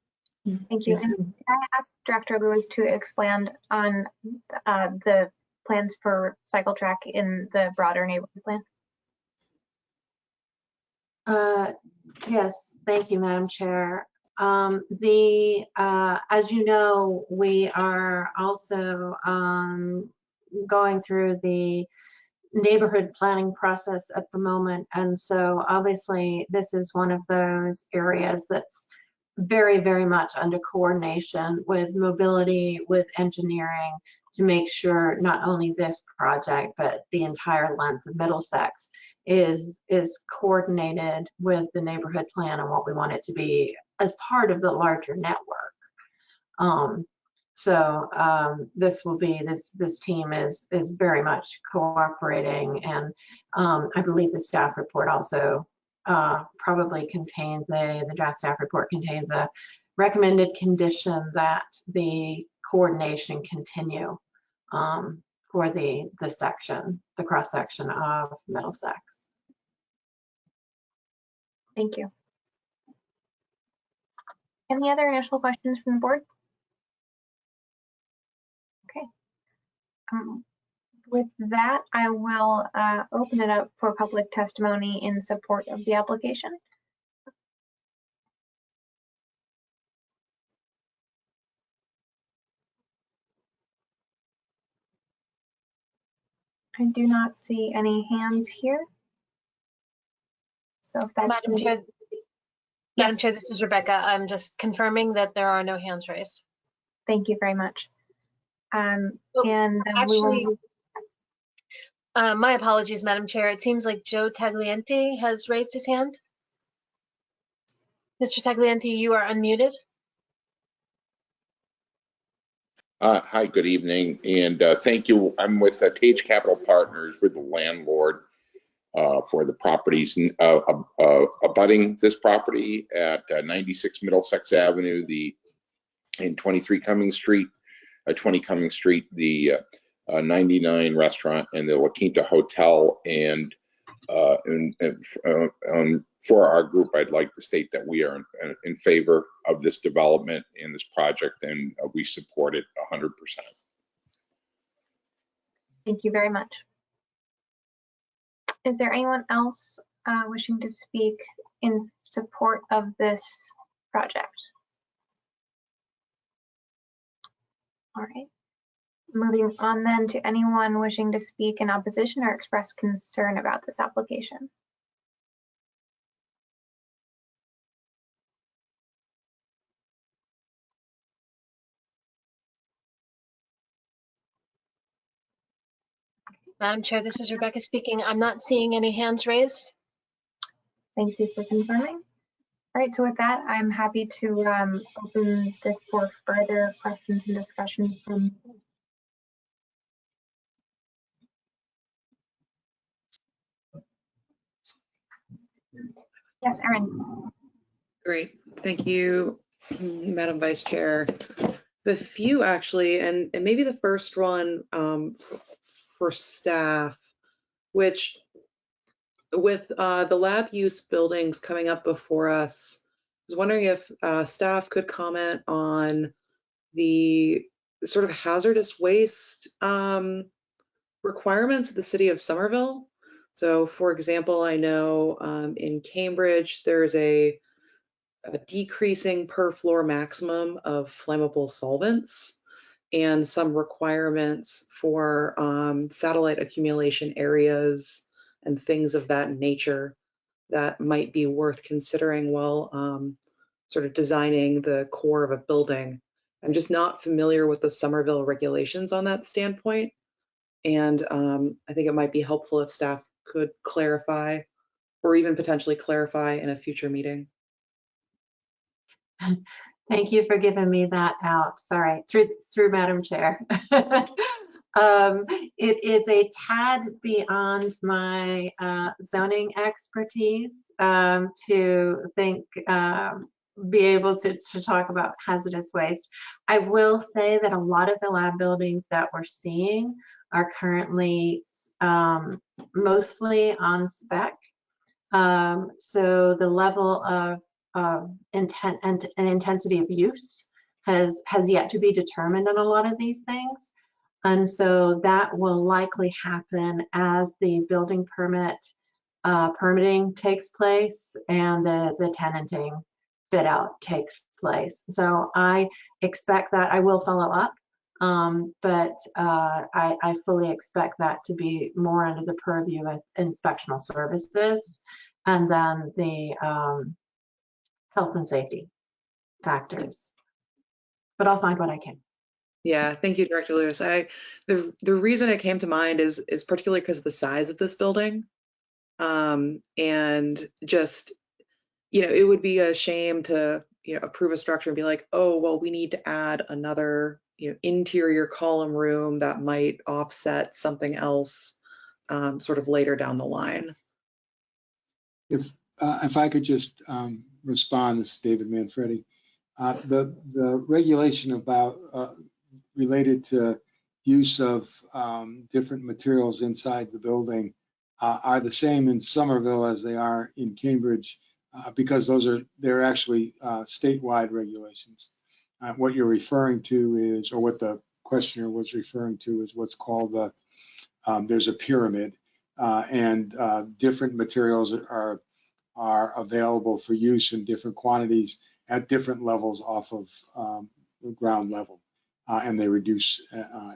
Speaker 1: Thank you. And can I ask Director Lewis to expand on the plans for cycle track in the broader neighborhood plan?
Speaker 14: Yes, thank you, Madam Chair. As you know, we are also going through the neighborhood planning process at the moment. And so obviously this is one of those areas that's very, very much under coordination with mobility, with engineering, to make sure not only this project, but the entire length of Middlesex is coordinated with the neighborhood plan and what we want it to be as part of the larger network. This team is very much cooperating, and I believe the staff report also probably contains the draft staff report contains a recommended condition that the coordination continue for the cross section of Middlesex.
Speaker 1: Thank you. Any other initial questions from the board? Okay. With that, I will open it up for public testimony in support of the application. I do not see any hands here. So if that's
Speaker 8: Madam Chair, Madam Chair, this is Rebecca. I'm just confirming that there are no hands raised.
Speaker 1: Thank you very much.
Speaker 8: Actually, my apologies, Madam Chair. It seems like Joe Taglienti has raised his hand. Mr. Taglienti, you are unmuted.
Speaker 19: Hi, good evening, and thank you. I'm with Tage Capital Partners. We're the landlord for the properties abutting this property at 96 Middlesex Avenue, and 23 Cummings Street, 20 Cummings Street, the 99 restaurant, and the La Quinta Hotel. And for our group, I'd like to state that we are in favor of this development and this project, and we support it 100%.
Speaker 1: Thank you very much. Is there anyone else wishing to speak in support of this project? All right. Moving on then to anyone wishing to speak in opposition or express concern about this application.
Speaker 8: Madam Chair, this is Rebecca speaking. I'm not seeing any hands raised.
Speaker 1: Thank you for confirming. All right, so with that, I'm happy to open this for further questions and discussion from. Yes, Erin.
Speaker 3: Great, thank you, Madam Vice Chair. The few actually, and maybe the first one for staff, which With the lab use buildings coming up before us, I was wondering if staff could comment on the sort of hazardous waste requirements of the city of Somerville. So for example, I know in Cambridge, there's a decreasing per floor maximum of flammable solvents and some requirements for satellite accumulation areas and things of that nature that might be worth considering while sort of designing the core of a building. I'm just not familiar with the Somerville regulations on that standpoint. And I think it might be helpful if staff could clarify or even potentially clarify in a future meeting.
Speaker 14: Thank you for giving me that out. Sorry, through Madam Chair. It is a tad beyond my zoning expertise to think, be able to talk about hazardous waste. I will say that a lot of the lab buildings that we're seeing are currently mostly on spec. So the level of intent and intensity of use has yet to be determined on a lot of these things. And so that will likely happen as the building permit permitting takes place and the tenanting fit out takes place. So I expect that I will follow up, but I fully expect that to be more under the purview of inspectional services and then the health and safety factors. But I'll find what I can.
Speaker 3: Yeah, thank you, Director Lewis. The reason it came to mind is particularly because of the size of this building. And just, it would be a shame to, approve a structure and be like, oh, well, we need to add another, interior column room that might offset something else sort of later down the line.
Speaker 16: If I could just respond, this is David Manfredi. The regulation about related to use of different materials inside the building are the same in Somerville as they are in Cambridge because they're actually statewide regulations. What you're referring to is, or what the questioner was referring to, is what's called there's a pyramid, and different materials are available for use in different quantities at different levels off of ground level. And they reduce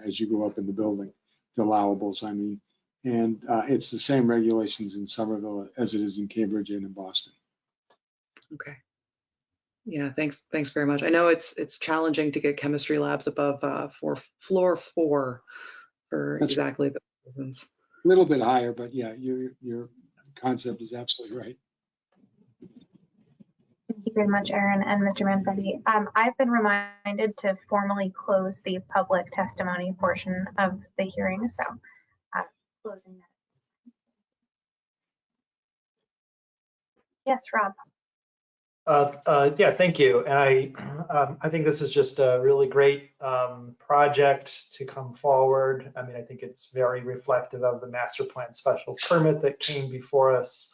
Speaker 16: as you go up in the building, the allowables, I mean. And it's the same regulations in Somerville as it is in Cambridge and in Boston.
Speaker 3: Okay. Yeah, thanks very much. I know it's challenging to get chemistry labs above floor 4 for exactly the reasons.
Speaker 16: A little bit higher, but yeah, your concept is absolutely right.
Speaker 1: Thank you very much, Erin and Mr. Manfredi. I've been reminded to formally close the public testimony portion of the hearing, so closing that. Yes, Rob.
Speaker 2: Yeah, thank you. And I think this is just a really great project to come forward. I mean, I think it's very reflective of the master plan special permit that came before us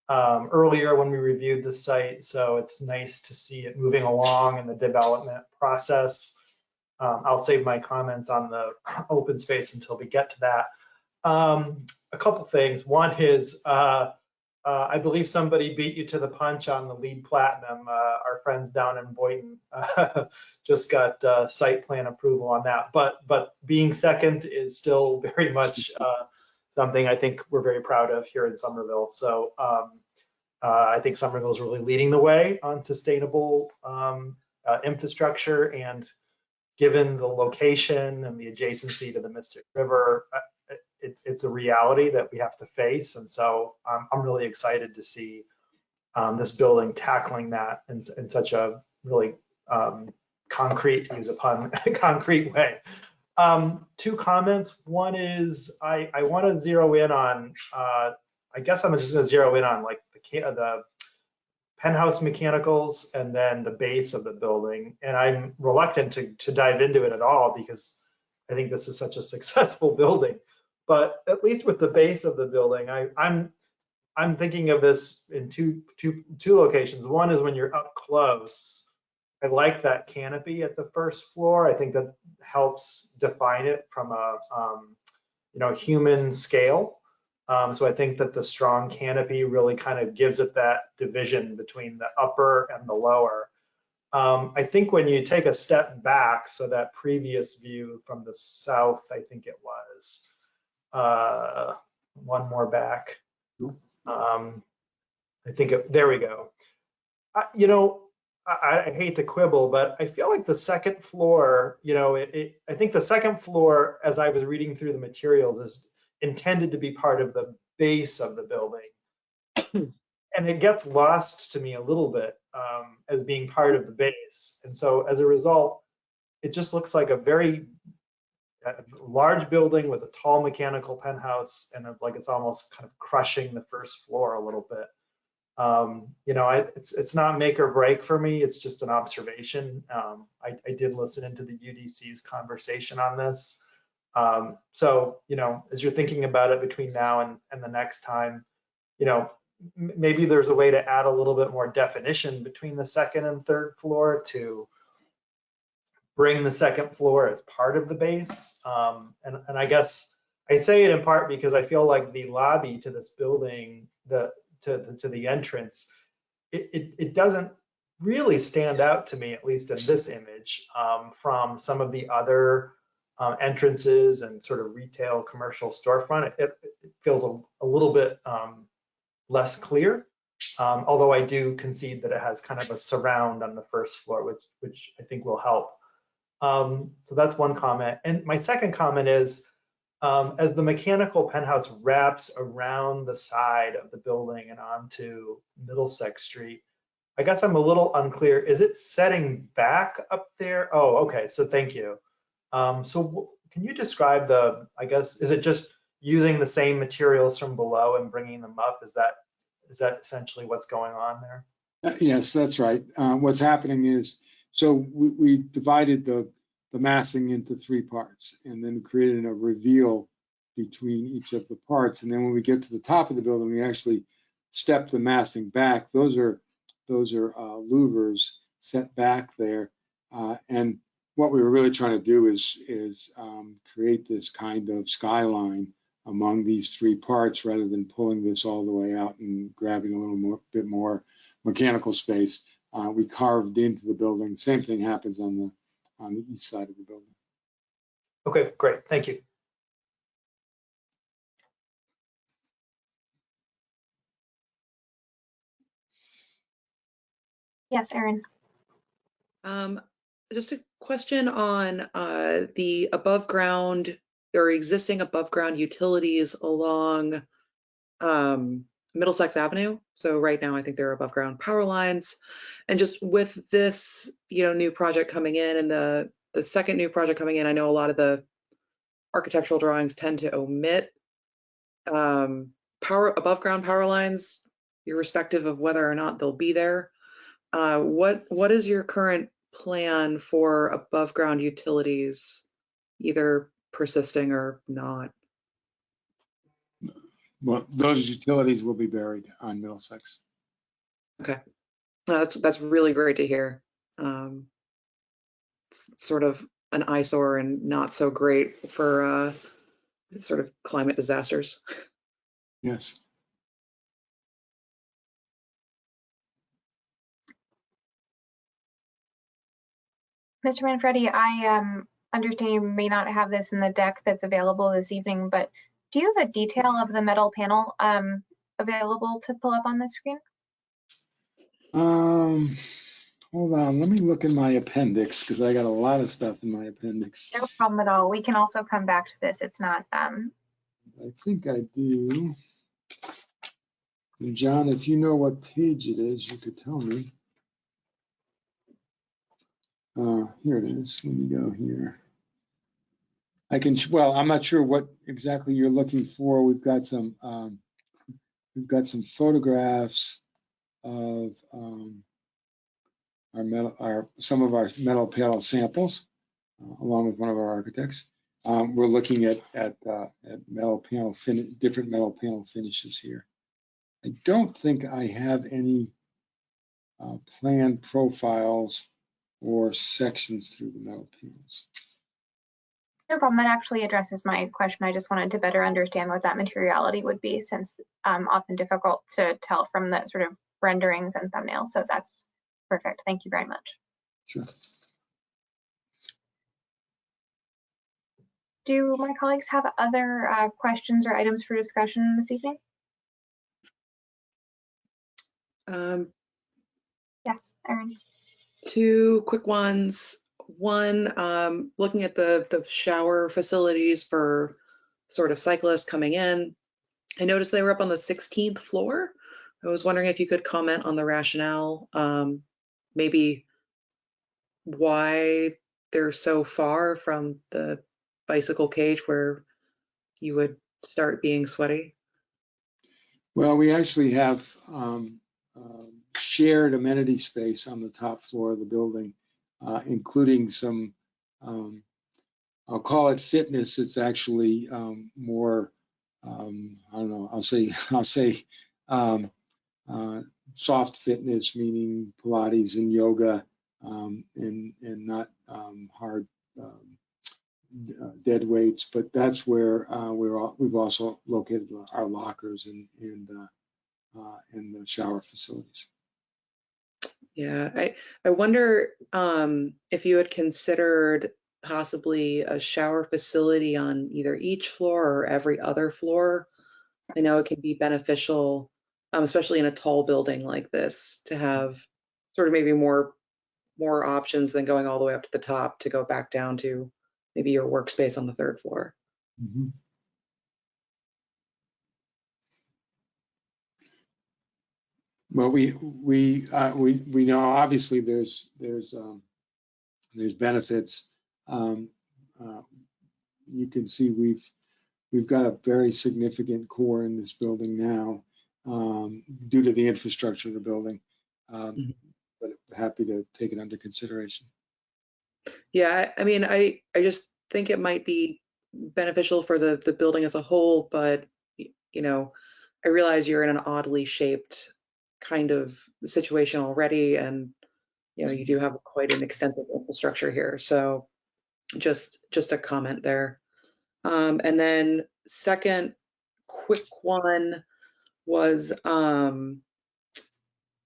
Speaker 2: earlier when we reviewed the site. So it's nice to see it moving along in the development process. I'll save my comments on the open space until we get to that. A couple things. One is, I believe somebody beat you to the punch on the LEED Platinum. Our friends down in Boynton just got site plan approval on that. But being second is still very much something I think we're very proud of here in Somerville. So I think Somerville is really leading the way on sustainable infrastructure, and given the location and the adjacency to the Mystic River, it's a reality that we have to face. And so I'm really excited to see this building tackling that in such a really concrete, to use a pun, concrete way. Two comments. One is I want to zero in on, I guess I'm just going to zero in on like the penthouse mechanicals and then the base of the building. And I'm reluctant to dive into it at all because I think this is such a successful building. But at least with the base of the building, I'm I'm thinking of this in two locations. One is when you're up close. I like that canopy at the first floor. I think that helps define it from a human scale. So I think that the strong canopy really kind of gives it that division between the upper and the lower. I think when you take a step back, so that previous view from the south, I think it was, one more back. I think, there we go. I hate to quibble, but I feel like the second floor, I think the second floor, as I was reading through the materials, is intended to be part of the base of the building. And it gets lost to me a little bit as being part of the base. And so as a result, it just looks like a very large building with a tall mechanical penthouse, and it's like it's almost kind of crushing the first floor a little bit. It's not make or break for me. It's just an observation. I did listen into the UDC's conversation on this. So, as you're thinking about it between now and the next time, maybe there's a way to add a little bit more definition between the second and third floor to bring the second floor as part of the base. And I guess I say it in part because I feel like the lobby to this building, to the entrance, it doesn't really stand out to me, at least in this image, from some of the other entrances and sort of retail commercial storefront. It feels a little bit less clear, although I do concede that it has kind of a surround on the first floor, which I think will help. So that's one comment. And my second comment is, as the mechanical penthouse wraps around the side of the building and onto Middlesex Street, I guess I'm a little unclear. Is it setting back up there? Oh, okay, so thank you. So can you describe I guess, is it just using the same materials from below and bringing them up? Is that essentially what's going on there?
Speaker 16: Yes, that's right. What's happening is, so we divided the massing into 3 parts and then created a reveal between each of the parts. And then when we get to the top of the building, we actually step the massing back. Those are louvers set back there. And what we were really trying to do is create this kind of skyline among these 3 parts rather than pulling this all the way out and grabbing a bit more mechanical space. We carved into the building. Same thing happens on the east side of the building.
Speaker 2: Okay, great. Thank you.
Speaker 1: Yes, Erin.
Speaker 3: Just a question on the above ground or existing above ground utilities along Middlesex Avenue. So right now, I think there are above ground power lines, and just with this, new project coming in and the second new project coming in, I know a lot of the architectural drawings tend to omit above ground power lines, irrespective of whether or not they'll be there. What is your current plan for above ground utilities, either persisting or not?
Speaker 16: Well, those utilities will be buried on Middlesex.
Speaker 3: Okay, that's really great to hear. It's sort of an eyesore and not so great for sort of climate disasters.
Speaker 16: Yes.
Speaker 1: Mr. Manfredi, I understand you may not have this in the deck that's available this evening, but do you have a detail of the metal panel available to pull up on the screen?
Speaker 16: Hold on, let me look in my appendix because I got a lot of stuff in my appendix.
Speaker 1: No problem at all. We can also come back to this. It's not.
Speaker 16: I think I do. And John, if you know what page it is, you could tell me. Here it is. Let me go here. Well, I'm not sure what exactly you're looking for. We've got some photographs of some of our metal panel samples, along with one of our architects. We're looking at metal panel different metal panel finishes here. I don't think I have any plan profiles or sections through the metal panels.
Speaker 1: No problem. That actually addresses my question. I just wanted to better understand what that materiality would be, since often difficult to tell from the sort of renderings and thumbnails. So that's perfect. Thank you very much.
Speaker 16: Sure.
Speaker 1: Do my colleagues have other questions or items for discussion this evening? Yes, Erin.
Speaker 3: Two quick ones. One, looking at the shower facilities for sort of cyclists coming in. I noticed they were up on the 16th floor. I was wondering if you could comment on the rationale, maybe why they're so far from the bicycle cage where you would start being sweaty.
Speaker 16: Well, we actually have shared amenity space on the top floor of the building, including some, I'll call it fitness. It's actually more, I don't know, I'll say soft fitness, meaning Pilates and yoga, and not hard dead weights. But that's where we've also located our lockers and the shower facilities.
Speaker 3: Yeah, I wonder if you had considered possibly a shower facility on either each floor or every other floor. I know it can be beneficial, especially in a tall building like this, to have sort of maybe more options than going all the way up to the top to go back down to maybe your workspace on the third floor.
Speaker 16: Mm-hmm. Well, we know obviously there's benefits. You can see we've got a very significant core in this building now due to the infrastructure of the building, but happy to take it under consideration.
Speaker 3: Yeah, I mean, I just think it might be beneficial for the building as a whole, but you know, I realize you're in an oddly shaped kind of situation already, and you know, you do have quite an extensive infrastructure here. So just a comment there. And then second quick one was around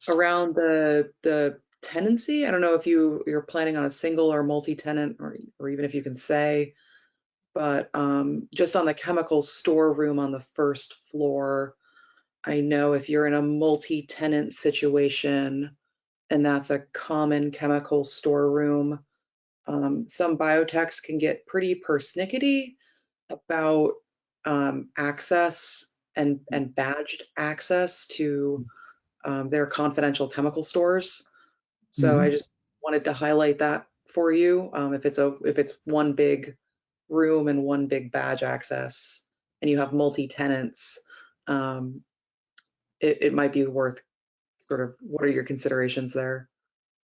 Speaker 3: the tenancy. I don't know if you're planning on a single or multi-tenant, or even if you can say, but just on the chemical storeroom on the first floor, I know if you're in a multi-tenant situation and that's a common chemical storeroom, some biotechs can get pretty persnickety about access and badged access to their confidential chemical stores. So I just wanted to highlight that for you. If it's one big room and one big badge access, and you have multi-tenants, it might be worth sort of, what are your considerations there?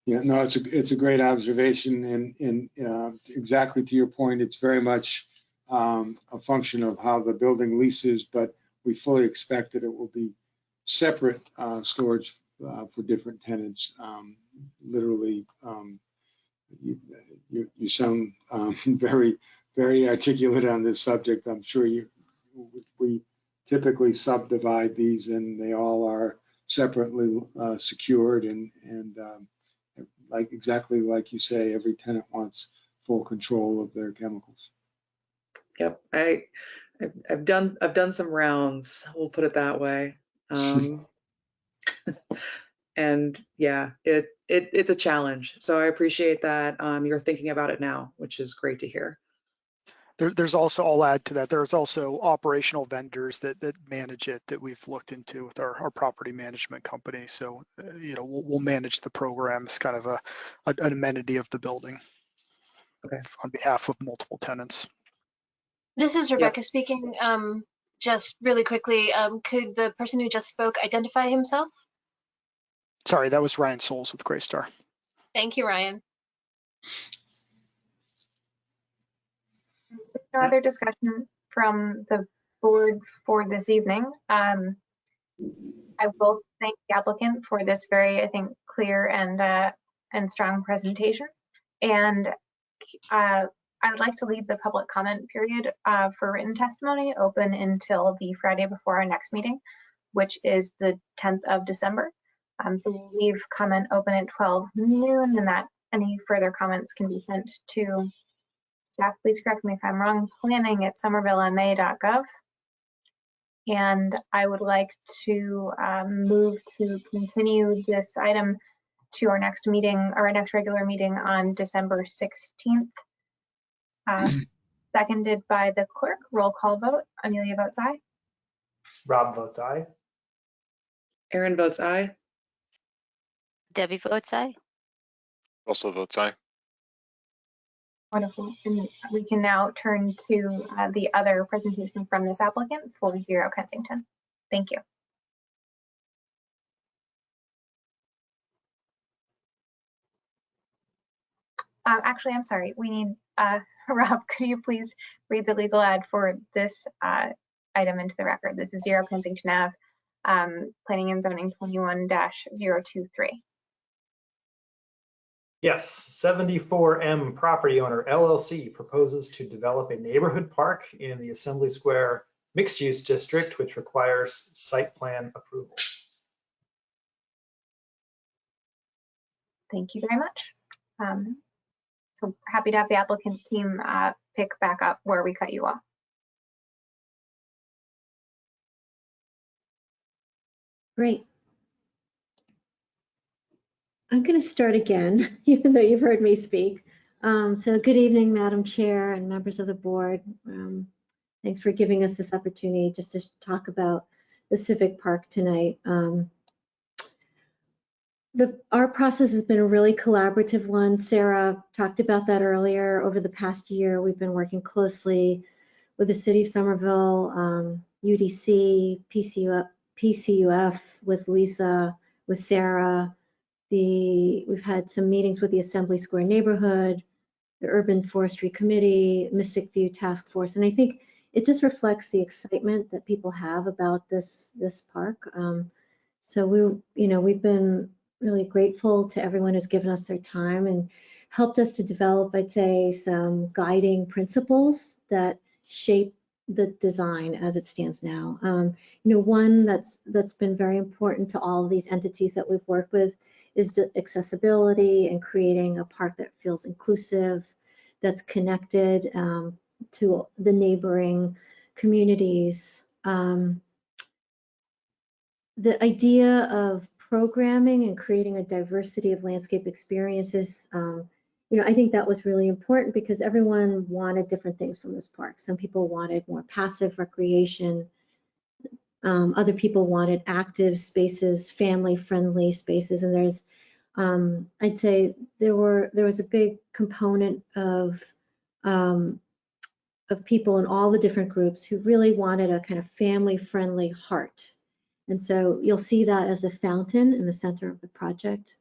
Speaker 16: Yeah, no, it's a great observation, and exactly to your point, it's very much a function of how the building leases, but we fully expect that it will be separate storage for different tenants. Literally, you sound very, very articulate on this subject. I'm sure we typically subdivide these, and they all are separately secured, and like exactly like you say, every tenant wants full control of their chemicals.
Speaker 3: Yep, I've done some rounds, we'll put it that way. And yeah, it's a challenge. So I appreciate that you're thinking about it now, which is great to hear.
Speaker 13: There's also, I'll add to that, there's also operational vendors that manage it that we've looked into with our property management company. So, you know, we'll manage the program as kind of an amenity of the building,
Speaker 3: okay,
Speaker 13: on behalf of multiple tenants.
Speaker 8: This is Rebecca speaking. Just really quickly, could the person who just spoke identify himself?
Speaker 13: Sorry, that was Ryan Souls with Greystar.
Speaker 8: Thank you, Ryan.
Speaker 1: No other discussion from the board for this evening. I will thank the applicant for this very, I think, clear and strong presentation. And I would like to leave the public comment period for written testimony open until the Friday before our next meeting, which is the 10th of December. So we'll leave comment open at 12 noon, and that any further comments can be sent to staff. Please correct me if I'm wrong, planning@somervillema.gov. And I would like to move to continue this item to our next meeting, or our next regular meeting on December 16th. Seconded by the clerk. Roll call vote. Amelia votes aye.
Speaker 2: Rob votes aye.
Speaker 3: Erin votes aye.
Speaker 4: Debbie votes aye.
Speaker 5: Also votes aye.
Speaker 1: Wonderful. And we can now turn to the other presentation from this applicant for 0 Kensington. Thank you. Actually, I'm sorry. We need, Rob, could you please read the legal ad for this item into the record? This is 0 Kensington Ave, Planning and Zoning 21-023.
Speaker 2: Yes, 74M Property Owner LLC proposes to develop a neighborhood park in the Assembly Square mixed-use district, which requires site plan approval.
Speaker 1: Thank you very much. So happy to have the applicant team pick back up where we cut you off.
Speaker 17: Great. I'm going to start again, even though you've heard me speak. So good evening, Madam Chair and members of the board. Thanks for giving us this opportunity just to talk about the Civic Park tonight. Our process has been a really collaborative one. Sarah talked about that earlier. Over the past year, we've been working closely with the City of Somerville, UDC, PCUF, with Lisa, with Sarah. We've had some meetings with the Assembly Square neighborhood, the Urban Forestry Committee, Mystic View Task Force, and I think it just reflects the excitement that people have about this park. So we've been really grateful to everyone who's given us their time and helped us to develop, I'd say, some guiding principles that shape the design as it stands now. One that's been very important to all of these entities that we've worked with is the accessibility and creating a park that feels inclusive, that's connected to the neighboring communities. The idea of programming and creating a diversity of landscape experiences, I think that was really important because everyone wanted different things from this park. Some people wanted more passive recreation. Other people wanted active spaces, family-friendly spaces, and there's, I'd say, there was a big component of people in all the different groups who really wanted a kind of family-friendly heart, and so you'll see that as a fountain in the center of the project.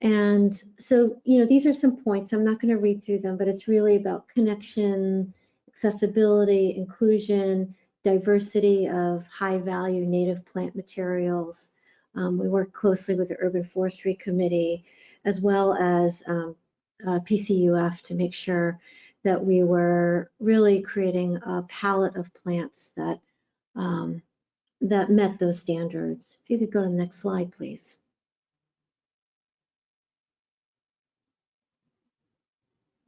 Speaker 17: And so, these are some points. I'm not going to read through them, but it's really about connection, accessibility, inclusion, diversity of high-value native plant materials. We work closely with the Urban Forestry Committee, as well as PCUF, to make sure that we were really creating a palette of plants that that met those standards. If you could go to the next slide, please.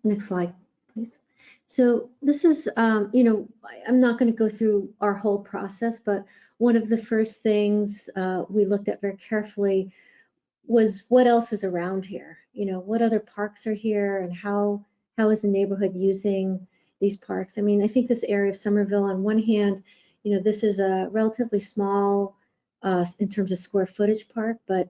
Speaker 17: Next slide, please. So this is, I'm not going to go through our whole process, but one of the first things we looked at very carefully was what else is around here. What other parks are here, and how is the neighborhood using these parks? I mean, I think this area of Somerville, on one hand, this is a relatively small in terms of square footage park, but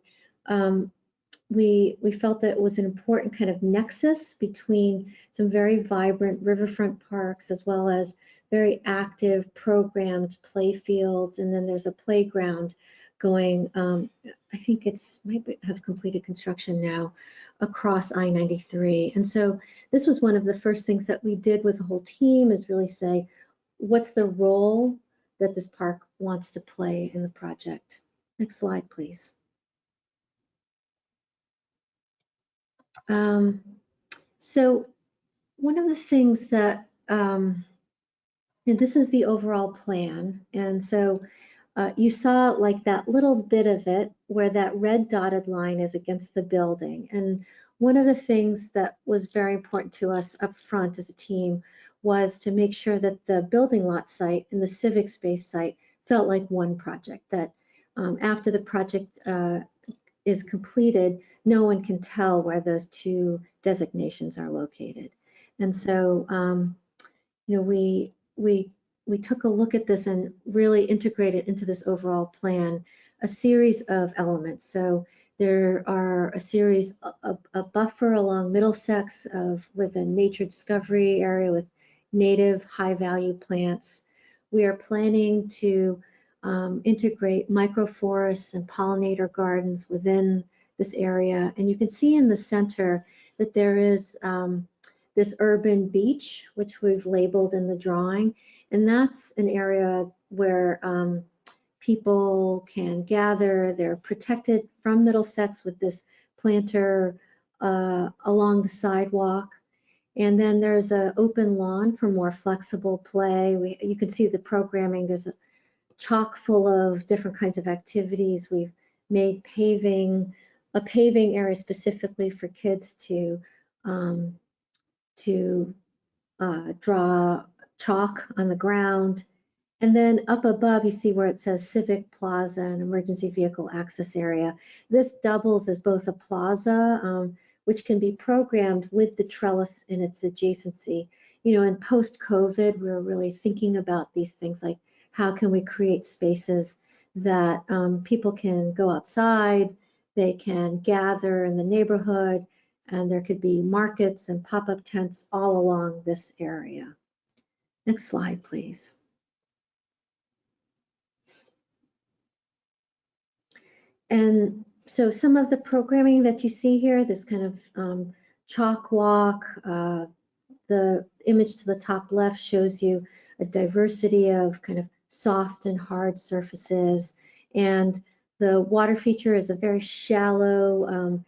Speaker 17: we felt that it was an important kind of nexus between some very vibrant riverfront parks, as well as very active programmed play fields. And then there's a playground going, I think might have completed construction now, across I-93. And so this was one of the first things that we did with the whole team, is really say, what's the role that this park wants to play in the project. Next slide, please. So one of the things that, and this is the overall plan. And so you saw like that little bit of it where that red dotted line is against the building. And one of the things that was very important to us up front as a team was to make sure that the building lot site and the civic space site felt like one project, that after the project is completed, no one can tell where those two designations are located. And so, you know, we took a look at this and really integrated into this overall plan a series of elements. So there are a series, a buffer along Middlesex with a nature discovery area with native high value plants. We are planning to integrate microforests and pollinator gardens within this area. And you can see in the center that there is this urban beach, which we've labeled in the drawing. And that's an area where people can gather. They're protected from Middlesex with this planter along the sidewalk. And then there's an open lawn for more flexible play. You can see the programming. There's a chock full of different kinds of activities. We've made a paving area specifically for kids to draw chalk on the ground. And then up above, you see where it says Civic Plaza and Emergency Vehicle Access Area. This doubles as both a plaza, which can be programmed with the trellis in its adjacency. You know, in post-COVID, we're really thinking about these things like how can we create spaces that people can go outside, they can gather in the neighborhood, and there could be markets and pop-up tents all along this area. Next slide, please. And so some of the programming that you see here, this kind of chalk walk, the image to the top left shows you a diversity of kind of soft and hard surfaces. And the water feature is a very shallow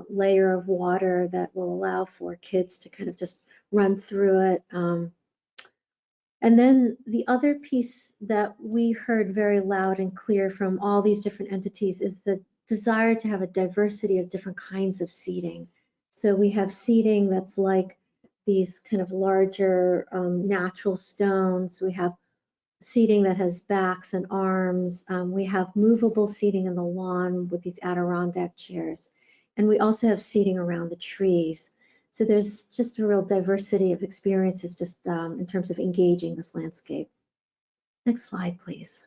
Speaker 17: layer of water that will allow for kids to kind of just run through it. And then the other piece that we heard very loud and clear from all these different entities is the desire to have a diversity of different kinds of seating. So we have seating that's like these kind of larger natural stones. We have seating that has backs and arms. We have movable seating in the lawn with these Adirondack chairs. And we also have seating around the trees. So there's just a real diversity of experiences just in terms of engaging this landscape. Next slide, please.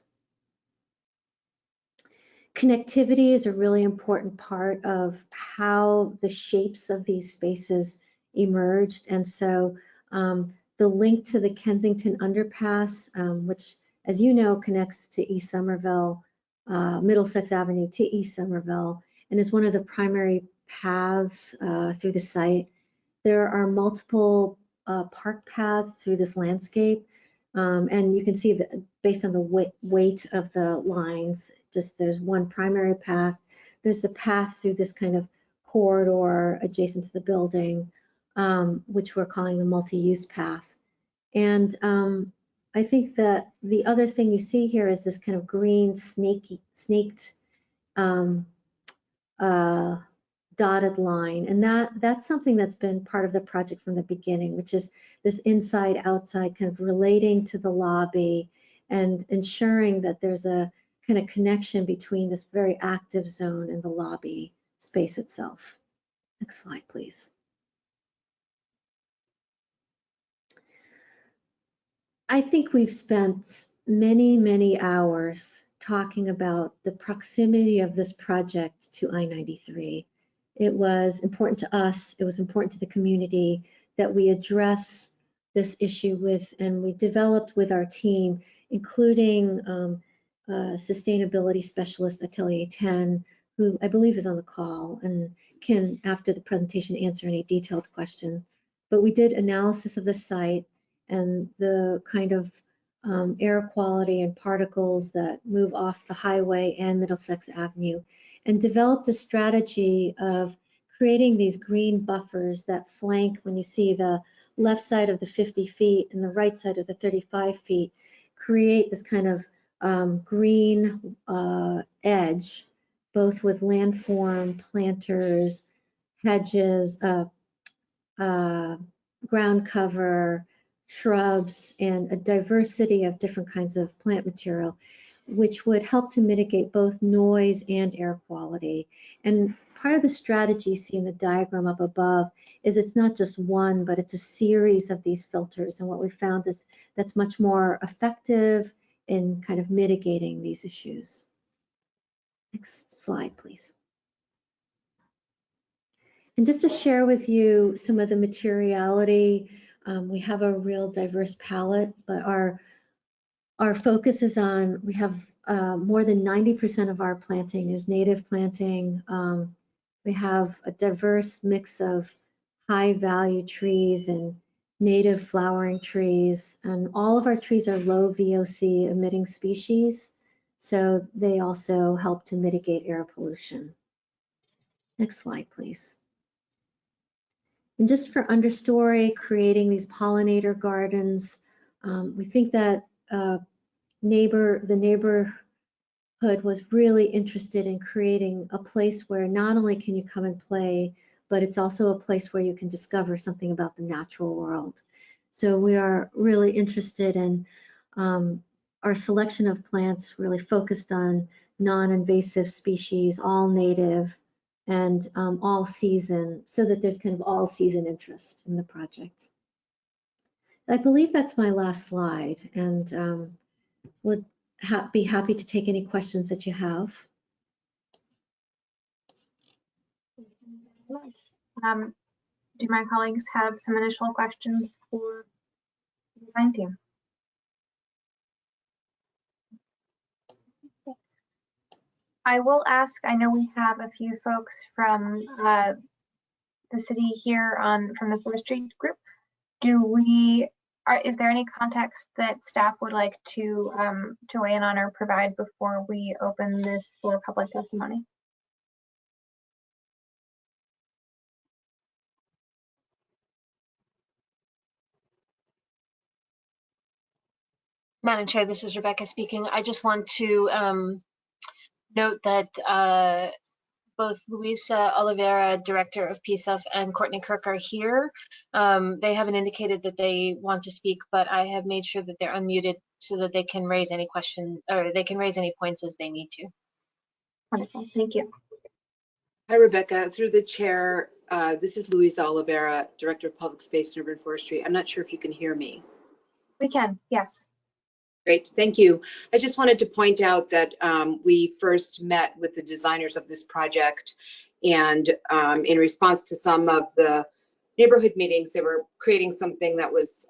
Speaker 17: Connectivity is a really important part of how the shapes of these spaces emerged. And so the link to the Kensington Underpass, which, as you know, connects to East Somerville, Middlesex Avenue to East Somerville, and is one of the primary paths through the site. There are multiple park paths through this landscape, and you can see that based on the weight of the lines, just there's one primary path. There's a path through this kind of corridor adjacent to the building, which we're calling the multi-use path. And I think that the other thing you see here is this kind of green snaked dotted line, and that's something that's been part of the project from the beginning, which is this inside outside kind of relating to the lobby and ensuring that there's a kind of connection between this very active zone and the lobby space itself. Next slide, please. I think we've spent many hours talking about the proximity of this project to I-93. It was important to us, it was important to the community that we address this issue with, and we developed with our team, including sustainability specialist Atelier 10, who I believe is on the call and can, after the presentation, answer any detailed question. But we did analysis of the site and the kind of air quality and particles that move off the highway and Middlesex Avenue, and developed a strategy of creating these green buffers that flank, when you see the left side of the 50 feet and the right side of the 35 feet, create this kind of green edge, both with landform, planters, hedges, ground cover, shrubs, and a diversity of different kinds of plant material, which would help to mitigate both noise and air quality. And part of the strategy you see in the diagram up above is it's not just one, but it's a series of these filters. And what we found is that's much more effective in kind of mitigating these issues. Next slide, please. And just to share with you some of the materiality, we have a real diverse palette, but our focus is on, we have more than 90% of our planting is native planting. We have a diverse mix of high value trees and native flowering trees, and all of our trees are low VOC emitting species, so they also help to mitigate air pollution. Next slide, please. And just for understory, creating these pollinator gardens, we think that the neighborhood was really interested in creating a place where not only can you come and play, but it's also a place where you can discover something about the natural world. So we are really interested in our selection of plants really focused on non-invasive species, all native, and all season, so that there's kind of all season interest in the project. I believe that's my last slide, and would be happy to take any questions that you have.
Speaker 1: Do my colleagues have some initial questions for the design team? I will ask, I know we have a few folks from the city here from the forestry group. Is there any context that staff would like to weigh in on or provide before we open this for public testimony?
Speaker 8: Madam Chair, this is Rebecca speaking. I just want to note that both Luisa Oliveira, Director of PSUF, and Courtney Kirk are here. They haven't indicated that they want to speak, but I have made sure that they're unmuted so that they can raise any questions, or they can raise any points as they need to.
Speaker 1: Wonderful, thank you.
Speaker 20: Hi, Rebecca. Through the chair, this is Luisa Oliveira, Director of Public Space and Urban Forestry. I'm not sure if you can hear me.
Speaker 1: We can, yes.
Speaker 20: Great, thank you. I just wanted to point out that we first met with the designers of this project, and in response to some of the neighborhood meetings, they were creating something that was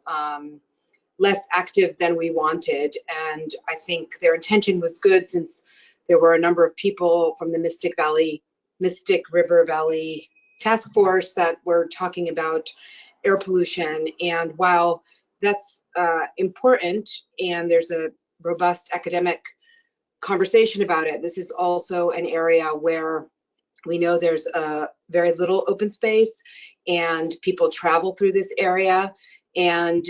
Speaker 20: less active than we wanted. And I think their intention was good, since there were a number of people from the Mystic River Valley Task Force that were talking about air pollution. And while that's important, and there's a robust academic conversation about it, this is also an area where we know there's very little open space, and people travel through this area. And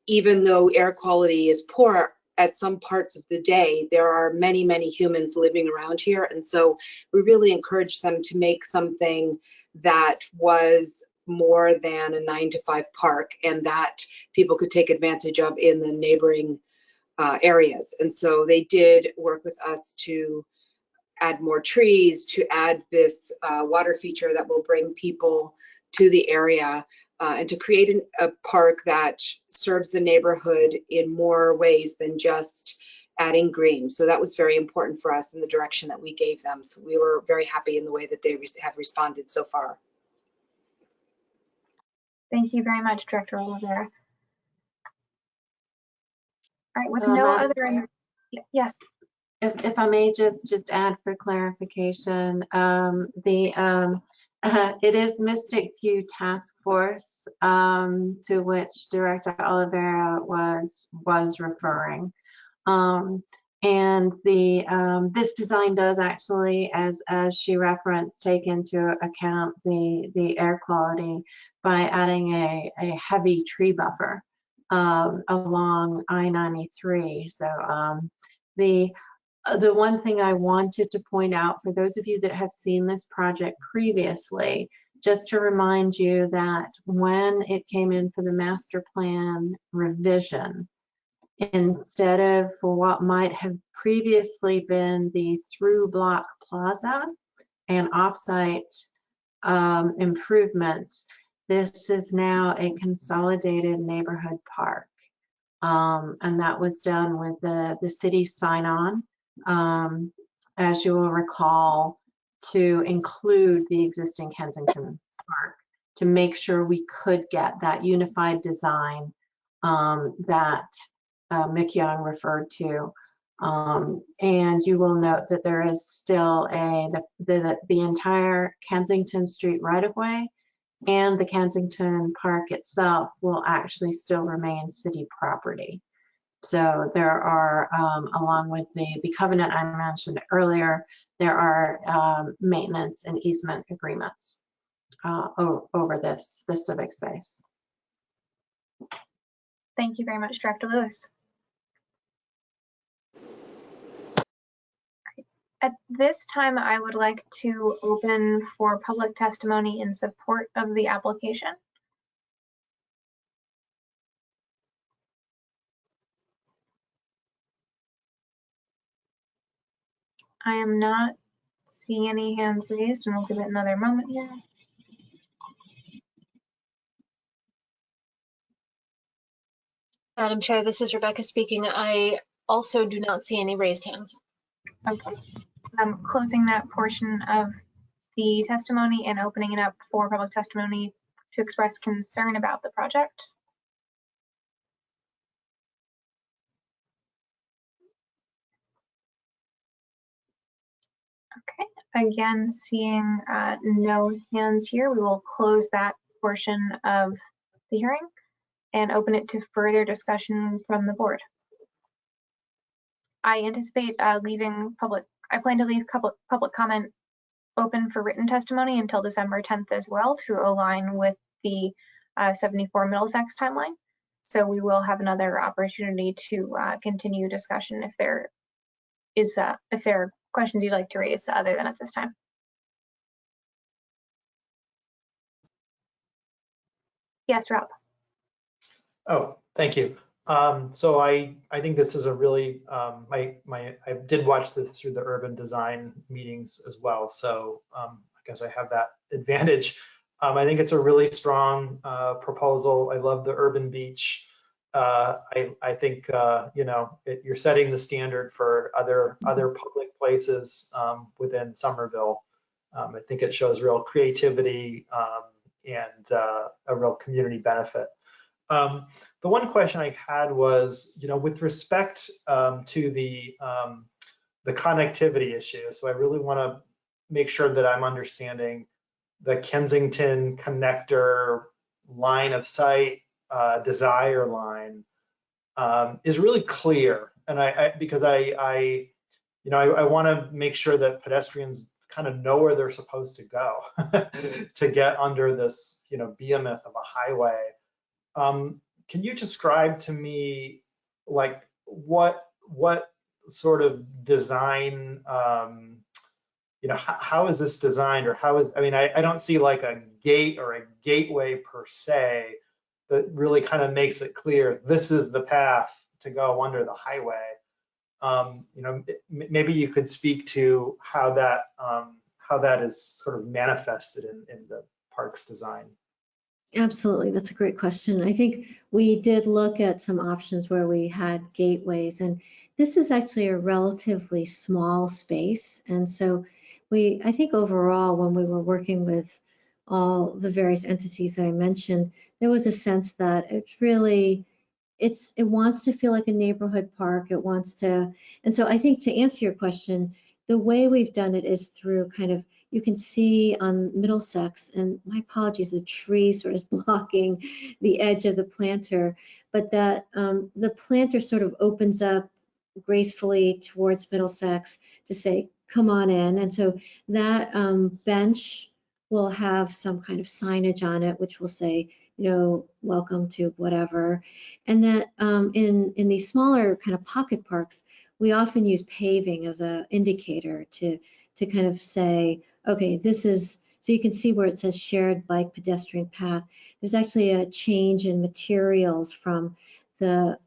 Speaker 20: even though air quality is poor at some parts of the day, there are many, many humans living around here. And so we really encourage them to make something that was more than a 9-to-5 park, and that people could take advantage of in the neighboring areas. And so they did work with us to add more trees, to add this water feature that will bring people to the area, and to create a park that serves the neighborhood in more ways than just adding green. So that was very important for us in the direction that we gave them. So we were very happy in the way that they have responded so far.
Speaker 1: Thank you very much, Director Oliveira. All right, with no other, yes.
Speaker 14: If I may just add for clarification, the it is Mystic View Task Force, to which Director Oliveira was referring. And this design does actually, as she referenced, take into account the air quality by adding a heavy tree buffer along I-93. So the one thing I wanted to point out for those of you that have seen this project previously, just to remind you that when it came in for the master plan revision, instead of for what might have previously been the through block plaza and offsite improvements, this is now a consolidated neighborhood park. And that was done with the city sign-on, as you will recall, to include the existing Kensington Park to make sure we could get that unified design that Mick Young referred to. And you will note that there is still the entire Kensington Street right-of-way and the Kensington Park itself will actually still remain city property. So there are, along with the covenant I mentioned earlier, there are maintenance and easement agreements over this civic space.
Speaker 1: Thank you very much, Director Lewis. At this time, I would like to open for public testimony in support of the application. I am not seeing any hands raised, and we'll give it another moment here.
Speaker 8: Madam Chair, this is Rebecca speaking. I also do not see any raised hands.
Speaker 1: Okay. I'm closing that portion of the testimony and opening it up for public testimony to express concern about the project. Okay, again, seeing no hands here, we will close that portion of the hearing and open it to further discussion from the board. I anticipate I plan to leave public comment open for written testimony until December 10th as well to align with the 74 Middlesex timeline. So we will have another opportunity to continue discussion if there are questions you'd like to raise other than at this time. Yes, Rob.
Speaker 2: Oh, thank you. So I think this is a really, I did watch this through the urban design meetings as well. So I guess I have that advantage. I think it's a really strong proposal. I love the urban beach. I think, you know, you're setting the standard for other public places within Somerville. I think it shows real creativity and a real community benefit. The one question I had was, you know, with respect to the connectivity issue. So I really want to make sure that I'm understanding the Kensington connector line of sight desire line is really clear, and because I want to make sure that pedestrians kind of know where they're supposed to go to get under this, you know, behemoth of a highway. Can you describe to me, like, what sort of design, you know, how is this designed, or how is, I mean, I don't see like a gate or a gateway per se that really kind of makes it clear this is the path to go under the highway. You know, maybe you could speak to how that is sort of manifested in the park's design.
Speaker 17: Absolutely, that's a great question. I think we did look at some options where we had gateways, and this is actually a relatively small space. And so I think overall, when we were working with all the various entities that I mentioned, there was a sense that it's really, it wants to feel like a neighborhood park. It wants to, and so I think to answer your question, the way we've done it is through kind of you can see on Middlesex, and my apologies, the tree sort of is blocking the edge of the planter, but that the planter sort of opens up gracefully towards Middlesex to say, come on in. And so that bench will have some kind of signage on it, which will say, you know, welcome to whatever. And that in these smaller kind of pocket parks, we often use paving as an indicator to kind of say, okay, this is, so you can see where it says shared bike pedestrian path. There's actually a change in materials from the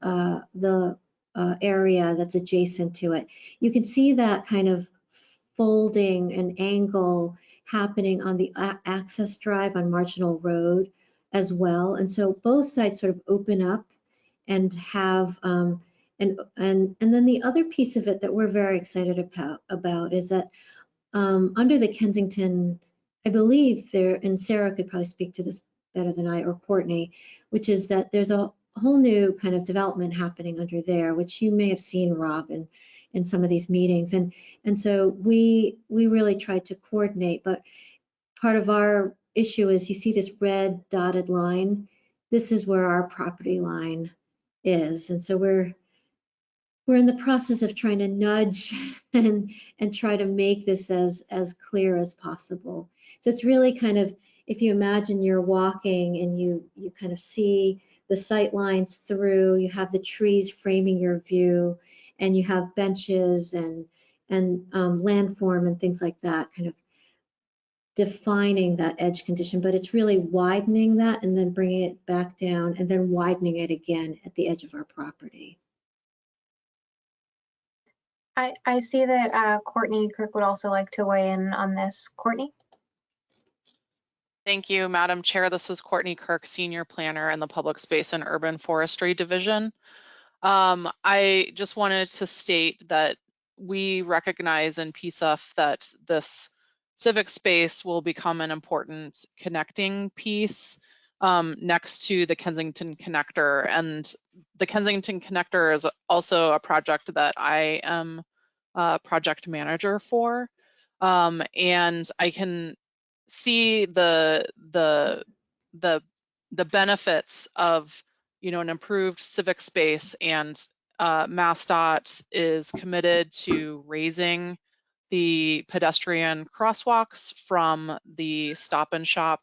Speaker 17: area that's adjacent to it. You can see that kind of folding and angle happening on the access drive on Marginal Road as well. And so both sides sort of open up and have, and then the other piece of it that we're very excited about is that under the Kensington, I believe there, and Sarah could probably speak to this better than I, or Courtney, which is that there's a whole new kind of development happening under there, which you may have seen, Rob, in some of these meetings. And so we really tried to coordinate, but part of our issue is you see this red dotted line. This is where our property line is. And so we're in the process of trying to nudge and try to make this as clear as possible. So it's really kind of, if you imagine you're walking and you kind of see the sight lines through, you have the trees framing your view, and you have benches and landform and things like that, kind of defining that edge condition, but it's really widening that and then bringing it back down and then widening it again at the edge of our property.
Speaker 1: I see that Courtney Kirk would also like to weigh in on this. Courtney?
Speaker 21: Thank you, Madam Chair. This is Courtney Kirk, Senior Planner in the Public Space and Urban Forestry Division. I just wanted to state that we recognize in PSUF that this civic space will become an important connecting piece next to the Kensington Connector. And the Kensington Connector is also a project that I am a project manager for. And I can see the benefits of, you know, an improved civic space, and MassDOT is committed to raising the pedestrian crosswalks from the Stop and Shop,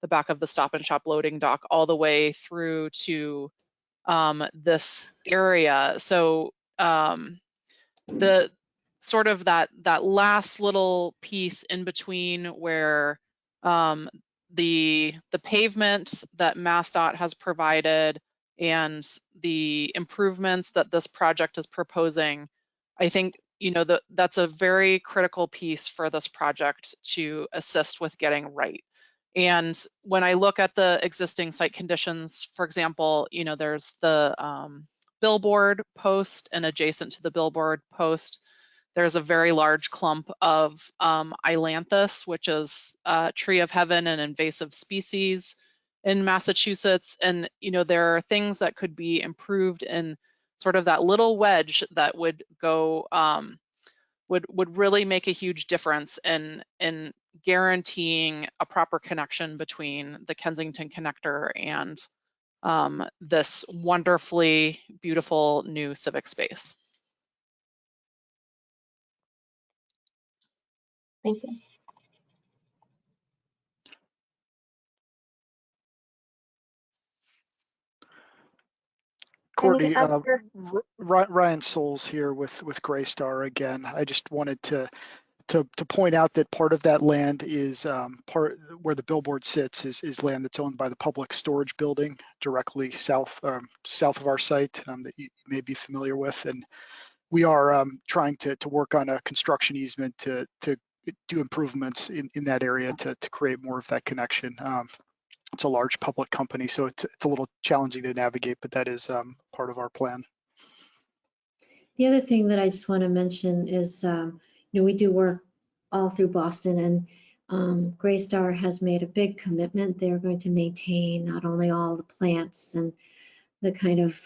Speaker 21: the back of the Stop and Shop loading dock, all the way through to this area. So the sort of that last little piece in between where the pavement that MassDOT has provided and the improvements that this project is proposing, I think, you know, that's a very critical piece for this project to assist with getting right. And when I look at the existing site conditions, for example, you know, there's the billboard post, and adjacent to the billboard post, there's a very large clump of ailanthus, which is a tree of heaven and invasive species in Massachusetts. And, you know, there are things that could be improved in sort of that little wedge that would go, would really make a huge difference in guaranteeing a proper connection between the Kensington Connector and this wonderfully beautiful new civic space.
Speaker 1: Thank you.
Speaker 13: Courtney, Ryan Souls here with Greystar again. I just wanted to point out that part of that land is part where the billboard sits is land that's owned by the Public Storage Building directly south of our site that you may be familiar with, and we are trying to work on a construction easement to do improvements in that area to create more of that connection. It's a large public company, so it's a little challenging to navigate, but that is part of our plan.
Speaker 17: The other thing that I just want to mention is, you know, we do work all through Boston, and Greystar has made a big commitment. They're going to maintain not only all the plants and the kind of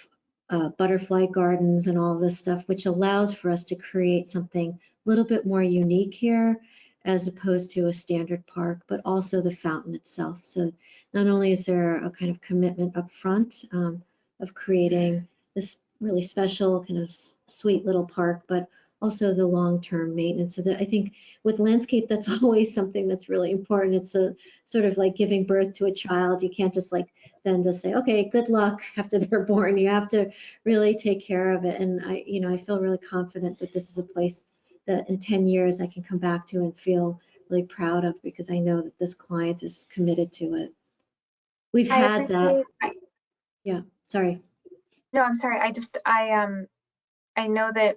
Speaker 17: butterfly gardens and all this stuff, which allows for us to create something a little bit more unique here. as opposed to a standard park, but also the fountain itself. So not only is there a kind of commitment up front of creating this really special kind of sweet little park, but also the long-term maintenance. So that I think with landscape, that's always something that's really important. It's a sort of like giving birth to a child. You can't just like then just say, okay, good luck after they're born. You have to really take care of it. And I feel really confident that this is a place that in 10 years I can come back to and feel really proud of, because I know that this client is committed to it. We've had that. Yeah, sorry.
Speaker 1: No, I'm sorry. I know that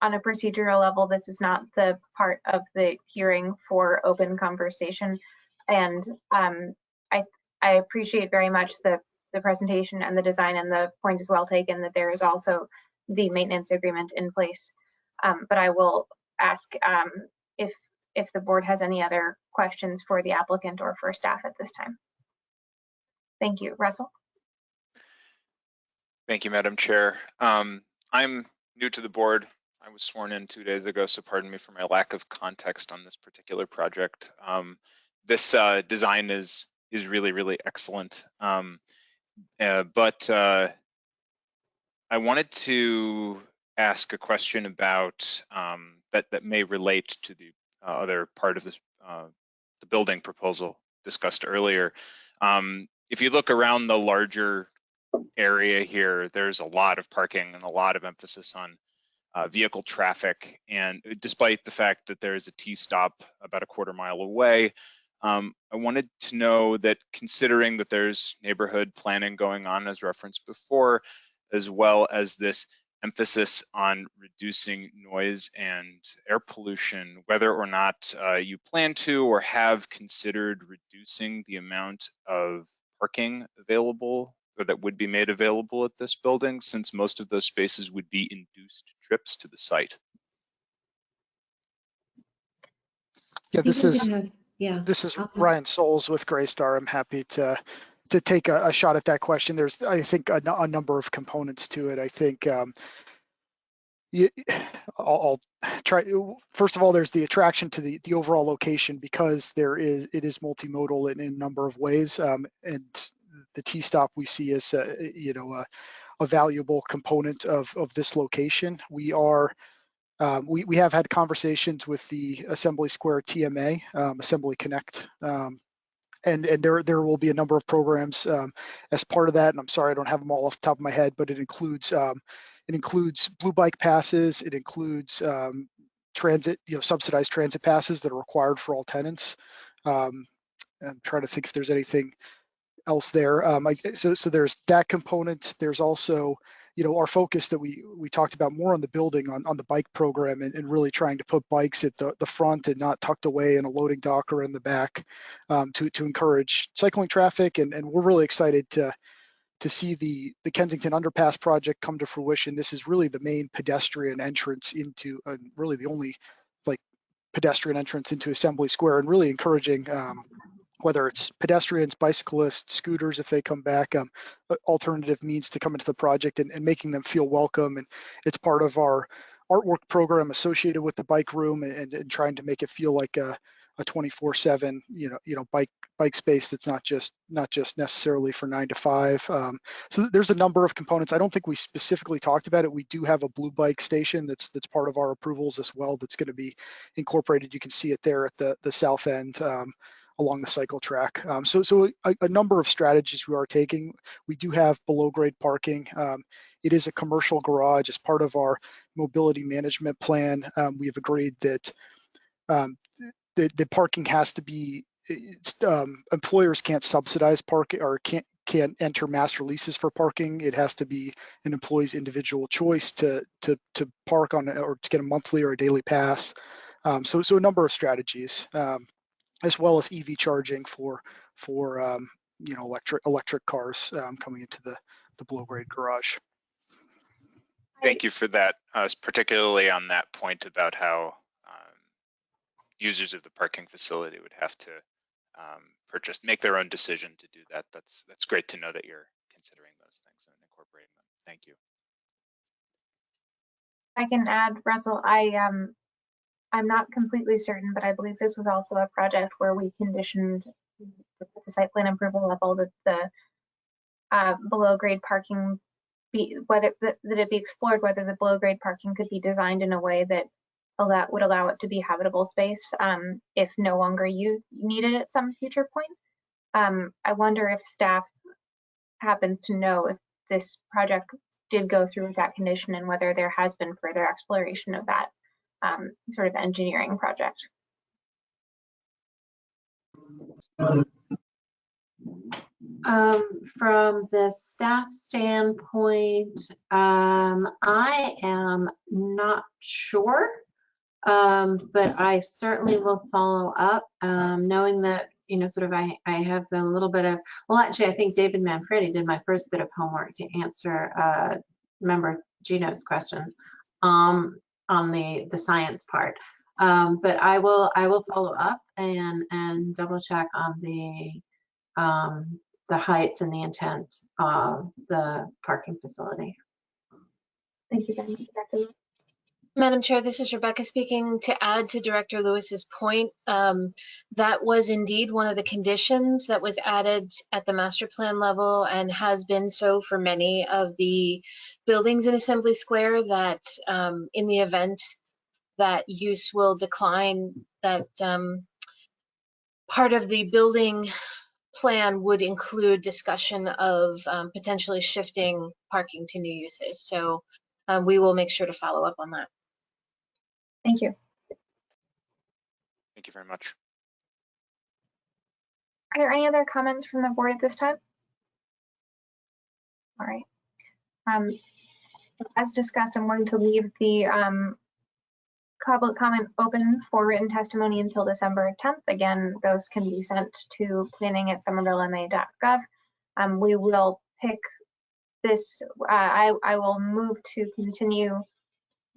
Speaker 1: on a procedural level, this is not the part of the hearing for open conversation. And I appreciate very much the presentation and the design, and the point is well taken that there is also the maintenance agreement in place. But I will ask if the board has any other questions for the applicant or for staff at this time. Thank you. Russell?
Speaker 18: Thank you, Madam Chair. I'm new to the board. I was sworn in 2 days ago, so pardon me for my lack of context on this particular project. This design is really, really excellent. But I wanted to ask a question about that may relate to the other part of this, the building proposal discussed earlier. If you look around the larger area here, there's a lot of parking and a lot of emphasis on vehicle traffic. And despite the fact that there's a T-stop about a quarter mile away, I wanted to know that, considering that there's neighborhood planning going on as referenced before, as well as this emphasis on reducing noise and air pollution, whether or not you plan to or have considered reducing the amount of parking available or that would be made available at this building, since most of those spaces would be induced trips to the site.
Speaker 13: Yeah, this is Ryan Souls with Greystar. I'm happy to take a shot at that question. There's, I think, a number of components to it. I think I'll try. First of all, there's the attraction to the overall location, because it is multimodal in a number of ways, and the T-stop we see as a valuable component of this location. We have had conversations with the Assembly Square TMA, Assembly Connect, and there will be a number of programs as part of that. And I'm sorry, I don't have them all off the top of my head, but it includes blue bike passes. It includes transit, subsidized transit passes that are required for all tenants. I'm trying to think if there's anything else there. So there's that component. There's also, our focus that we talked about more on the building, on the bike program, and really trying to put bikes at the front and not tucked away in a loading dock or in the back, to encourage cycling traffic. And we're really excited to see the Kensington Underpass project come to fruition. This is really the main pedestrian entrance into, really the only pedestrian entrance into Assembly Square, and really encouraging whether it's pedestrians, bicyclists, scooters, if they come back, alternative means to come into the project, and making them feel welcome. And it's part of our artwork program associated with the bike room, and trying to make it feel like a 24/7, bike space that's not just necessarily for 9 to 5. So there's a number of components. I don't think we specifically talked about it. We do have a blue bike station that's part of our approvals as well, that's going to be incorporated. You can see it there at the south end, along the cycle track. So a number of strategies we are taking. We do have below grade parking. It is a commercial garage. As part of our mobility management plan, we have agreed that the parking has to be, employers can't subsidize parking, or can't enter master leases for parking. It has to be an employee's individual choice to park on, or to get a monthly or a daily pass. So a number of strategies, as well as EV charging for electric cars coming into the below grade garage.
Speaker 18: Thank you for that, particularly on that point about how users of the parking facility would have to make their own decision to do that. That's great to know that you're considering those things and incorporating them. Thank you.
Speaker 1: I can add, Russell, I'm not completely certain, but I believe this was also a project where we conditioned the site plan approval level that the below grade parking that it be explored whether the below grade parking could be designed in a way that would allow it to be habitable space if no longer you needed it at some future point. I wonder if staff happens to know if this project did go through with that condition and whether there has been further exploration of that sort of engineering project.
Speaker 14: From the staff standpoint, I am not sure, but I certainly will follow up, knowing that, you know, sort of I have a little bit of, well, actually, I think David Manfredi did my first bit of homework to answer member Gino's question on the science part. But I will follow up and double check on the heights and the intent of the parking facility.
Speaker 1: Thank you very much, Director.
Speaker 8: Madam Chair, this is Rebecca speaking. To add to Director Lewis's point, that was indeed one of the conditions that was added at the master plan level and has been so for many of the buildings in Assembly Square, that in the event that use will decline, that part of the building plan would include discussion of potentially shifting parking to new uses. So we will make sure to follow up on that.
Speaker 1: Thank you.
Speaker 18: Thank you very much.
Speaker 1: Are there any other comments from the board at this time? All right. As discussed, I'm going to leave the public comment open for written testimony until December 10th. Again, those can be sent to planning@somervillema.gov. We will pick this, I will move to continue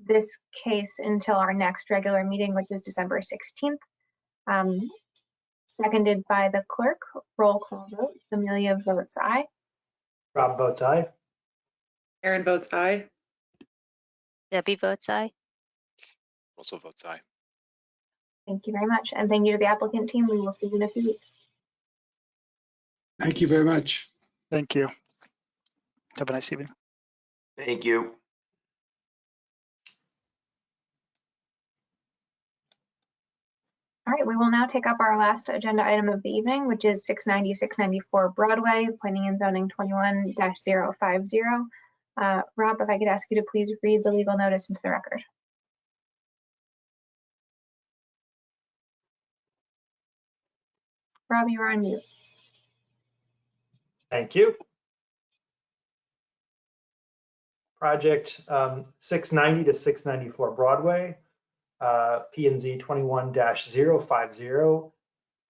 Speaker 1: this case until our next regular meeting, which is December 16th. Seconded by the clerk. Roll call vote. Amelia votes aye.
Speaker 2: Rob votes aye.
Speaker 3: Aaron votes aye.
Speaker 4: Debbie votes aye.
Speaker 18: Also votes aye.
Speaker 1: Thank you very much. And thank you to the applicant team. We will see you in a few weeks.
Speaker 16: Thank you very much.
Speaker 13: Thank you. Have a nice evening.
Speaker 15: Thank you.
Speaker 1: All right, we will now take up our last agenda item of the evening, which is 694 Broadway, Planning and Zoning 21-050. Rob, if I could ask you to please read the legal notice into the record. Rob, you are on mute.
Speaker 2: Thank you. Project 690 to 694 Broadway, P&Z 21-050.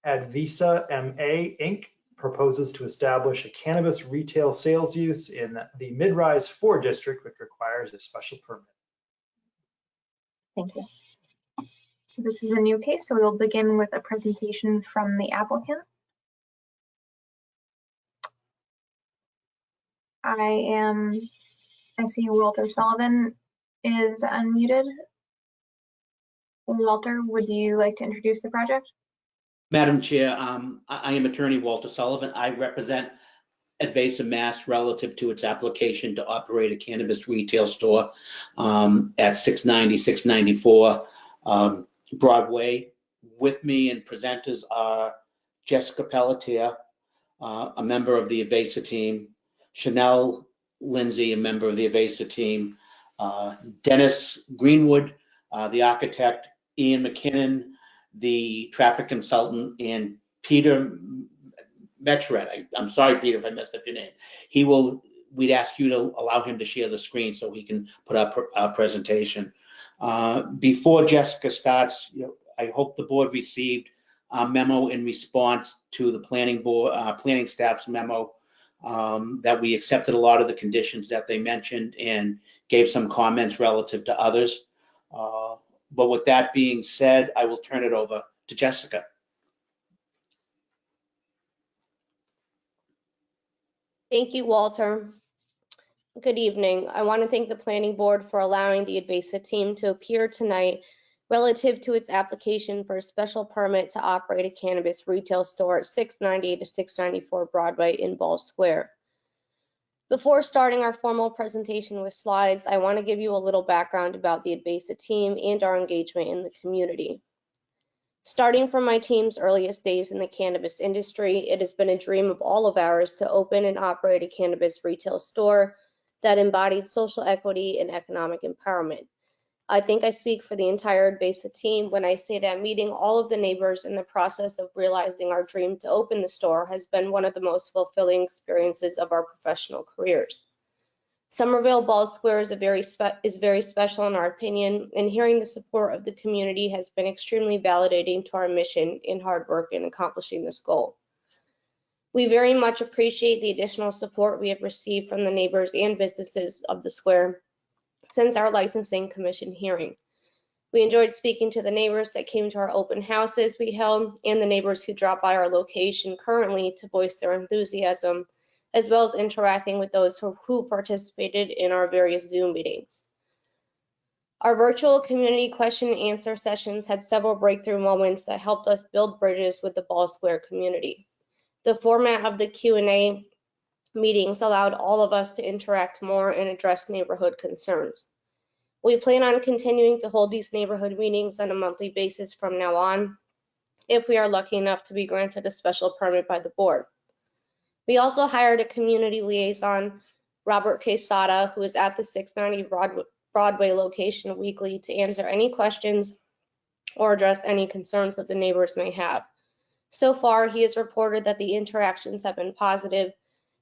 Speaker 2: Advisa MA Inc. proposes to establish a cannabis retail sales use in the Mid-Rise 4 district, which requires a special permit.
Speaker 1: Thank you. So this is a new case, so we will begin with a presentation from the applicant. I see Walter Sullivan is unmuted. Walter, would you like to introduce the project?
Speaker 7: Madam Chair, I am attorney Walter Sullivan. I represent Advasa Mass relative to its application to operate a cannabis retail store at 690, 694 Broadway. With me and presenters are Jessica Pelletier, a member of the Advasa team, Chanel Lindsay, a member of the Advasa team, Dennis Greenwood, the architect, Ian McKinnon, the traffic consultant, and Peter Metret. I'm sorry, Peter, if I messed up your name. We'd ask you to allow him to share the screen so he can put up our presentation. Before Jessica starts, I hope the board received a memo in response to the planning staff's memo that we accepted a lot of the conditions that they mentioned and gave some comments relative to others. But with that being said, I will turn it over to Jessica.
Speaker 22: Thank you, Walter. Good evening. I want to thank the planning board for allowing the Advasa team to appear tonight relative to its application for a special permit to operate a cannabis retail store at 690 to 694 Broadway in Ball Square. Before starting our formal presentation with slides, I want to give you a little background about the Advesa team and our engagement in the community. Starting from my team's earliest days in the cannabis industry, it has been a dream of all of ours to open and operate a cannabis retail store that embodied social equity and economic empowerment. I think I speak for the entire Advesa team when I say that meeting all of the neighbors in the process of realizing our dream to open the store has been one of the most fulfilling experiences of our professional careers. Somerville Ball Square is very special in our opinion, and hearing the support of the community has been extremely validating to our mission and hard work in accomplishing this goal. We very much appreciate the additional support we have received from the neighbors and businesses of the square since our licensing commission hearing. We enjoyed speaking to the neighbors that came to our open houses we held and the neighbors who drop by our location currently to voice their enthusiasm, as well as interacting with those who participated in our various Zoom meetings. Our virtual community question and answer sessions had several breakthrough moments that helped us build bridges with the Ball Square community. The format of the Q&A meetings allowed all of us to interact more and address neighborhood concerns. We plan on continuing to hold these neighborhood meetings on a monthly basis from now on, if we are lucky enough to be granted a special permit by the board. We also hired a community liaison, Robert Quesada, who is at the 690 Broadway location weekly to answer any questions or address any concerns that the neighbors may have. So far, he has reported that the interactions have been positive,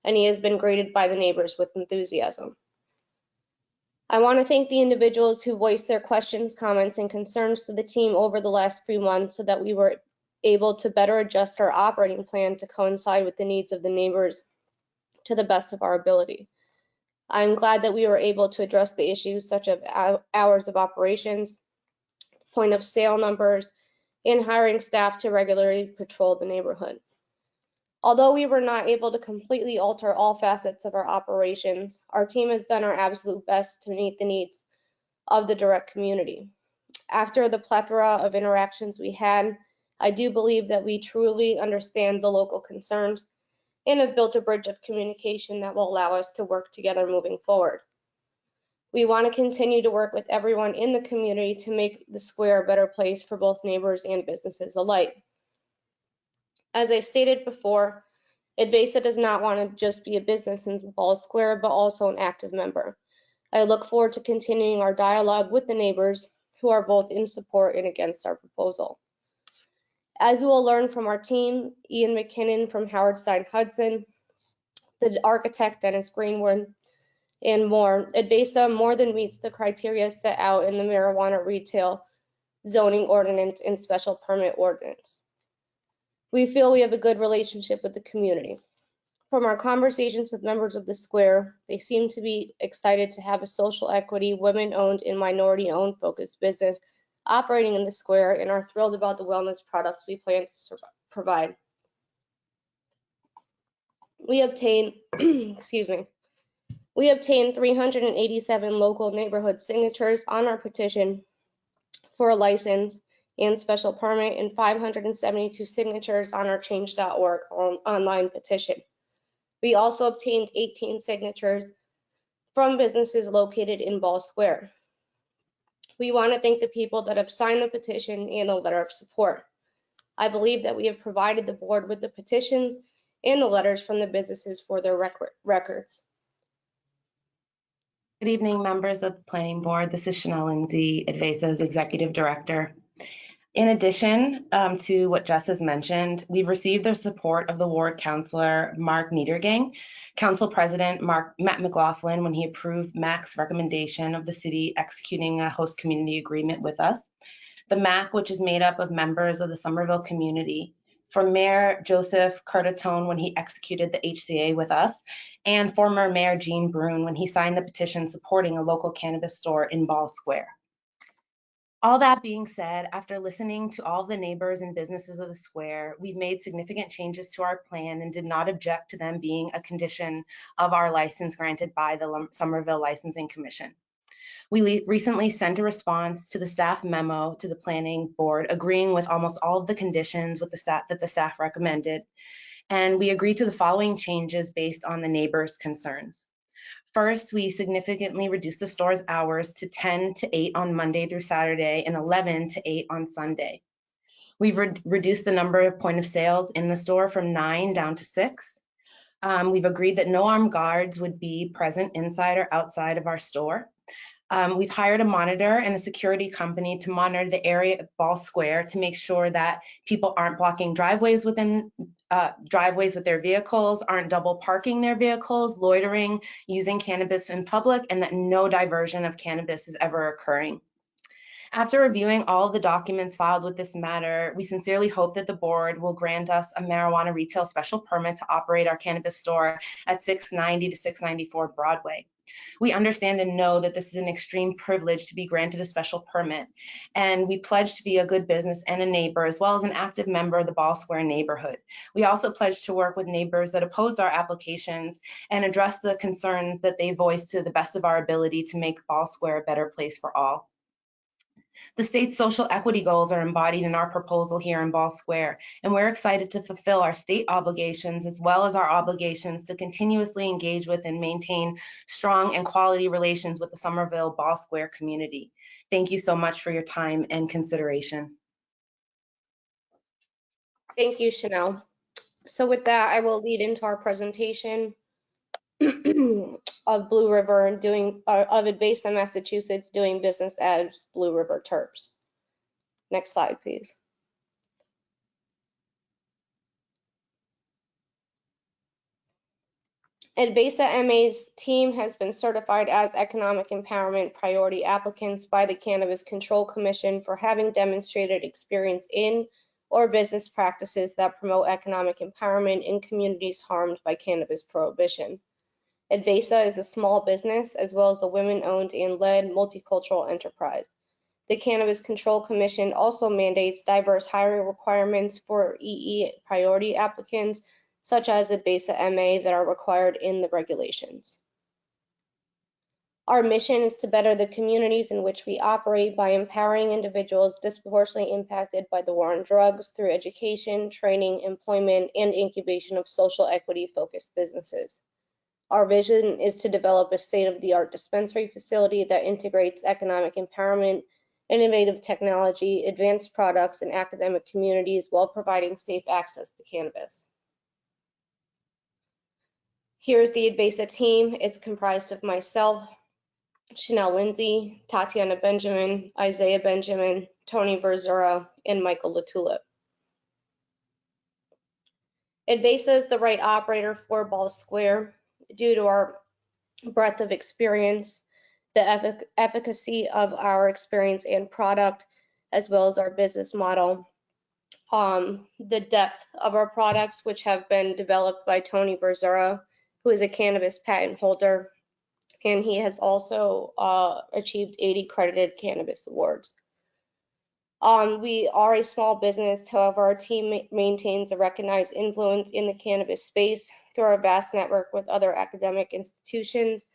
Speaker 22: and he has been greeted by the neighbors with enthusiasm. I want to thank the individuals who voiced their questions, comments, and concerns to the team over the last few months so that we were able to better adjust our operating plan to coincide with the needs of the neighbors to the best of our ability. I'm glad that we were able to address the issues such as hours of operations, point of sale numbers, and hiring staff to regularly patrol the neighborhood. Although we were not able to completely alter all facets of our operations, our team has done our absolute best to meet the needs of the direct community. After the plethora of interactions we had, I do believe that we truly understand the local concerns and have built a bridge of communication that will allow us to work together moving forward. We want to continue to work with everyone in the community to make the square a better place for both neighbors and businesses alike. As I stated before, Advesa does not want to just be a business in Ball Square, but also an active member. I look forward to continuing our dialogue with the neighbors who are both in support and against our proposal. As you will learn from our team, Ian McKinnon from Howard Stein Hudson, the architect Dennis Greenwood, and more, Advesa more than meets the criteria set out in the marijuana retail zoning ordinance and special permit ordinance. We feel we have a good relationship with the community. From our conversations with members of the square, they seem to be excited to have a social equity, women-owned and minority-owned focused business operating in the square and are thrilled about the wellness products we plan to provide. We obtained, we obtained 387 local neighborhood signatures on our petition for a license and special permit and 572 signatures on our change.org online petition. We also obtained 18 signatures from businesses located in Ball Square. We want to thank the people that have signed the petition and a letter of support. I believe that we have provided the board with the petitions and the letters from the businesses for their records.
Speaker 6: Good evening, members of the Planning Board. This is Chanel Lindsay, Advesa's Executive Director. In addition to what Jess has mentioned, we've received the support of the Ward Councillor Mark Niedergang, Council President Matt McLaughlin when he approved MAC's recommendation of the city executing a host community agreement with us. The MAC, which is made up of members of the Somerville community, from Mayor Joseph Curtatone when he executed the HCA with us, and former Mayor Gene Brune when he signed the petition supporting a local cannabis store in Ball Square. All that being said, after listening to all the neighbors and businesses of the square, we've made significant changes to our plan and did not object to them being a condition of our license granted by the Somerville Licensing Commission. We recently sent a response to the staff memo to the planning board, agreeing with almost all of the conditions with that the staff recommended. And we agreed to the following changes based on the neighbors' concerns. First, we significantly reduced the store's hours to 10 to 8 on Monday through Saturday and 11 to 8 on Sunday. We've reduced the number of point of sales in the store from 9 down to 6. We've agreed that no armed guards would be present inside or outside of our store. We've hired a monitor and a security company to monitor the area at Ball Square to make sure that people aren't blocking driveways with their vehicles, aren't double parking their vehicles, loitering, using cannabis in public, and that no diversion of cannabis is ever occurring. After reviewing all the documents filed with this matter, we sincerely hope that the board will grant us a marijuana retail special permit to operate our cannabis store at 690 to 694 Broadway. We understand and know that this is an extreme privilege to be granted a special permit, and we pledge to be a good business and a neighbor, as well as an active member of the Ball Square neighborhood. We also pledge to work with neighbors that oppose our applications and address the concerns that they voice to the best of our ability to make Ball Square a better place for all. The state's social equity goals are embodied in our proposal here in Ball Square, and we're excited to fulfill our state obligations as well as our obligations to continuously engage with and maintain strong and quality relations with the Somerville Ball Square community. Thank you so much for your time and consideration.
Speaker 22: Thank you, Chanel. So with that, I will lead into our presentation of Blue River and of Advesa, Massachusetts, doing business as Blue River Terps. Next slide, please. Advesa MA's team has been certified as Economic Empowerment Priority applicants by the Cannabis Control Commission for having demonstrated experience in or business practices that promote economic empowerment in communities harmed by cannabis prohibition. Advesa is a small business as well as a women-owned and led multicultural enterprise. The Cannabis Control Commission also mandates diverse hiring requirements for EE priority applicants, such as Advesa MA, that are required in the regulations. Our mission is to better the communities in which we operate by empowering individuals disproportionately impacted by the war on drugs through education, training, employment, and incubation of social equity-focused businesses. Our vision is to develop a state-of-the-art dispensary facility that integrates economic empowerment, innovative technology, advanced products, and academic communities while providing safe access to cannabis. Here's the Advesa team. It's comprised of myself, Chanel Lindsay, Tatiana Benjamin, Isaiah Benjamin, Tony Verzura, and Michael Latulip. Advesa is the right operator for Ball Square due to our breadth of experience, the efficacy of our experience and product, as well as our business model, the depth of our products, which have been developed by Tony Verzura, who is a cannabis patent holder, and he has also achieved 80 credited cannabis awards. We are a small business, however, our team maintains a recognized influence in the cannabis space through our vast network with other academic institutions,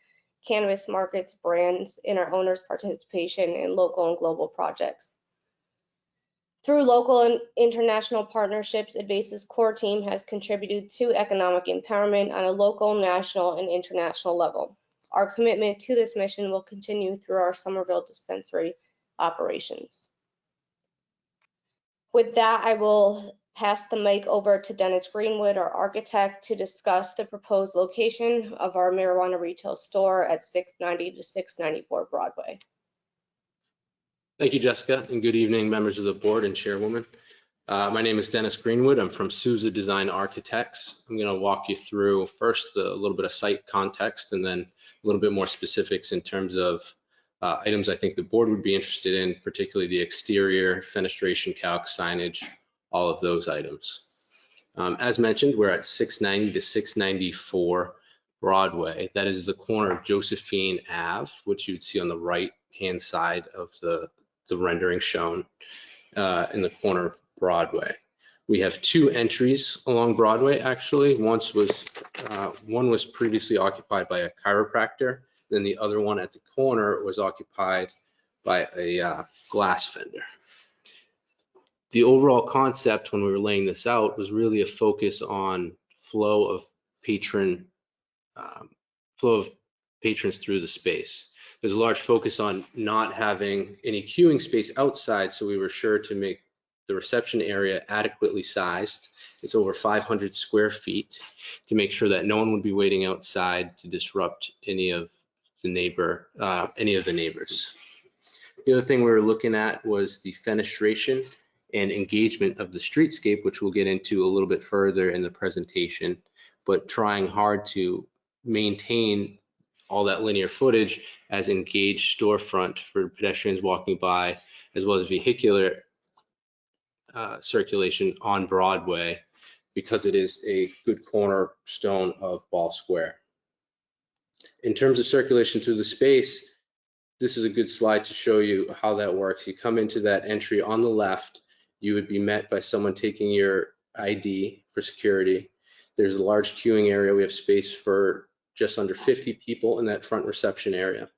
Speaker 22: cannabis markets, brands, and our owners' participation in local and global projects. Through local and international partnerships, Advesa's core team has contributed to economic empowerment on a local, national, and international level. Our commitment to this mission will continue through our Somerville dispensary operations. With that, I will pass the mic over to Dennis Greenwood, our architect, to discuss the proposed location of our marijuana retail store at 690 to 694 Broadway.
Speaker 9: Thank you, Jessica, and good evening, members of the board and chairwoman. My name is Dennis Greenwood. I'm from Souza Design Architects. I'm going to walk you through first a little bit of site context and then a little bit more specifics in terms of items I think the board would be interested in, particularly the exterior, fenestration calc, signage, all of those items. As mentioned, we're at 690 to 694 Broadway. That is the corner of Josephine Ave, which you'd see on the right-hand side of the rendering shown in the corner of Broadway. We have two entries along Broadway, actually. One was previously occupied by a chiropractor, Then the other one at the corner was occupied by a glass vendor. The overall concept when we were laying this out was really a focus on flow of patrons through the space. There's a large focus on not having any queuing space outside, so we were sure to make the reception area adequately sized. It's over 500 square feet, to make sure that no one would be waiting outside to disrupt any of the neighbors. The other thing we were looking at was the fenestration and engagement of the streetscape, which we'll get into a little bit further in the presentation, but trying hard to maintain all that linear footage as engaged storefront for pedestrians walking by, as well as vehicular circulation on Broadway, because it is a good cornerstone of Ball Square. In terms of circulation through the space, this is a good slide to show you how that works. You come into that entry on the left, you would be met by someone taking your ID for security. There's a large queuing area. We have space for just under 50 people in that front reception area.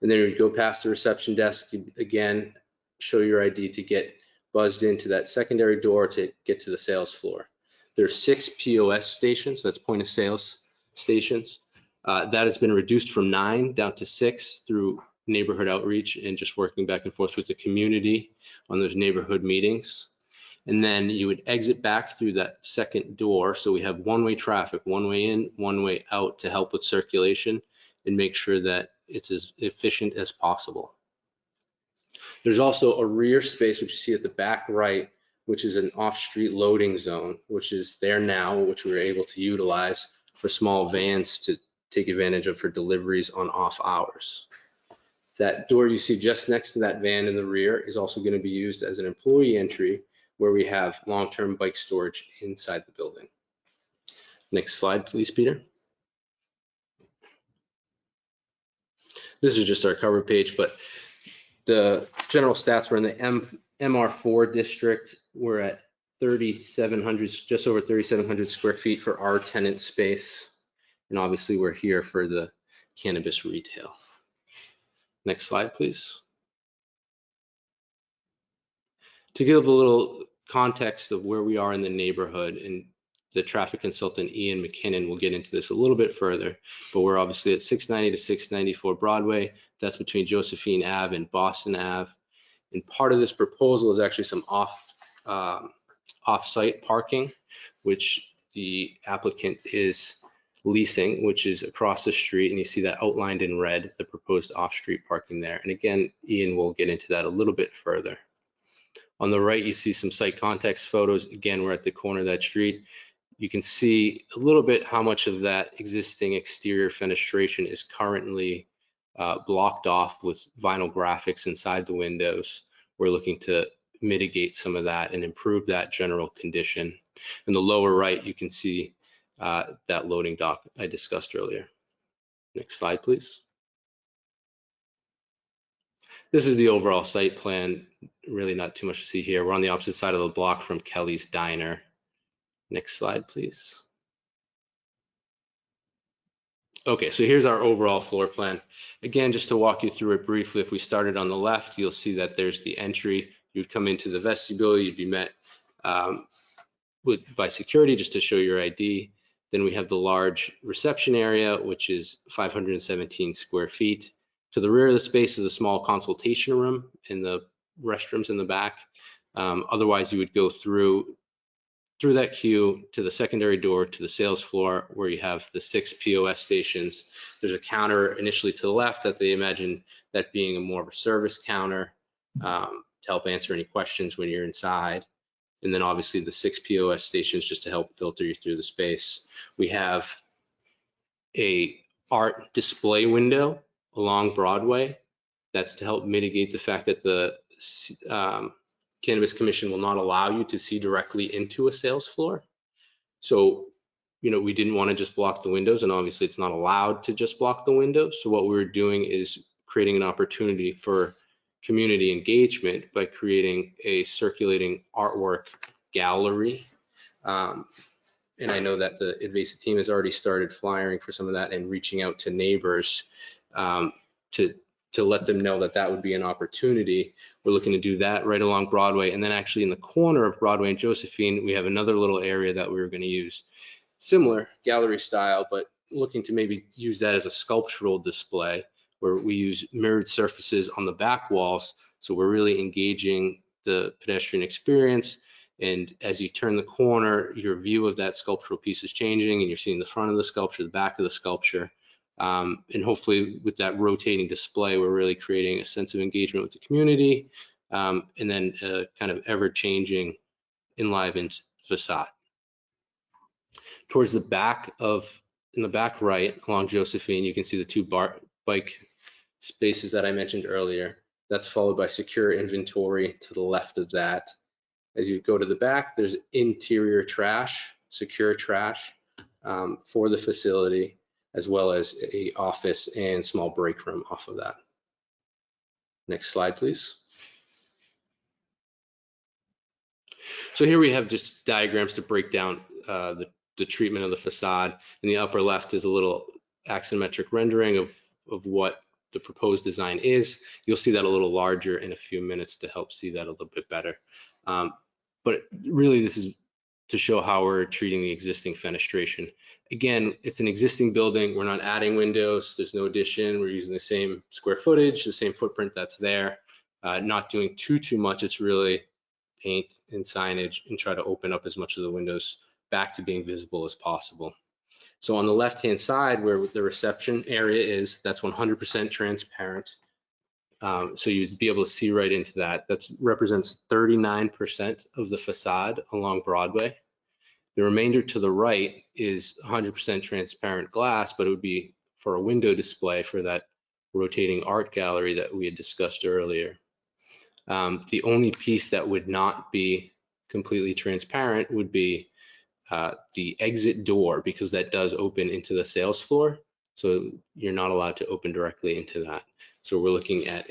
Speaker 9: And then you'd go past the reception desk, you'd again show your ID to get buzzed into that secondary door to get to the sales floor. There's 6 POS stations, that's point of sales stations. That has been reduced from 9 down to 6 through neighborhood outreach and just working back and forth with the community on those neighborhood meetings. And then you would exit back through that second door. So we have one-way traffic, one way in, one way out, to help with circulation and make sure that it's as efficient as possible. There's also a rear space, which you see at the back right, which is an off-street loading zone, which is there now, which we were able to utilize for small vans to take advantage of for deliveries on off hours. That door you see just next to that van in the rear is also going to be used as an employee entry, where we have long-term bike storage inside the building. Next slide, please, Peter. This is just our cover page, but the general stats were in the MR4 district. We're at 3,700, just over 3,700 square feet for our tenant space. And obviously we're here for the cannabis retail. Next slide, please. To give a little context of where we are in the neighborhood, and the traffic consultant Ian McKinnon will get into this a little bit further, but we're obviously at 690 to 694 Broadway. That's between Josephine Ave and Boston Ave. And part of this proposal is actually some off-site parking, which the applicant is leasing, which is across the street, and you see that outlined in red, the proposed off-street parking there. And again, Ian will get into that a little bit further. On the right, you see some site context photos. Again, we're at the corner of that street. You can see a little bit how much of that existing exterior fenestration is currently blocked off with vinyl graphics inside the windows. We're looking to mitigate some of that and improve that general condition. In the lower right, you can see that loading dock I discussed earlier. Next slide, please. This is the overall site plan. Really not too much to see here. We're on the opposite side of the block from Kelly's Diner. Next slide, please. Okay, so here's our overall floor plan. Again, just to walk you through it briefly, if we started on the left, you'll see that there's the entry. You'd come into the vestibule, you'd be met by security just to show your ID. Then we have the large reception area, which is 517 square feet. To the rear of the space is a small consultation room and the restrooms in the back. Otherwise, you would go through that queue to the secondary door to the sales floor, where you have the 6 POS stations. There's a counter initially to the left that they imagine that being a more of a service counter to help answer any questions when you're inside. And then obviously the 6 POS stations just to help filter you through the space. We have a art display window along Broadway. That's to help mitigate the fact that the Cannabis Commission will not allow you to see directly into a sales floor. So, you know, we didn't want to just block the windows, and obviously it's not allowed to just block the windows. So what we were doing is creating an opportunity for community engagement by creating a circulating artwork gallery. And I know that the Advesa team has already started flyering for some of that and reaching out to neighbors to let them know that that would be an opportunity. We're looking to do that right along Broadway. And then actually in the corner of Broadway and Josephine, we have another little area that we were going to use similar gallery style, but looking to maybe use that as a sculptural display where we use mirrored surfaces on the back walls. So we're really engaging the pedestrian experience. And as you turn the corner, your view of that sculptural piece is changing and you're seeing the front of the sculpture, the back of the sculpture. And hopefully with that rotating display, we're really creating a sense of engagement with the community, and then a kind of ever-changing enlivened facade. Towards the back in the back right along Josephine, you can see the two bike spaces that I mentioned earlier. That's followed by secure inventory to the left of that. As you go to the back, there's interior trash, secure trash for the facility, as well as a office and small break room off of that. Next slide, please. So here we have just diagrams to break down the treatment of the facade. In the upper left is a little axonometric rendering of what the proposed design is. You'll see that a little larger in a few minutes to help see that a little bit better. But really this is to show how we're treating the existing fenestration. Again, it's an existing building. We're not adding windows. There's no addition. We're using the same square footage, the same footprint that's there. Not doing too much. It's really paint and signage and try to open up as much of the windows back to being visible as possible. So on the left-hand side where the reception area is, that's 100% transparent. So you'd be able to see right into that. That represents 39% of the facade along Broadway. The remainder to the right is 100% transparent glass, but it would be for a window display for that rotating art gallery that we had discussed earlier. The only piece that would not be completely transparent would be the exit door, because that does open into the sales floor. So you're not allowed to open directly into that. So we're looking at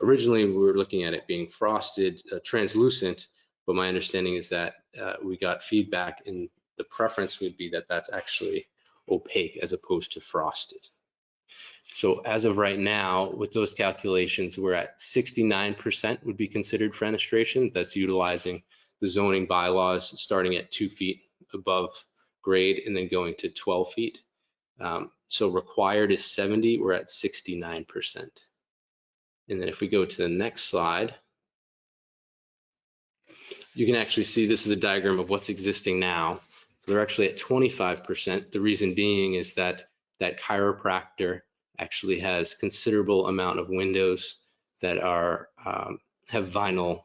Speaker 9: originally we were looking at it being frosted, translucent, but my understanding is that we got feedback and the preference would be that that's actually opaque as opposed to frosted. So as of right now, with those calculations, we're at 69% would be considered fenestration. That's utilizing the zoning bylaws starting at 2 feet above grade and then going to 12 feet. So required is 70, we're at 69%. And then if we go to the next slide, you can actually see this is a diagram of what's existing now. So they're actually at 25%. The reason being is that that chiropractor actually has considerable amount of windows that are have vinyl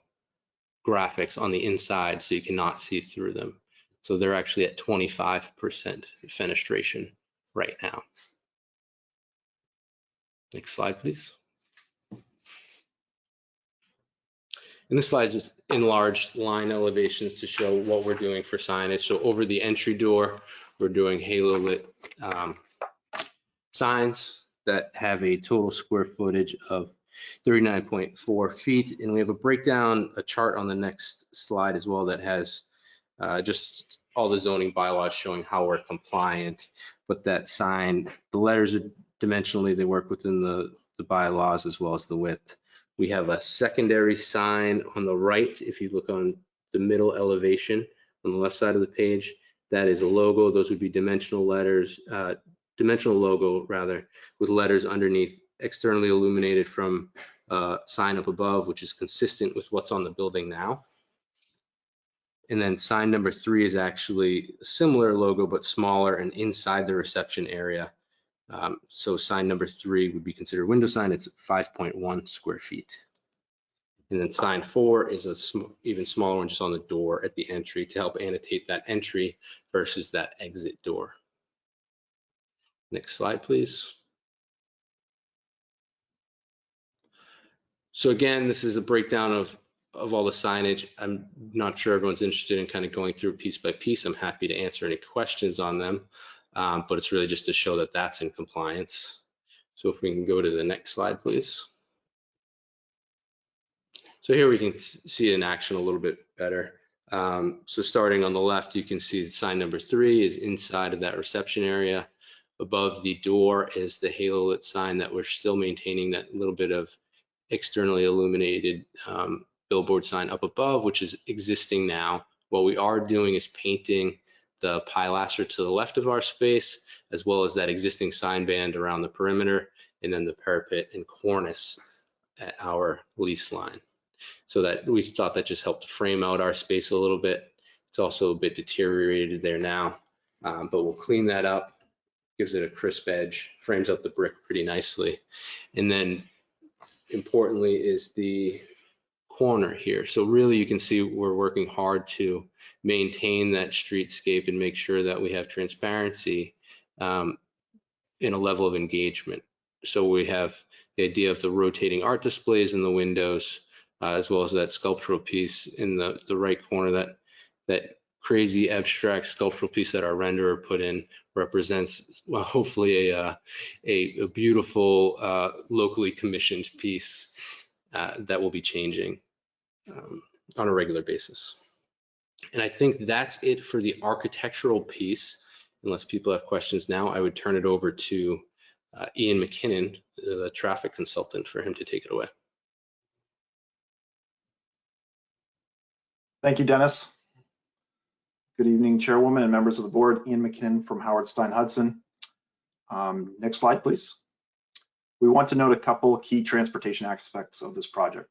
Speaker 9: graphics on the inside, so you cannot see through them. So they're actually at 25% fenestration right now. Next slide, please. And this slide is just enlarged line elevations to show what we're doing for signage. So over the entry door, we're doing halo lit signs that have a total square footage of 39.4 feet. And we have a breakdown, a chart on the next slide as well that has just all the zoning bylaws showing how we're compliant. But that sign, the letters are dimensionally, they work within the bylaws as well as the width. We have a secondary sign on the right. If you look on the middle elevation on the left side of the page, that is a logo. Those would be dimensional letters, dimensional logo rather, with letters underneath, externally illuminated from sign up above, which is consistent with what's on the building now. And then sign number 3 is actually a similar logo, but smaller and inside the reception area. So sign number 3 would be considered window sign. It's 5.1 square feet. And then sign 4 is a even smaller one, just on the door at the entry to help annotate that entry versus that exit door. Next slide, please. So again, this is a breakdown of all the signage. I'm not sure everyone's interested in kind of going through piece by piece. I'm happy to answer any questions on them, but it's really just to show that that's in compliance. So if we can go to the next slide, please. So here we can see it in action a little bit better. So starting on the left, you can see sign number 3 is inside of that reception area Above the door is the halo lit sign that we're still maintaining, that little bit of externally illuminated billboard sign up above, which is existing now. What we are doing is painting the pilaster to the left of our space, as well as that existing sign band around the perimeter, and then the parapet and cornice at our lease line. So that we thought that just helped frame out our space a little bit. It's also a bit deteriorated there now, but we'll clean that up, gives it a crisp edge, frames up the brick pretty nicely. And then importantly is the corner here. So really you can see we're working hard to maintain that streetscape and make sure that we have transparency in a level of engagement. So we have the idea of the rotating art displays in the windows, as well as that sculptural piece in the right corner. That crazy abstract sculptural piece that our renderer put in represents, well, hopefully a beautiful locally commissioned piece that will be changing on a regular basis. And I think that's it for the architectural piece. Unless people have questions now, I would turn it over to Ian McKinnon, the traffic consultant, for him to take it away.
Speaker 2: Thank you, Dennis. Good evening, Chairwoman and members of the board. Ian McKinnon from Howard Stein Hudson. Next slide, please. We want to note a couple key transportation aspects of this project.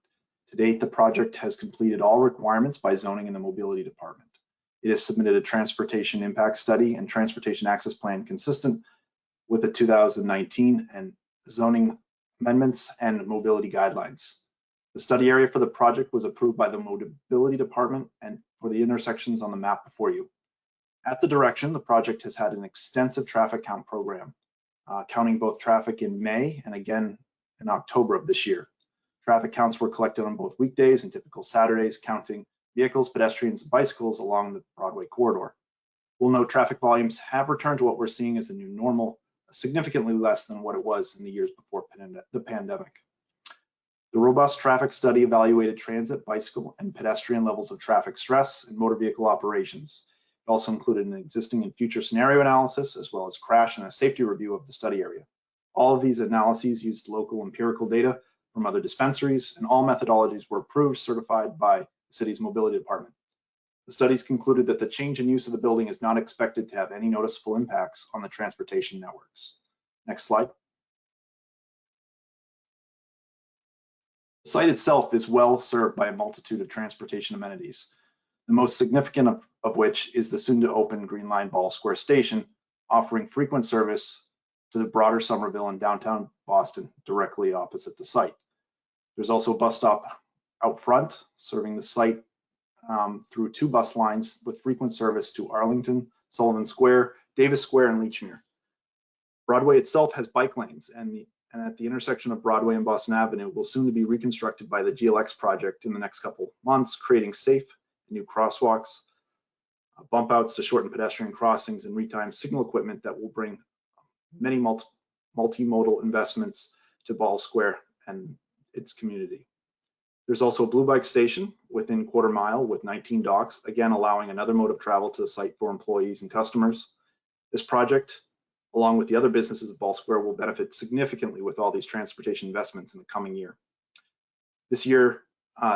Speaker 2: To date, the project has completed all requirements by zoning in the mobility department. It has submitted a transportation impact study and transportation access plan consistent with the 2019 and zoning amendments and mobility guidelines. The study area for the project was approved by the mobility department and for the intersections on the map before you. At the direction, the project has had an extensive traffic count program, counting both traffic in May and again in October of this year. Traffic counts were collected on both weekdays and typical Saturdays, counting vehicles, pedestrians, and bicycles along the Broadway corridor. We'll note traffic volumes have returned to what we're seeing as a new normal, significantly less than what it was in the years before the pandemic. The robust traffic study evaluated transit, bicycle, and pedestrian levels of traffic stress and motor vehicle operations. It also included an existing and future scenario analysis, as well as crash and a safety review of the study area. All of these analyses used local empirical data from other dispensaries, and all methodologies were approved, certified by the city's mobility department. The studies concluded that the change in use of the building is not expected to have any noticeable impacts on the transportation networks. Next slide. The site itself is well served by a multitude of transportation amenities, the most significant of which is the soon-to-open Green Line Ball Square Station, offering frequent service to the broader Somerville and downtown Boston directly opposite the site. There's also a bus stop out front, serving the site through 2 bus lines with frequent service to Arlington, Sullivan Square, Davis Square, and Leechmere. Broadway itself has bike lanes, and at the intersection of Broadway and Boston Avenue will soon to be reconstructed by the GLX project in the next couple months, creating safe new crosswalks, bump outs to shorten pedestrian crossings, and retimed signal equipment that will bring many multimodal investments to Ball Square and its community. There's also a blue bike station within quarter mile with 19 docks, again allowing another mode of travel to the site for employees and customers. This project, along with the other businesses of Ball Square, will benefit significantly with all these transportation investments in the coming year. This year,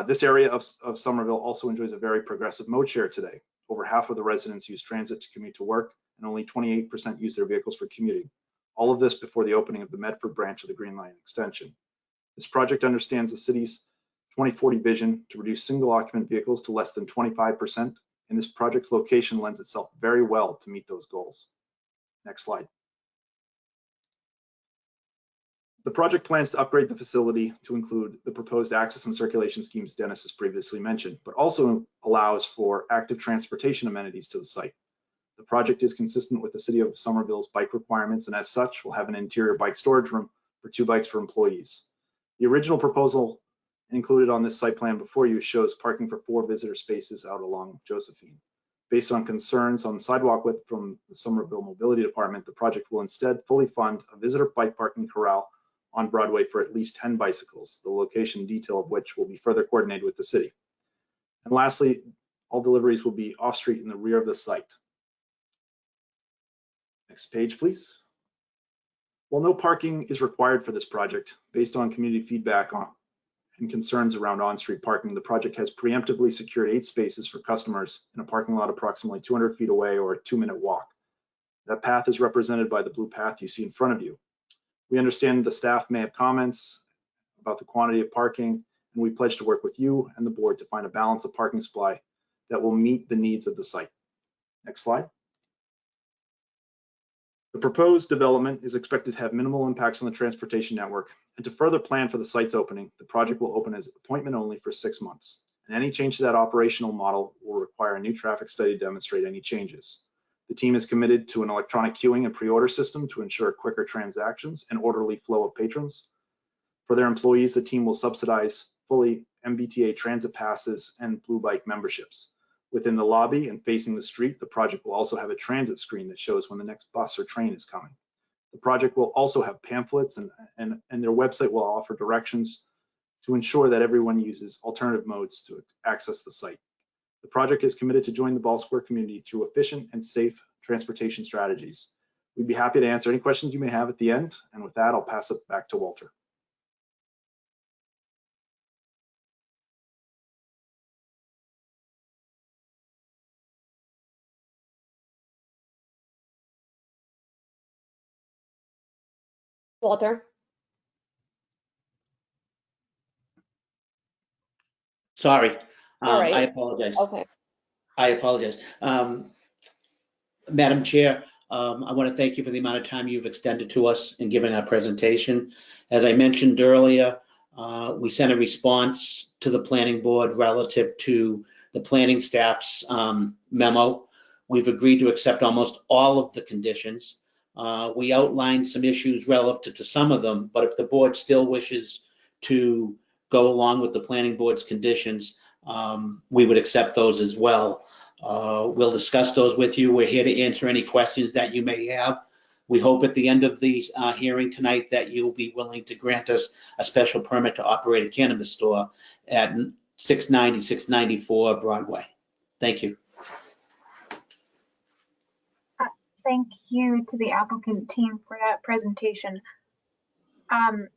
Speaker 2: this area of Somerville also enjoys a very progressive mode share today. Over half of the residents use transit to commute to work, and only 28% use their vehicles for commuting. All of this before the opening of the Medford branch of the Green Line extension. This project understands the city's 2040 vision to reduce single occupant vehicles to less than 25%, and this project's location lends itself very well to meet those goals. Next slide. The project plans to upgrade the facility to include the proposed access and circulation schemes Dennis has previously mentioned, but also allows for active transportation amenities to the site. The project is consistent with the City of Somerville's bike requirements, and as such will have an interior bike storage room for 2 bikes for employees. The original proposal included on this site plan before you shows parking for 4 visitor spaces out along Josephine. Based on concerns on sidewalk width from the Somerville Mobility Department, the project will instead fully fund a visitor bike parking corral on Broadway for at least 10 bicycles, the location detail of which will be further coordinated with the city. And lastly, all deliveries will be off-street in the rear of the site. Next page, please.
Speaker 10: While no parking is required for this project, based on community feedback and concerns around on-street parking, the project has preemptively secured 8 spaces for customers in a parking lot approximately 200 feet away or a 2-minute walk. That path is represented by the blue path you see in front of you. We understand the staff may have comments about the quantity of parking, and we pledge to work with you and the board to find a balance of parking supply that will meet the needs of the site. Next slide. The proposed development is expected to have minimal impacts on the transportation network, and to further plan for the site's opening, the project will open as appointment only for 6 months. And any change to that operational model will require a new traffic study to demonstrate any changes. The team is committed to an electronic queuing and pre-order system to ensure quicker transactions and orderly flow of patrons. For their employees, the team will subsidize fully MBTA transit passes and Blue Bike memberships. Within the lobby and facing the street, the project will also have a transit screen that shows when the next bus or train is coming. The project will also have pamphlets and their website will offer directions to ensure that everyone uses alternative modes to access the site. The project is committed to join the Ball Square community through efficient and safe transportation strategies. We'd be happy to answer any questions you may have at the end. And with that, I'll pass it back to Walter.
Speaker 22: Walter?
Speaker 7: Sorry,
Speaker 22: All right.
Speaker 7: I apologize.
Speaker 22: Okay.
Speaker 7: I apologize. Madam Chair, I want to thank you for the amount of time you've extended to us in giving our presentation. As I mentioned earlier, we sent a response to the planning board relative to the planning staff's memo. We've agreed to accept almost all of the conditions. We outlined some issues relative to some of them, but if the board still wishes to go along with the planning board's conditions, we would accept those as well. We'll discuss those with you. We're here to answer any questions that you may have. We hope at the end of the hearing tonight that you'll be willing to grant us a special permit to operate a cannabis store at 690, 694 Broadway. Thank you.
Speaker 1: Thank you to the applicant team for that presentation. Can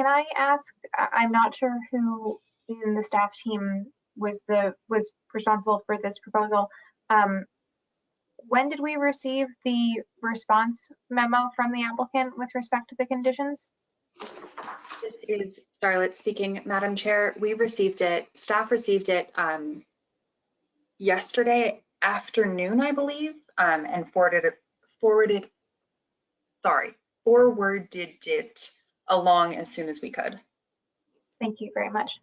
Speaker 1: I ask, I'm not sure who in the staff team was responsible for this proposal. When did we receive the response memo from the applicant with respect to the conditions?
Speaker 12: This is Charlotte speaking, Madam Chair. We received it, staff received it yesterday afternoon, I believe, and forwarded it along as soon as we could.
Speaker 1: Thank you very much.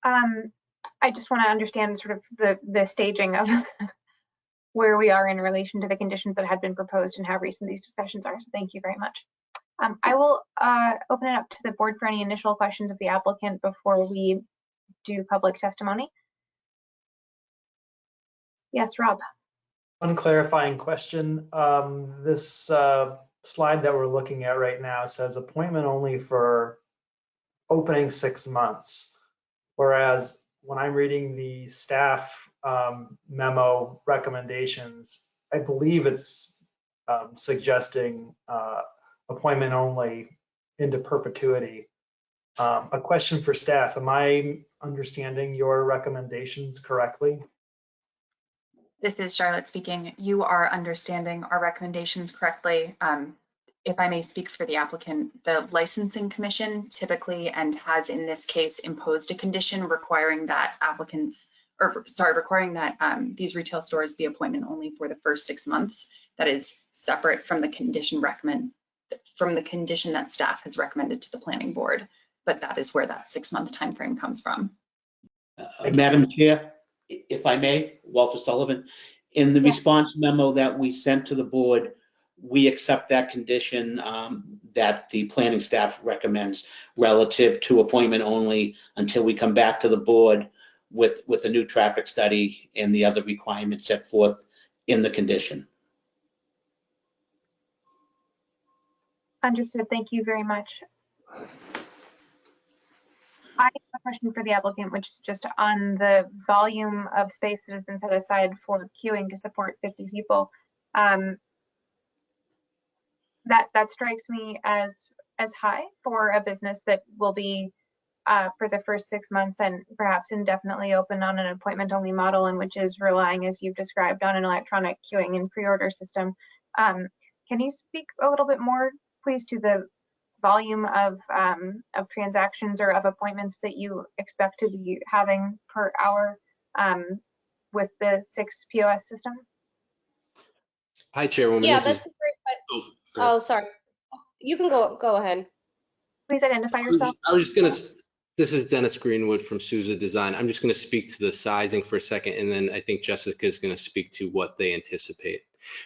Speaker 1: I just want to understand sort of the staging of where we are in relation to the conditions that had been proposed and how recent these discussions are. So thank you very much. I will open it up to the board for any initial questions of the applicant before we do public testimony. Yes, Rob.
Speaker 2: One clarifying question. This slide that we're looking at right now says appointment only for opening 6 months. Whereas when I'm reading the staff memo recommendations, I believe it's suggesting appointment only into perpetuity. A question for staff, am I understanding your recommendations correctly?
Speaker 12: This is Charlotte speaking. You are understanding our recommendations correctly. If I may speak for the applicant, the licensing commission typically and has in this case imposed a condition requiring that these retail stores be appointment only for the first 6 months. That is separate from the condition that staff has recommended to the planning board, but that is where that 6-month time frame comes from.
Speaker 7: Madam Chair, if I may, Walter Sullivan, in the response memo that we sent to the board, we accept that condition that the planning staff recommends relative to appointment only until we come back to the board with a new traffic study and the other requirements set forth in the condition.
Speaker 1: Understood. Thank you very much. I have a question for the applicant, which is just on the volume of space that has been set aside for queuing to support 50 people. That strikes me as high for a business that will be for the first 6 months and perhaps indefinitely open on an appointment only model, and which is relying, as you've described, on an electronic queuing and pre-order system. Can you speak a little bit more, please, to the volume of transactions or of appointments that you expect to be having per hour with the 6 POS system?
Speaker 9: Hi, Chairwoman.
Speaker 22: Yeah,
Speaker 9: This is-
Speaker 22: that's a great question.
Speaker 9: go ahead.
Speaker 22: Oh, sorry. You can go ahead.
Speaker 1: Please identify yourself.
Speaker 9: I was just gonna, this is Dennis Greenwood from Souza Design. I'm just gonna speak to the sizing for a second, and then I think Jessica is gonna speak to what they anticipate.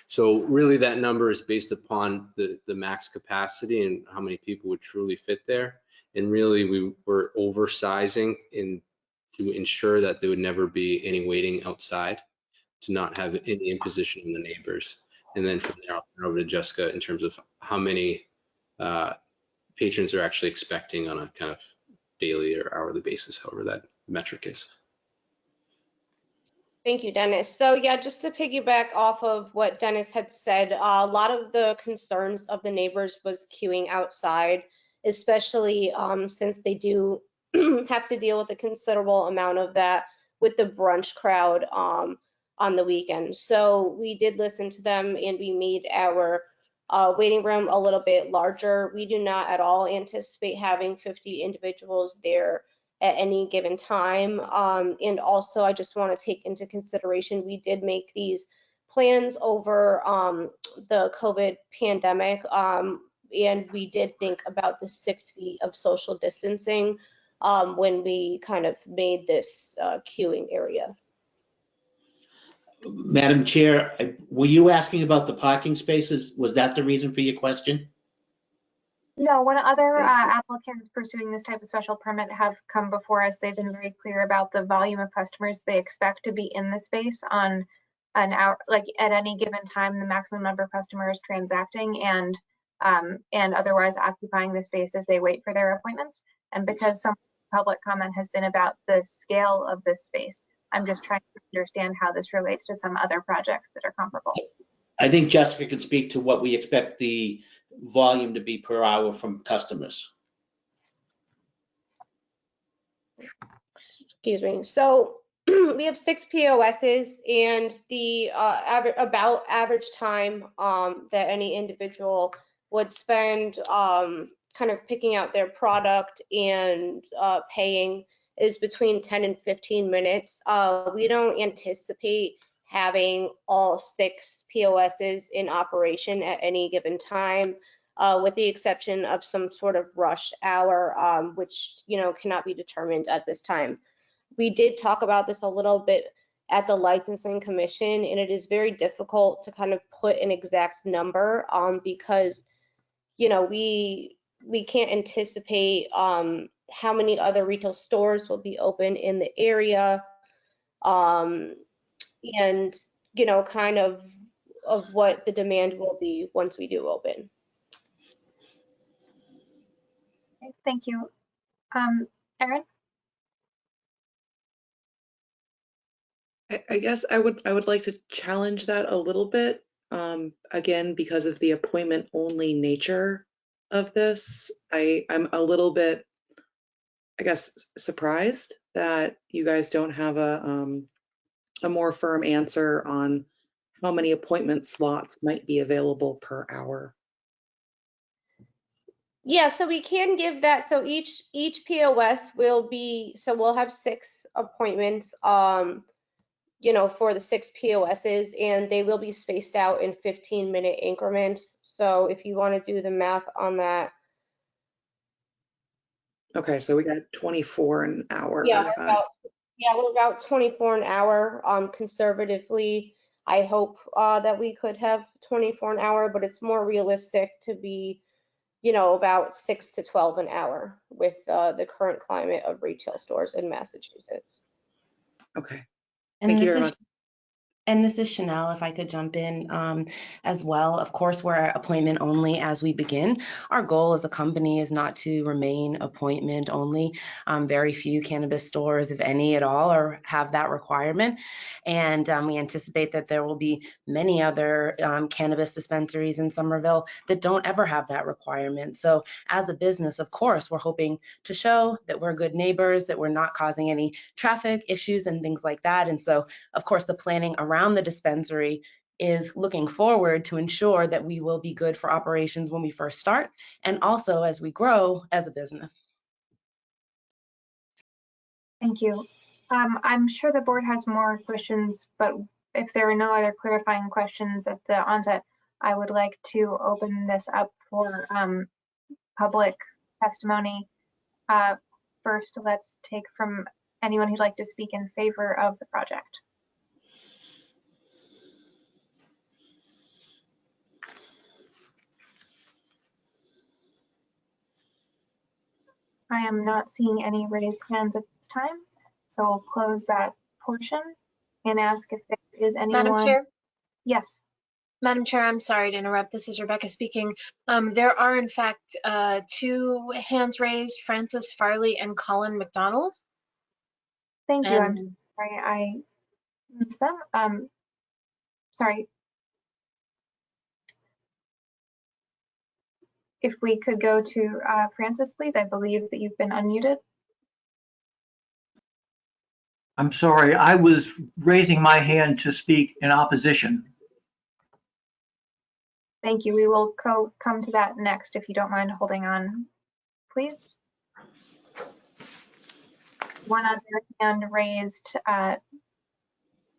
Speaker 9: So really that number is based upon the max capacity and how many people would truly fit there. And really we were oversizing to ensure that there would never be any waiting outside, to not have any imposition on the neighbors. And then from there, I'll turn over to Jessica in terms of how many patrons are actually expecting on a kind of daily or hourly basis, however that metric is.
Speaker 22: Thank you, Dennis. So yeah, just to piggyback off of what Dennis had said, a lot of the concerns of the neighbors was queuing outside, especially since they do have to deal with a considerable amount of that with the brunch crowd on the weekend. So we did listen to them and we made our waiting room a little bit larger. We do not at all anticipate having 50 individuals there at any given time. And also, I just want to take into consideration, we did make these plans over the COVID pandemic, and we did think about the 6 feet of social distancing when we kind of made this queuing area.
Speaker 7: Madam Chair, were you asking about the parking spaces? Was that the reason for your question?
Speaker 1: No, when other applicants pursuing this type of special permit have come before us, they've been very clear about the volume of customers they expect to be in the space on an hour, like at any given time, the maximum number of customers transacting and otherwise occupying the space as they wait for their appointments. And because some public comment has been about the scale of this space, I'm just trying to understand how this relates to some other projects that are comparable.
Speaker 7: I think Jessica can speak to what we expect the volume to be per hour from customers.
Speaker 22: Excuse me. So we have 6 POSs, and the average time that any individual would spend kind of picking out their product and paying is between 10 and 15 minutes. We don't anticipate having all 6 POSs in operation at any given time, with the exception of some sort of rush hour, which cannot be determined at this time. We did talk about this a little bit at the Licensing Commission, and it is very difficult to kind of put an exact number because we can't anticipate how many other retail stores will be open in the area, and kind of what the demand will be once we do open.
Speaker 1: Okay, thank you. Erin?
Speaker 3: I guess I would like to challenge that a little bit, again, because of the appointment only nature of this. I'm a little bit, I guess, surprised that you guys don't have a more firm answer on how many appointment slots might be available per hour.
Speaker 22: Yeah, so we can give that. So each POS will be, so we'll have 6 appointments, for the 6 POSs, and they will be spaced out in 15-minute increments. So if you want to do the math on that.
Speaker 3: Okay, so we got 24 an hour.
Speaker 22: Yeah, we're about 24 an hour. Conservatively, I hope that we could have 24 an hour, but it's more realistic to be, about 6 to 12 an hour with the current climate of retail stores in Massachusetts.
Speaker 3: Okay.
Speaker 11: And
Speaker 3: Thank you
Speaker 11: this
Speaker 3: very
Speaker 11: is,
Speaker 3: much.
Speaker 6: And this is Chanel, if I could jump in as well. Of course, we're appointment only as we begin. Our goal as a company is not to remain appointment only. Very few cannabis stores, if any at all, have that requirement. And we anticipate that there will be many other cannabis dispensaries in Somerville that don't ever have that requirement. So as a business, of course, we're hoping to show that we're good neighbors, that we're not causing any traffic issues and things like that. And so, of course, the planning around the dispensary is looking forward to ensure that we will be good for operations when we first start and also as we grow as a business.
Speaker 1: Thank you. I'm sure the board has more questions, but if there are no other clarifying questions at the onset, I would like to open this up for public testimony. First, let's take from anyone who'd like to speak in favor of the project. I am not seeing any raised hands at this time, so I'll close that portion and ask if there is anyone.
Speaker 8: Madam Chair?
Speaker 1: Yes.
Speaker 8: Madam Chair, I'm sorry to interrupt. This is Rebecca speaking. There are, in fact, 2 hands raised, Francis Farley and Colin McDonald.
Speaker 1: Thank you. I'm sorry I missed them. Sorry. If we could go to Francis, please. I believe that you've been unmuted.
Speaker 11: I'm sorry, I was raising my hand to speak in opposition.
Speaker 1: Thank you. We will come to that next, if you don't mind holding on, please. One other hand raised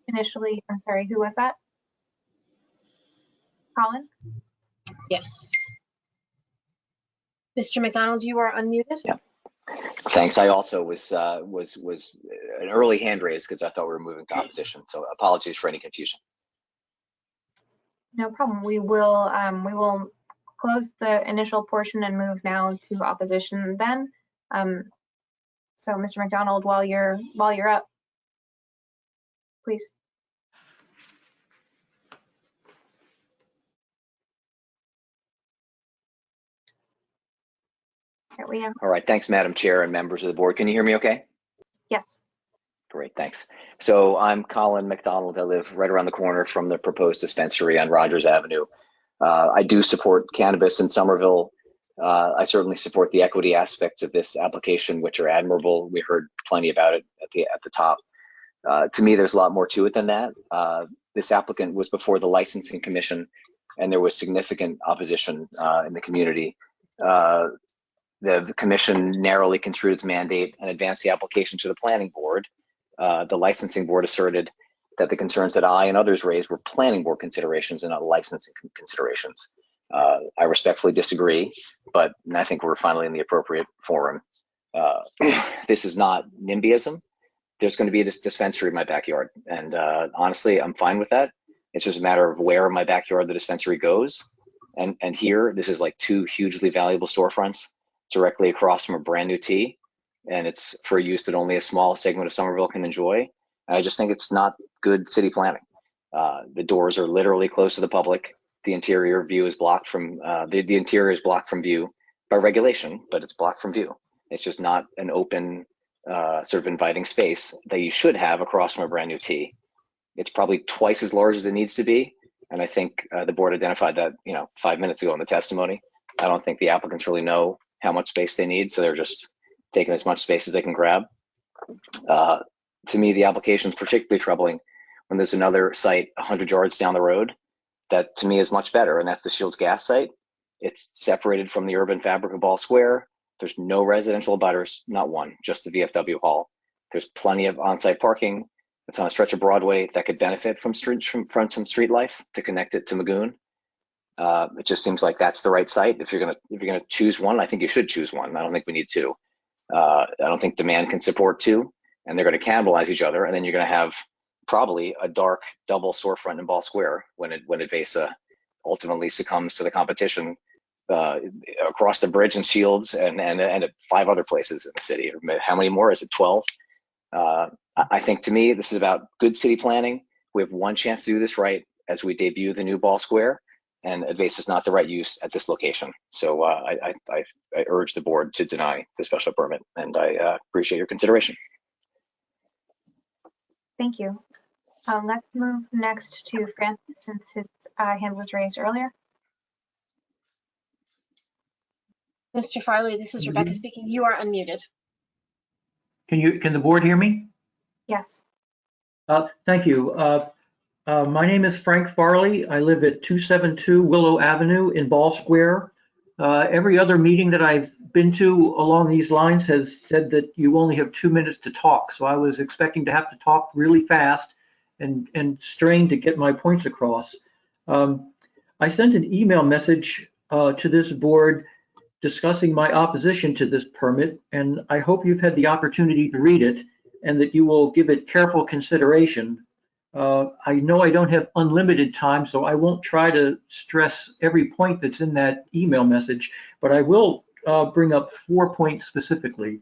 Speaker 1: initially. I'm sorry, who was that? Colin?
Speaker 8: Yes. Mr. McDonald, you are unmuted.
Speaker 19: Yeah. Thanks. I also was an early hand raise because I thought we were moving to opposition. So apologies for any confusion.
Speaker 1: No problem. We will close the initial portion and move now to opposition then. So Mr. McDonald, while you're up, please. Here we have.
Speaker 19: All right. Thanks, Madam Chair and members of the board. Can you hear me okay?
Speaker 1: Yes.
Speaker 19: Great, thanks. So I'm Colin McDonald. I live right around the corner from the proposed dispensary on Rogers Avenue. I do support cannabis in Somerville. I certainly support the equity aspects of this application, which are admirable. We heard plenty about it at the top. To me, there's a lot more to it than that. This applicant was before the licensing commission, and there was significant opposition in the community. The commission narrowly construed its mandate and advanced the application to the planning board. The licensing board asserted that the concerns that I and others raised were planning board considerations and not licensing considerations. I respectfully disagree, but I think we're finally in the appropriate forum. This is not NIMBYism. There's going to be this dispensary in my backyard, and honestly, I'm fine with that. It's just a matter of where in my backyard the dispensary goes. And here, this is like 2 hugely valuable storefronts directly across from a brand new T, and it's for use that only a small segment of Somerville can enjoy. And I just think it's not good city planning. The doors are literally close to the public. The interior view is blocked from, the interior is blocked from view by regulation, but it's blocked from view. It's just not an open, sort of inviting space that you should have across from a brand new T. It's probably twice as large as it needs to be. And I think the board identified that, 5 minutes ago in the testimony. I don't think the applicants really know how much space they need, so they're just taking as much space as they can grab. To me, the application is particularly troubling when there's another site 100 yards down the road that to me is much better, and that's the Shields Gas site. It's separated from the urban fabric of Ball Square. There's no residential abutters, not one, just the VFW hall. There's plenty of on-site parking. It's on a stretch of Broadway that could benefit from some street life to connect it to Magoon. It just seems like that's the right site. If you're gonna choose one, I think you should choose one. I don't think we need 2. I don't think demand can support 2, and they're going to cannibalize each other. And then you're going to have probably a dark double storefront in Ball Square when Advesa ultimately succumbs to the competition across the bridge in Shields and at 5 other places in the city. How many more? Is it 12? I think to me, this is about good city planning. We have one chance to do this right as we debut the new Ball Square, and Advesa is not the right use at this location. So I urge the board to deny the special permit, and I appreciate your consideration.
Speaker 1: Thank you. Let's move next to Francis, since his hand was raised earlier.
Speaker 8: Mr. Farley, this is Rebecca speaking. You are unmuted.
Speaker 11: Can the board hear me?
Speaker 1: Yes.
Speaker 11: Thank you. My name is Frank Farley. I live at 272 Willow Avenue in Ball Square. Every other meeting that I've been to along these lines has said that you only have 2 minutes to talk. So I was expecting to have to talk really fast and strain to get my points across. I sent an email message to this board discussing my opposition to this permit, and I hope you've had the opportunity to read it and that you will give it careful consideration. I know I don't have unlimited time, so I won't try to stress every point that's in that email message, but I will bring up 4 points specifically.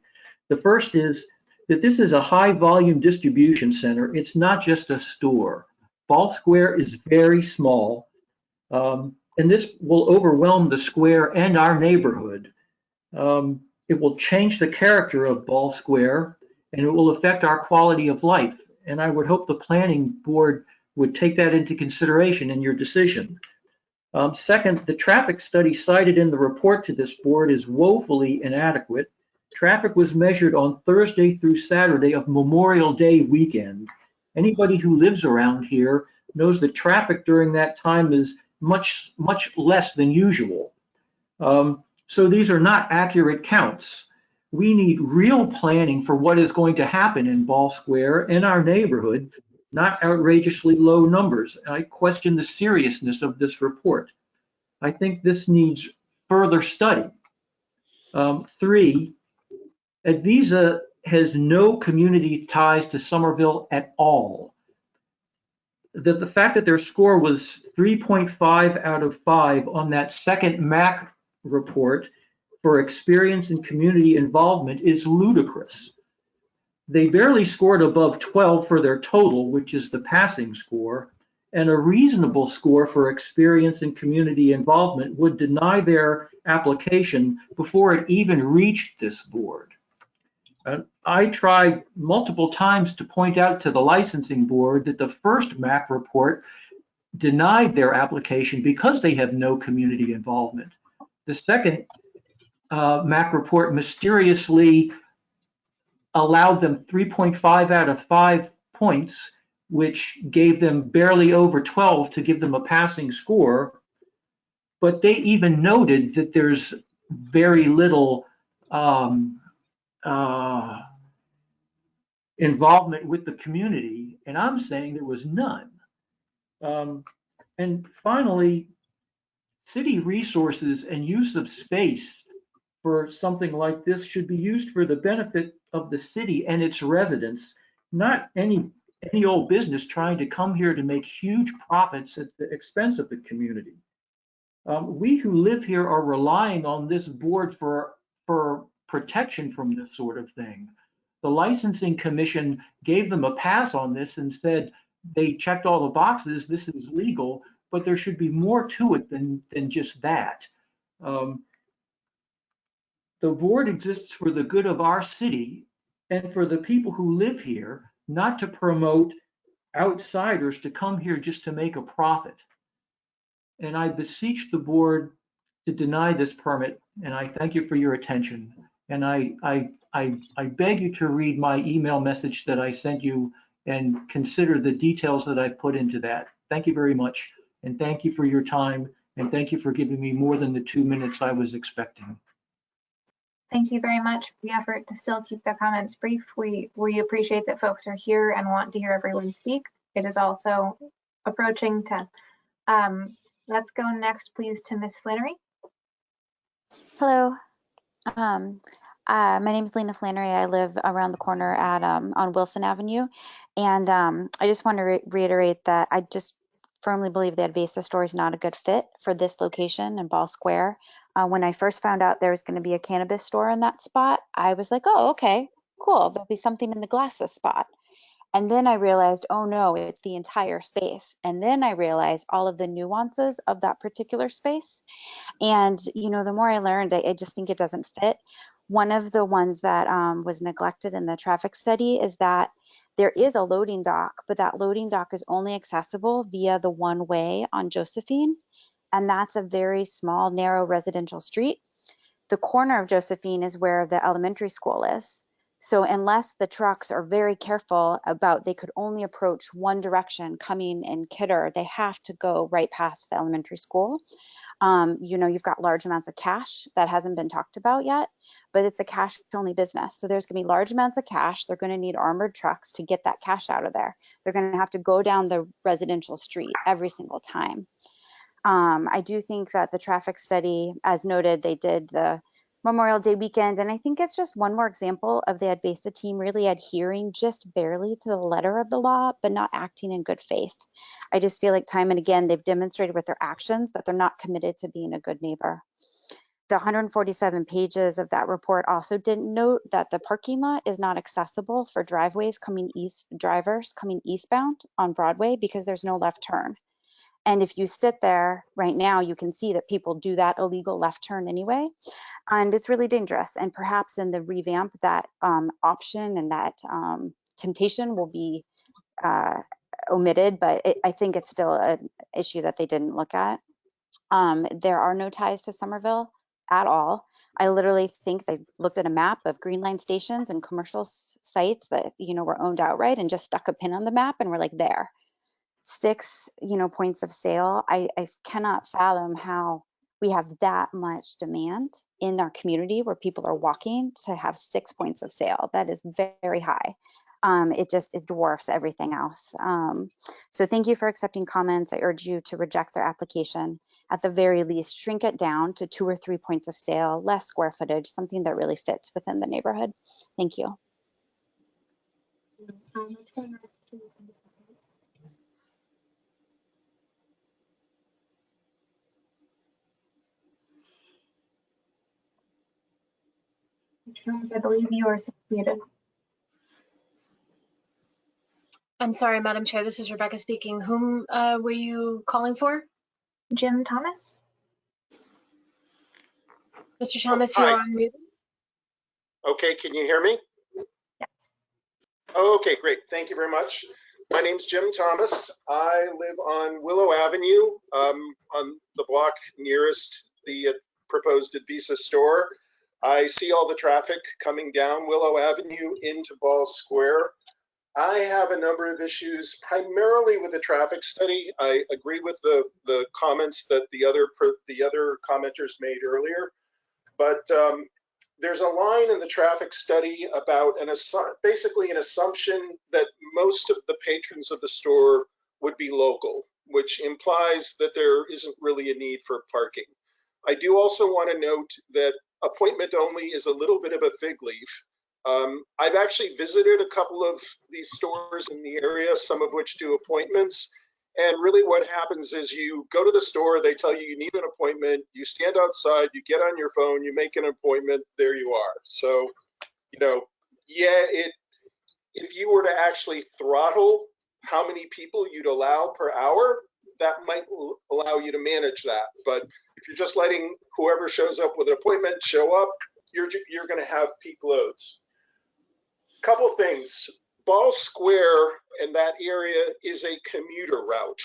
Speaker 11: The first is that this is a high volume distribution center. It's not just a store. Ball Square is very small, and this will overwhelm the square and our neighborhood. It will change the character of Ball Square, and it will affect our quality of life. And I would hope the planning board would take that into consideration in your decision. Second, the traffic study cited in the report to this board is woefully inadequate. Traffic was measured on Thursday through Saturday of Memorial Day weekend. Anybody who lives around here knows that traffic during that time is much less than usual. So these are not accurate counts. We need real planning for what is going to happen in Ball Square and our neighborhood, not outrageously low numbers. I question the seriousness of this report. I think this needs further study. 3, Advesa has no community ties to Somerville at all. The fact that their score was 3.5 out of 5 on that second MAC report for experience and community involvement is ludicrous. They barely scored above 12 for their total, which is the passing score, and a reasonable score for experience and community involvement would deny their application before it even reached this board. I tried multiple times to point out to the licensing board that the first MAC report denied their application because they have no community involvement. The second MAC report mysteriously allowed them 3.5 out of 5 points, which gave them barely over 12 to give them a passing score. But they even noted that there's very little involvement with the community, and I'm saying there was none. And finally, city resources and use of space for something like this should be used for the benefit of the city and its residents, not any old business trying to come here to make huge profits at the expense of the community. We who live here are relying on this board for protection from this sort of thing. The licensing commission gave them a pass on this and said they checked all the boxes, this is legal, but there should be more to it than just that. The board exists for the good of our city and for the people who live here, not to promote outsiders to come here just to make a profit. And I beseech the board to deny this permit, and I thank you for your attention. And I beg you to read my email message that I sent you and consider the details that I put into that. Thank you very much. And thank you for your time. And thank you for giving me more than the 2 minutes I was expecting.
Speaker 1: Thank you very much for the effort to still keep the comments brief. We appreciate that folks are here and want to hear everyone speak. It is also approaching 10. Let's go next, please, to Ms. Flannery.
Speaker 5: Hello. My name is Lena Flannery. I live around the corner at on Wilson Avenue, and I just want to reiterate that I just firmly believe the Advesa store is not a good fit for this location in Ball Square. When I first found out there was going to be a cannabis store in that spot, I was like, oh, okay, cool. There'll be something in the glasses spot. And then I realized, oh no, it's the entire space. And then I realized all of the nuances of that particular space. And, you know, the more I learned, I just think it doesn't fit. One of the ones that was neglected in the traffic study is that there is a loading dock, but that loading dock is only accessible via the one way on Josephine. And that's a very small, narrow residential street. The corner of Josephine is where the elementary school is. So unless the trucks are very careful about, they could only approach one direction coming in Kidder, they have to go right past the elementary school. You know, you've got large amounts of cash that hasn't been talked about yet, but it's a cash only business. So there's gonna be large amounts of cash. They're gonna need armored trucks to get that cash out of there. They're gonna have to go down the residential street every single time. I do think that the traffic study, as noted, they did the Memorial Day weekend, and I think it's just one more example of the Advesa team really adhering just barely to the letter of the law, but not acting in good faith. I just feel like time and again, they've demonstrated with their actions that they're not committed to being a good neighbor. The 147 pages of that report also didn't note that the parking lot is not accessible for drivers coming eastbound on Broadway because there's no left turn. And if you sit there right now, you can see that people do that illegal left turn anyway. And it's really dangerous. And perhaps in the revamp, that option and that temptation will be omitted, but I think it's still an issue that they didn't look at. There are no ties to Somerville at all. I literally think they looked at a map of Green Line stations and commercial sites that, you know, were owned outright and just stuck a pin on the map and were like, there. 6, you know, points of sale. I cannot fathom how we have that much demand in our community where people are walking to have 6 points of sale. That is very high. It dwarfs everything else. So thank you for accepting comments. I urge you to reject their application. At the very least, shrink it down to 2 or 3 points of sale, less square footage, something that really fits within the neighborhood. Thank you.
Speaker 1: Charles, I believe you are muted.
Speaker 8: I'm sorry, Madam Chair, this is Rebecca speaking. Whom were you calling for?
Speaker 1: Jim Thomas.
Speaker 8: Mr. Thomas, you
Speaker 20: Hi.
Speaker 8: are on mute.
Speaker 20: Okay, can you hear me?
Speaker 1: Yes.
Speaker 20: Okay, great. Thank you very much. My name's Jim Thomas. I live on Willow Avenue, on the block nearest the proposed Advesa store. I see all the traffic coming down Willow Avenue into Ball Square. I have a number of issues, primarily with the traffic study. I agree with the comments that the other commenters made earlier, but there's a line in the traffic study about basically an assumption that most of the patrons of the store would be local, which implies that there isn't really a need for parking. I do also want to note that appointment only is a little bit of a fig leaf. I've actually visited a couple of these stores in the area, some of which do appointments. And really what happens is you go to the store, they tell you you need an appointment, you stand outside, you get on your phone, you make an appointment, there you are. So, you know, yeah, if you were to actually throttle how many people you'd allow per hour, that might allow you to manage that. But if you're just letting whoever shows up with an appointment show up, you're going to have peak loads. Couple things. Ball Square and that area is a commuter route.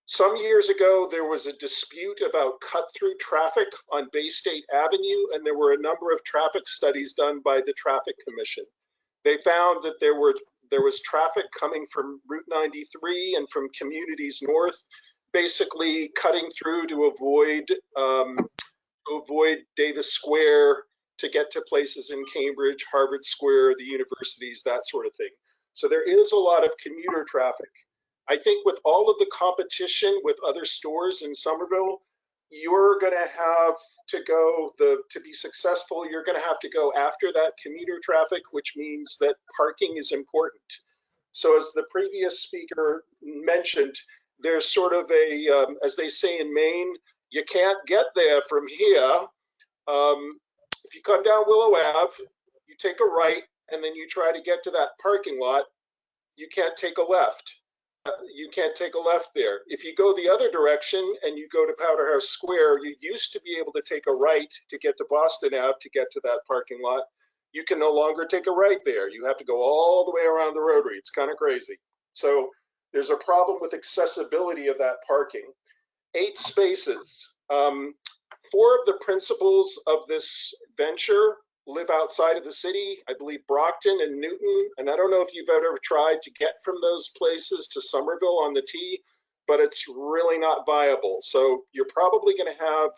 Speaker 20: Some years ago, there was a dispute about cut-through traffic on Bay State Avenue, and there were a number of traffic studies done by the Traffic Commission. They found that there was traffic coming from Route 93 and from communities north, basically cutting through to avoid Davis Square, to get to places in Cambridge, Harvard Square, the universities, that sort of thing. So there is a lot of commuter traffic. I think with all of the competition with other stores in Somerville, you're going to have to go, to be successful, you're going to have to go after that commuter traffic, which means that parking is important. So as the previous speaker mentioned, there's sort of a, as they say in Maine, you can't get there from here. If you come down Willow Ave, you take a right, and then you try to get to that parking lot, you can't take a left. You can't take a left there. If you go the other direction and you go to Powder House Square, you used to be able to take a right to get to Boston Ave to get to that parking lot. You can no longer take a right there. You have to go all the way around the Rotary. It's kind of crazy. So there's a problem with accessibility of that parking. 8 spaces. 4 of the principals of this venture live outside of the city, I believe Brockton and Newton, and I don't know if you've ever tried to get from those places to Somerville on the T, but it's really not viable. So you're probably going to have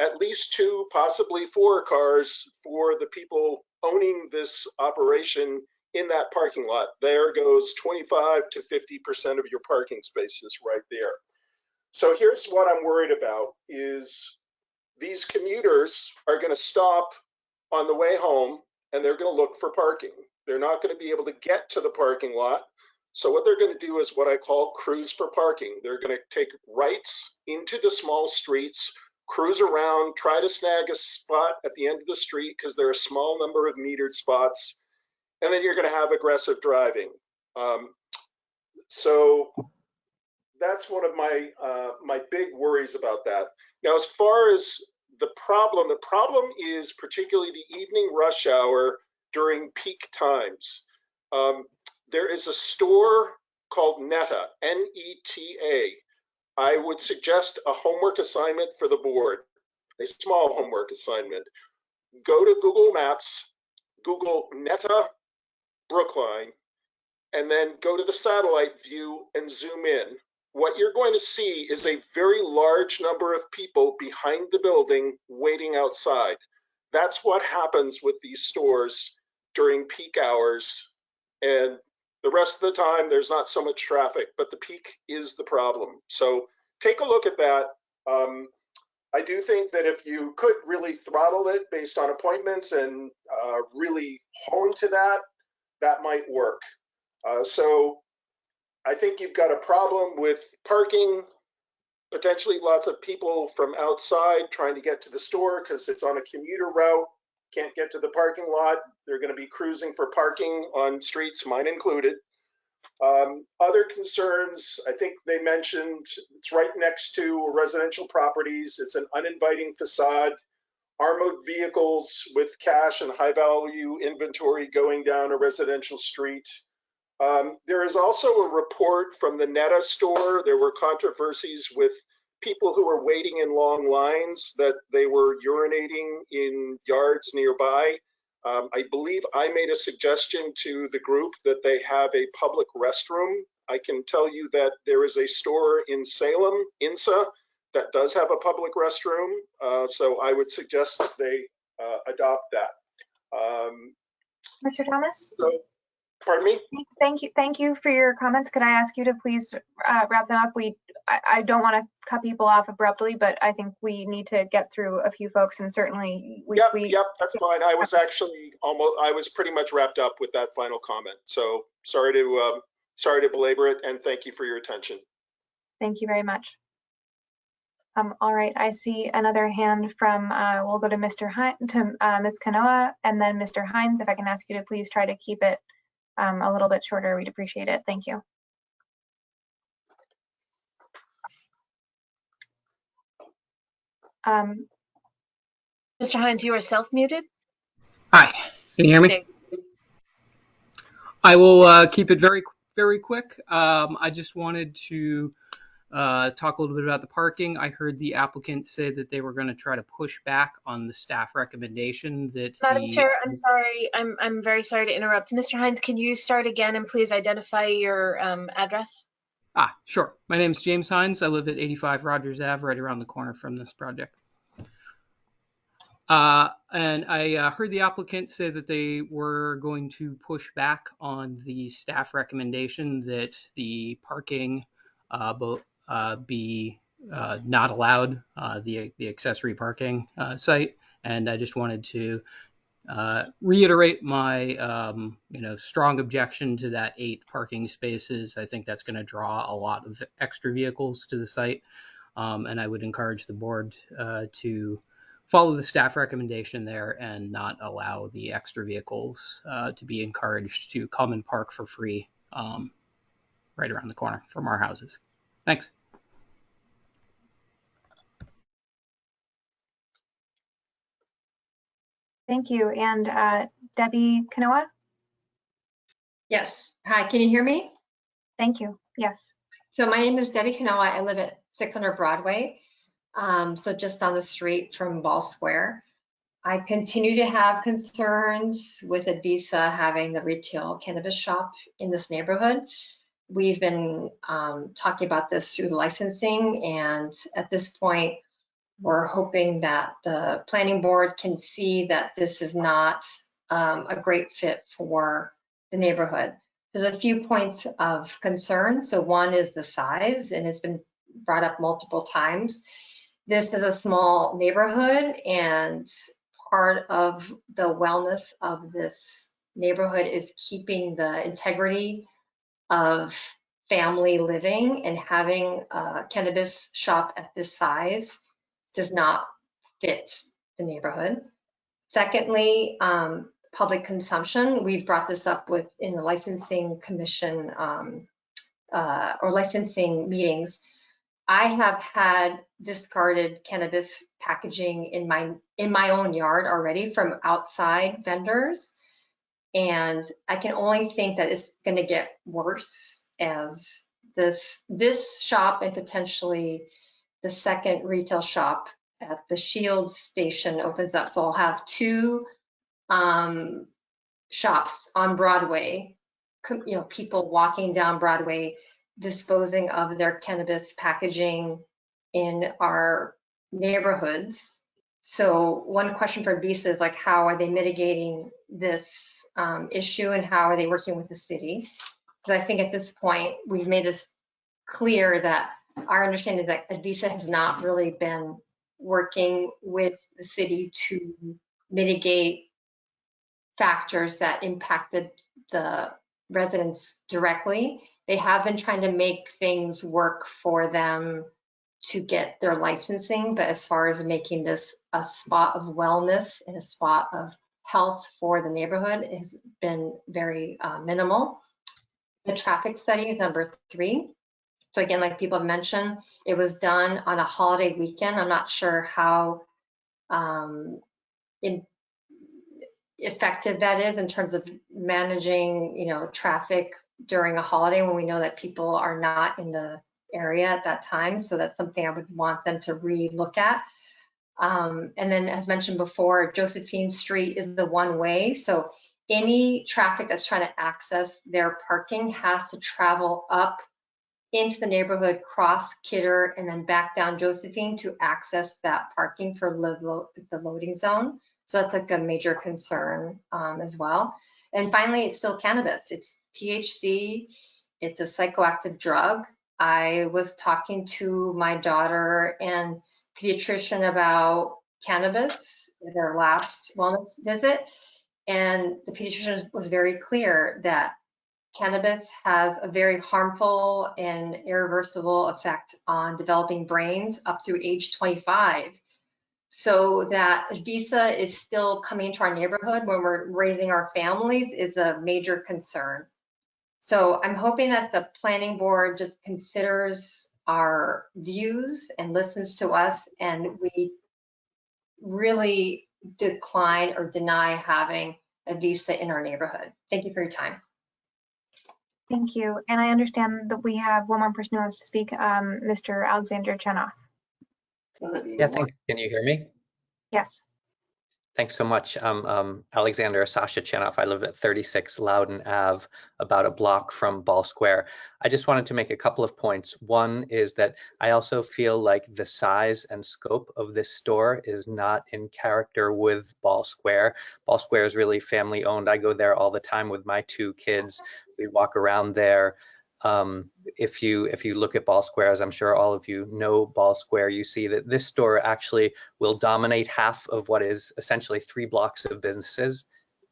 Speaker 20: at least 2, possibly 4 cars for the people owning this operation in that parking lot. There goes 25 to 50% of your parking spaces right there. So here's what I'm worried about is these commuters are going to stop on the way home and they're going to look for parking. They're not going to be able to get to the parking lot. So what they're going to do is what I call cruise for parking. They're going to take rights into the small streets, cruise around, try to snag a spot at the end of the street because there are a small number of metered spots, and then you're going to have aggressive driving. So that's one of my my big worries about that. Now, as far as the problem is particularly the evening rush hour during peak times. There is a store called Neta, N-E-T-A. I would suggest a homework assignment for the board, a small homework assignment. Go to Google Maps, Google Neta Brookline, and then go to the satellite view and zoom in. What you're going to see is a very large number of people behind the building waiting outside. That's what happens with these stores during peak hours. And the rest of the time, there's not so much traffic, but the peak is the problem. So take a look at that. I do think that if you could really throttle it based on appointments and really hone to that, that might work. So I think you've got a problem with parking, potentially lots of people from outside trying to get to the store because it's on a commuter route, can't get to the parking lot. They're going to be cruising for parking on streets, mine included. Other concerns, I think they mentioned, it's right next to residential properties. It's an uninviting facade, armored vehicles with cash and high value inventory going down a residential street. There is also a report from the Neta store. There were controversies with people who were waiting in long lines, that they were urinating in yards nearby. I believe I made a suggestion to the group that they have a public restroom. I can tell you that there is a store in Salem, INSA, that does have a public restroom. So I would suggest that they adopt that.
Speaker 1: Mr. Thomas?
Speaker 20: So, pardon me?
Speaker 1: Thank you for your comments. Could I ask you to please wrap them up? I don't want to cut people off abruptly, but I think we need to get through a few folks, and certainly
Speaker 20: Yep, that's fine. I was actually I was pretty much wrapped up with that final comment. So sorry to belabor it, and thank you for your attention.
Speaker 1: Thank you very much. All right, I see another hand from, we'll go to Ms. Kanoa, and then Mr. Hines. If I can ask you to please try to keep it a little bit shorter, we'd appreciate it. Thank you.
Speaker 8: Mr. Hines, you are self-muted.
Speaker 17: Hi, can you hear me?
Speaker 8: Okay.
Speaker 17: I will keep it very, very quick. I just wanted to talk a little bit about the parking. I heard the applicant say that they were going to try to push back on the staff recommendation that
Speaker 8: Madam Chair, I'm sorry. I'm very sorry to interrupt. Mr. Hines, can you start again and please identify your address?
Speaker 17: Sure. My name is James Hines. I live at 85 Rogers Ave, right around the corner from this project. And I heard the applicant say that they were going to push back on the staff recommendation that the parking be not allowed, the accessory parking site. And I just wanted to reiterate my strong objection to that 8 parking spaces. I think that's going to draw a lot of extra vehicles to the site. And I would encourage the board to follow the staff recommendation there and not allow the extra vehicles to be encouraged to come and park for free right around the corner from our houses. Thanks.
Speaker 1: Thank you. And Debbie Kanoa?
Speaker 14: Yes. Hi, can you hear me?
Speaker 1: Thank you. Yes.
Speaker 14: So my name is Debbie Kanoa. I live at 600 Broadway, so just down the street from Ball Square. I continue to have concerns with Advisa having the retail cannabis shop in this neighborhood. We've been talking about this through licensing, and at this point, we're hoping that the planning board can see that this is not a great fit for the neighborhood. There's a few points of concern. So one is the size, and it's been brought up multiple times. This is a small neighborhood, and part of the wellness of this neighborhood is keeping the integrity of family living, and having a cannabis shop at this size does not fit the neighborhood. Secondly, public consumption. We've brought this up in the licensing commission or licensing meetings. I have had discarded cannabis packaging in my own yard already from outside vendors, and I can only think that it's going to get worse as this shop and potentially the second retail shop at the Shields station opens up. So I'll have two shops on Broadway, people walking down Broadway disposing of their cannabis packaging in our neighborhoods. So one question for Advisa is like, how are they mitigating this issue, and how are they working with the city? Because I think at this point, we've made this clear that our understanding is that Advisa has not really been working with the city to mitigate factors that impacted the residents directly. They have been trying to make things work for them to get their licensing, but as far as making this a spot of wellness and a spot of health for the neighborhood, it has been very minimal. The traffic study is number 3. So again, like people have mentioned, it was done on a holiday weekend. I'm not sure how effective that is in terms of managing, traffic during a holiday when we know that people are not in the area at that time. So that's something I would want them to re-look at. And then as mentioned before, Josephine Street is the one way. So any traffic that's trying to access their parking has to travel up into the neighborhood, cross Kidder, and then back down Josephine to access that parking for the loading zone. So that's like a major concern as well. And finally, it's still cannabis. It's THC. It's a psychoactive drug. I was talking to my daughter and pediatrician about cannabis at their last wellness visit, and the pediatrician was very clear that cannabis has a very harmful and irreversible effect on developing brains up through age 25. So that Advisa is still coming into our neighborhood when we're raising our families is a major concern. So I'm hoping that the planning board just considers our views and listens to us, and we really decline or deny having Advisa in our neighborhood. Thank you for your time.
Speaker 1: Thank you. And I understand that we have one more person who wants to speak, Mr. Alexander Chenoff.
Speaker 21: Yeah, thanks. Can you hear me?
Speaker 1: Yes.
Speaker 21: Thanks so much. I'm Alexander Sasha Chenoff. I live at 36 Loudon Ave, about a block from Ball Square. I just wanted to make a couple of points. One is that I also feel like the size and scope of this store is not in character with Ball Square. Ball Square is really family owned. I go there all the time with my 2 kids. We walk around there. If you look at Ball Square, as I'm sure all of you know Ball Square, you see that this store actually will dominate half of what is essentially 3 blocks of businesses.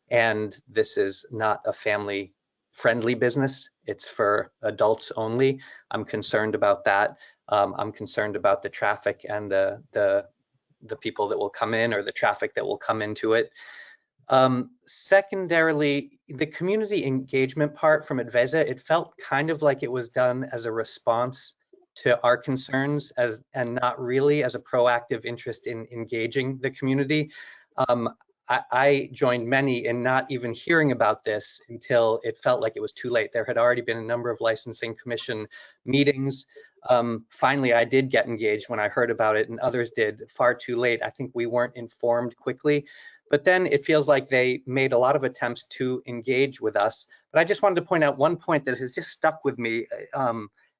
Speaker 21: And this is not a family friendly business. It's for adults only. I'm concerned about that. I'm concerned about the traffic and the the people that will come in or the traffic that will come into it. Secondarily, the community engagement part from Advesa, it felt kind of like it was done as a response to our concerns and not really as a proactive interest in engaging the community. I joined many in not even hearing about this until it felt like it was too late. There had already been a number of licensing commission meetings. Finally, I did get engaged when I heard about it, and others did far too late. I think we weren't informed quickly. But then it feels like they made a lot of attempts to engage with us. But I just wanted to point out one point that has just stuck with me.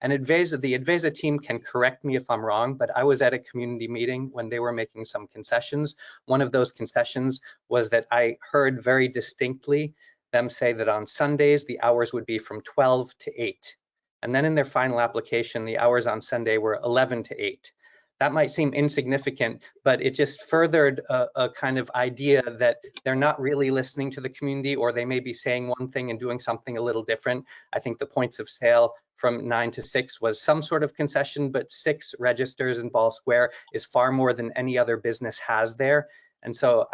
Speaker 21: And the Advesa team can correct me if I'm wrong, but I was at a community meeting when they were making some concessions. One of those concessions was that I heard very distinctly them say that on Sundays, the hours would be from 12 to 8. And then in their final application, the hours on Sunday were 11 to 8. That might seem insignificant, but it just furthered a kind of idea that they're not really listening to the community, or they may be saying one thing and doing something a little different. I think the points of sale from 9 to 6 was some sort of concession, but 6 registers in Ball Square is far more than any other business has there. And so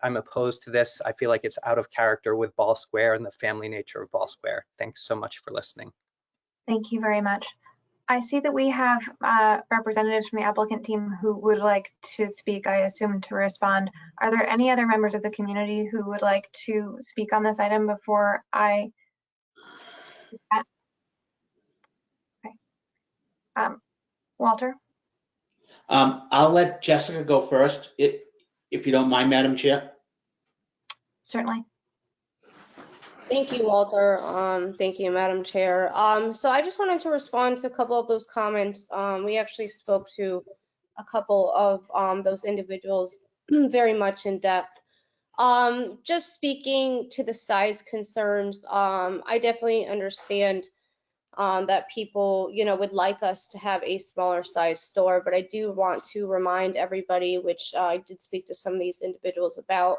Speaker 21: I'm opposed to this. I feel like it's out of character with Ball Square and the family nature of Ball Square. Thanks so much for listening.
Speaker 1: Thank you very much. I see that we have representatives from the applicant team who would like to speak, I assume, to respond. Are there any other members of the community who would like to speak on this item before I? Okay. Walter?
Speaker 7: I'll let Jessica go first, if you don't mind, Madam Chair.
Speaker 1: Certainly.
Speaker 22: Thank you, Walter. Thank you, Madam Chair. So I just wanted to respond to a couple of those comments. We actually spoke to a couple of those individuals very much in depth. Just speaking to the size concerns, I definitely understand that people, would like us to have a smaller size store, but I do want to remind everybody, which I did speak to some of these individuals about,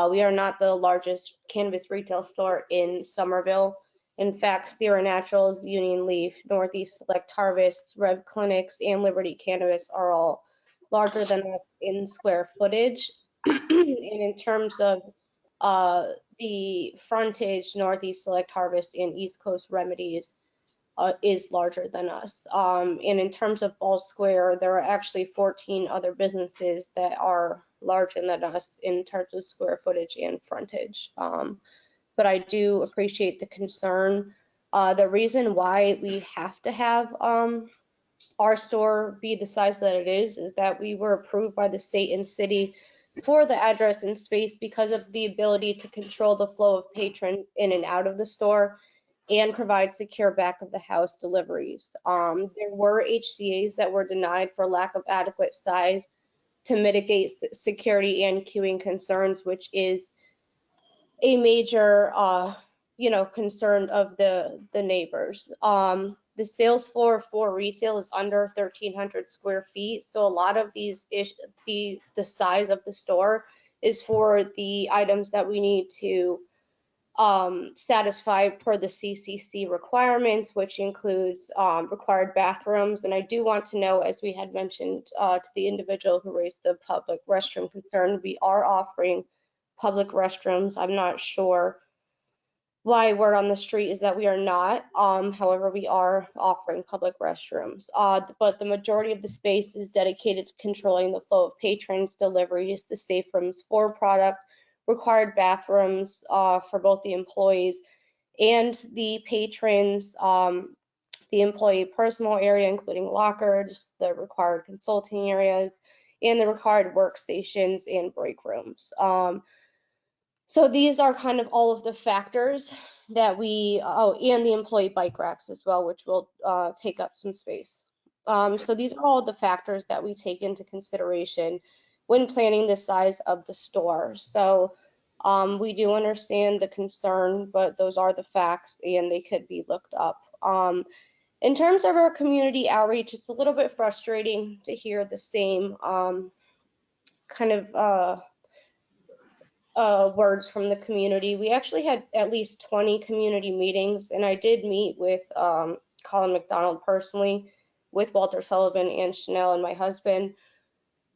Speaker 22: we are not the largest cannabis retail store in Somerville. In fact, Sierra Naturals, Union Leaf, Northeast Select Harvest, Rev Clinics, and Liberty Cannabis are all larger than us in square footage. And in terms of the frontage, Northeast Select Harvest and East Coast Remedies is larger than us. And in terms of Ball Square, there are actually 14 other businesses that are larger than us in terms of square footage and frontage. But I do appreciate the concern. The reason why we have to have our store be the size that it is that we were approved by the state and city for the address and space because of the ability to control the flow of patrons in and out of the store and provide secure back of the house deliveries. There were HCAs that were denied for lack of adequate size to mitigate security and queuing concerns, which is a major, concern of the neighbors. The sales floor for retail is under 1,300 square feet, so a lot of these the size of the store is for the items that we need to satisfy per the CCC requirements, which includes required bathrooms. And I do want to know, as we had mentioned to the individual who raised the public restroom concern, we are offering public restrooms. I'm not sure why word on the street is that we are not. However, we are offering public restrooms. But the majority of the space is dedicated to controlling the flow of patrons, deliveries, the safe rooms for product, required bathrooms for both the employees and the patrons, the employee personal area, including lockers, the required consulting areas, and the required workstations and break rooms. So these are kind of all of the factors that and the employee bike racks as well, which will take up some space. So these are all the factors that we take into consideration when planning the size of the store. So we do understand the concern, but those are the facts and they could be looked up. In terms of our community outreach, it's a little bit frustrating to hear the same kind of words from the community. We actually had at least 20 community meetings, and I did meet with Colin McDonald personally, with Walter Sullivan and Chanel and my husband.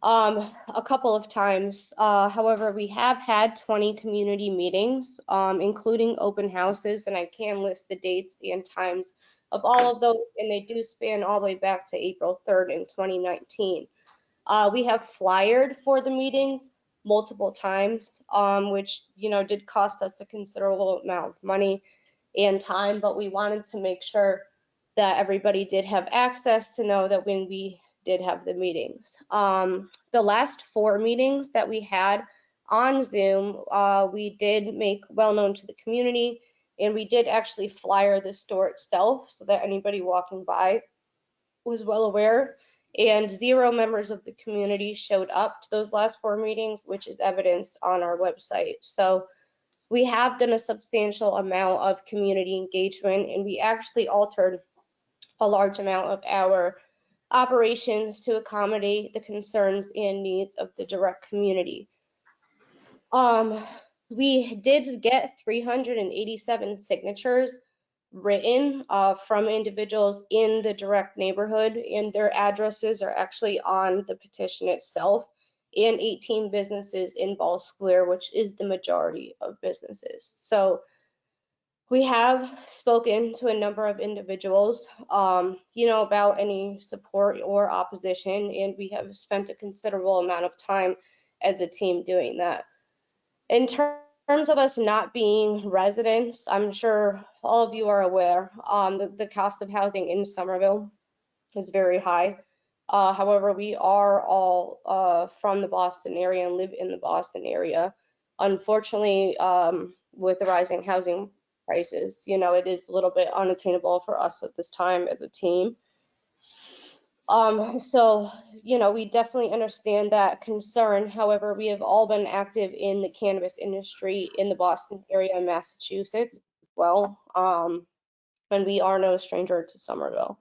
Speaker 22: a couple of times. However, we have had 20 community meetings, including open houses, and I can list the dates and times of all of those, and they do span all the way back to April 3rd in 2019. We have flyered for the meetings multiple times, which, did cost us a considerable amount of money and time, but we wanted to make sure that everybody did have access to know that when we did have the meetings. The last 4 meetings that we had on Zoom, we did make well known to the community, and we did actually flyer the store itself so that anybody walking by was well aware. And 0 members of the community showed up to those last 4 meetings, which is evidenced on our website. So we have done a substantial amount of community engagement, and we actually altered a large amount of our operations to accommodate the concerns and needs of the direct community. We did get 387 signatures written from individuals in the direct neighborhood, and their addresses are actually on the petition itself, and 18 businesses in Ball Square, which is the majority of businesses. So we have spoken to a number of individuals, about any support or opposition, and we have spent a considerable amount of time as a team doing that. In terms of us not being residents, I'm sure all of you are aware, the cost of housing in Somerville is very high. However, we are all from the Boston area and live in the Boston area. Unfortunately, with the rising housing prices, it is a little bit unattainable for us at this time as a team. So, we definitely understand that concern. However, we have all been active in the cannabis industry in the Boston area and Massachusetts as well. And we are no stranger to Somerville.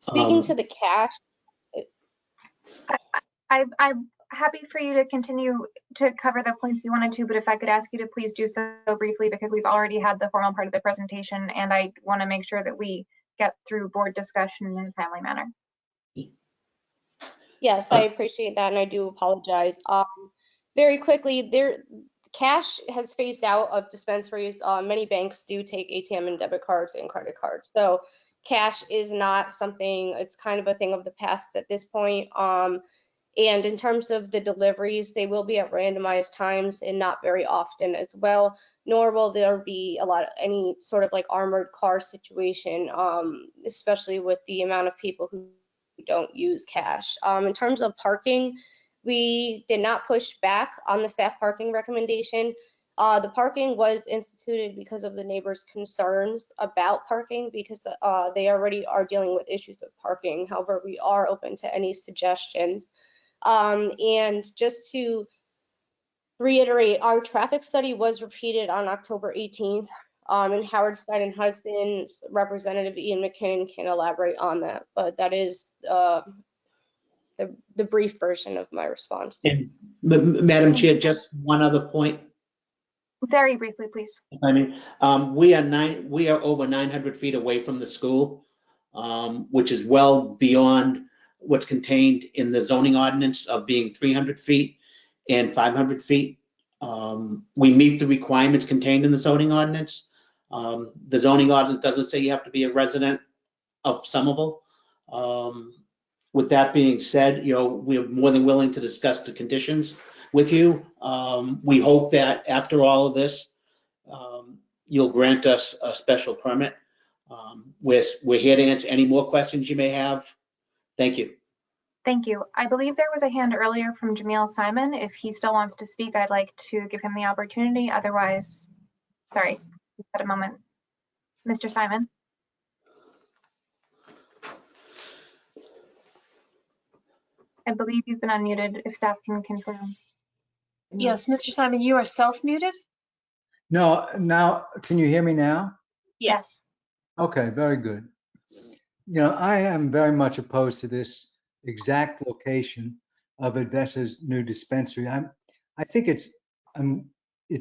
Speaker 22: Speaking to the cash.
Speaker 1: I'm happy for you to continue to cover the points you wanted to, but if I could ask you to please do so briefly, because we've already had the formal part of the presentation, and I want to make sure that we get through board discussion in a timely manner.
Speaker 22: Yes, I appreciate that, and I do apologize. Very quickly, cash has phased out of dispensaries. Many banks do take ATM and debit cards and credit cards. So cash is not something, it's kind of a thing of the past at this point. And in terms of the deliveries, they will be at randomized times and not very often as well, nor will there be any sort of like armored car situation, especially with the amount of people who don't use cash. In terms of parking, we did not push back on the staff parking recommendation. The parking was instituted because of the neighbors' concerns about parking, because they already are dealing with issues of parking. However, we are open to any suggestions. And just to reiterate, our traffic study was repeated on October 18th, and Howard Stein and Hudson's representative Ian McKinnon can elaborate on that, but that is the brief version of my response.
Speaker 7: And Madam Chair, just one other point.
Speaker 1: Very briefly, please.
Speaker 7: We are over 900 feet away from the school, which is well beyond what's contained in the zoning ordinance of being 300 feet and 500 feet. We meet the requirements contained in the zoning ordinance. The zoning ordinance doesn't say you have to be a resident of Somerville. With that being said, we're more than willing to discuss the conditions with you. We hope that after all of this, you'll grant us a special permit. We're here to answer any more questions you may have. Thank you.
Speaker 1: Thank you. I believe there was a hand earlier from Jamil Simon. If he still wants to speak, I'd like to give him the opportunity. Otherwise, sorry, at a moment. Mr. Simon. I believe you've been unmuted, if staff can confirm.
Speaker 8: Yes, Mr. Simon, you are self-muted?
Speaker 4: No, now, can you hear me now?
Speaker 8: Yes.
Speaker 4: Okay, very good. I am very much opposed to this exact location of Advesa's new dispensary. I think it's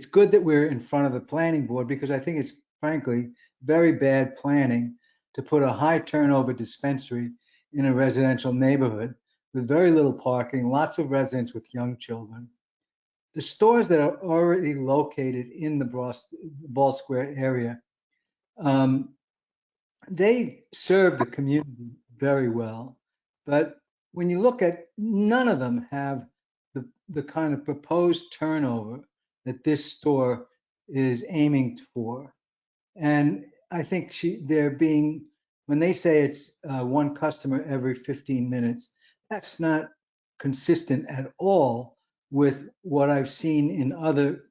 Speaker 4: good that we're in front of the planning board, because I think it's frankly very bad planning to put a high turnover dispensary in a residential neighborhood with very little parking, lots of residents with young children. The stores that are already located in the Ball Square area, they serve the community very well. But when you look at, none of them have the kind of proposed turnover that this store is aiming for. And I think they're being, when they say it's one customer every 15 minutes, that's not consistent at all with what I've seen in other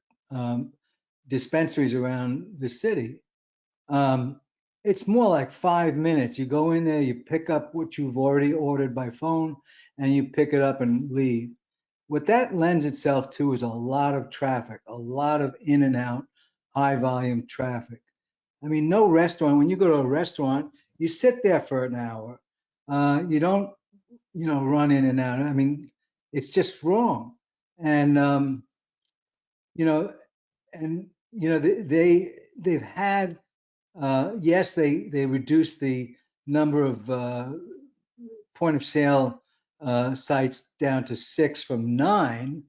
Speaker 4: dispensaries around the city. It's more like 5 minutes. You go in there, you pick up what you've already ordered by phone, and you pick it up and leave. What that lends itself to is a lot of traffic, a lot of in and out, high volume traffic. I mean, no restaurant, when you go to a restaurant, you sit there for an hour. You don't, run in and out. I mean, it's just wrong. And, they've had, yes, they reduced the number of point of sale sites down to 6 from 9,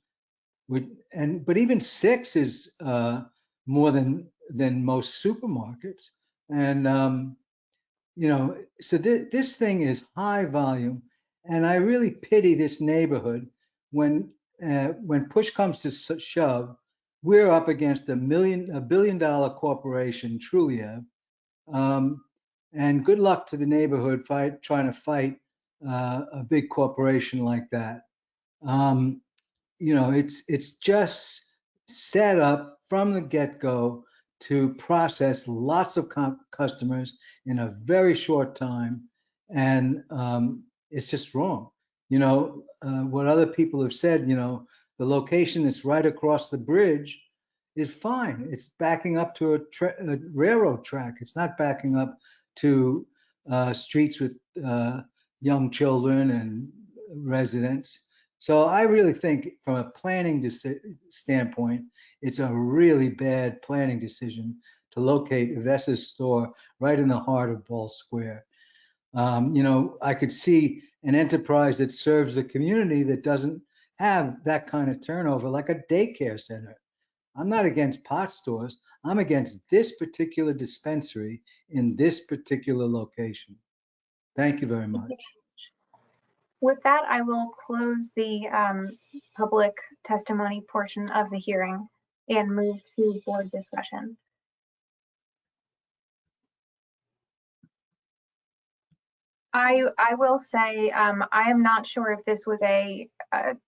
Speaker 4: but even 6 is more than most supermarkets. And so this thing is high volume, and I really pity this neighborhood when push comes to shove. We're up against a $1 billion corporation, Trulieve, and good luck to the neighborhood trying to fight a big corporation like that. It's just set up from the get-go to process lots of customers in a very short time, and it's just wrong. What other people have said, the location that's right across the bridge is fine. It's backing up to a railroad track. It's not backing up to streets with young children and residents. So I really think from a planning standpoint, it's a really bad planning decision to locate Vessa's store right in the heart of Ball Square. I could see an enterprise that serves the community that doesn't have that kind of turnover, like a daycare center. I'm not against pot stores. I'm against this particular dispensary in this particular location. Thank you very much.
Speaker 1: With that, I will close the public testimony portion of the hearing and move to board discussion. I will say I am not sure if this was a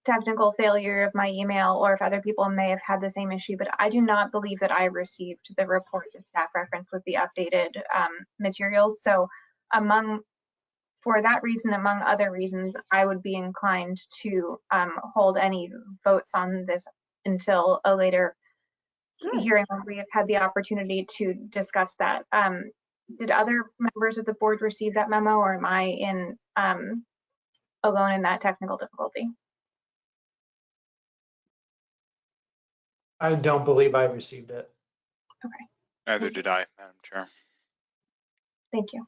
Speaker 1: technical failure of my email or if other people may have had the same issue, but I do not believe that I received the report that staff referenced with the updated materials. So for that reason, among other reasons, I would be inclined to hold any votes on this until a later hearing when we have had the opportunity to discuss that. Did other members of the board receive that memo, or am I alone in that technical difficulty?
Speaker 2: I don't believe I received it.
Speaker 1: Okay.
Speaker 16: Neither did I, Madam Chair.
Speaker 1: Thank you.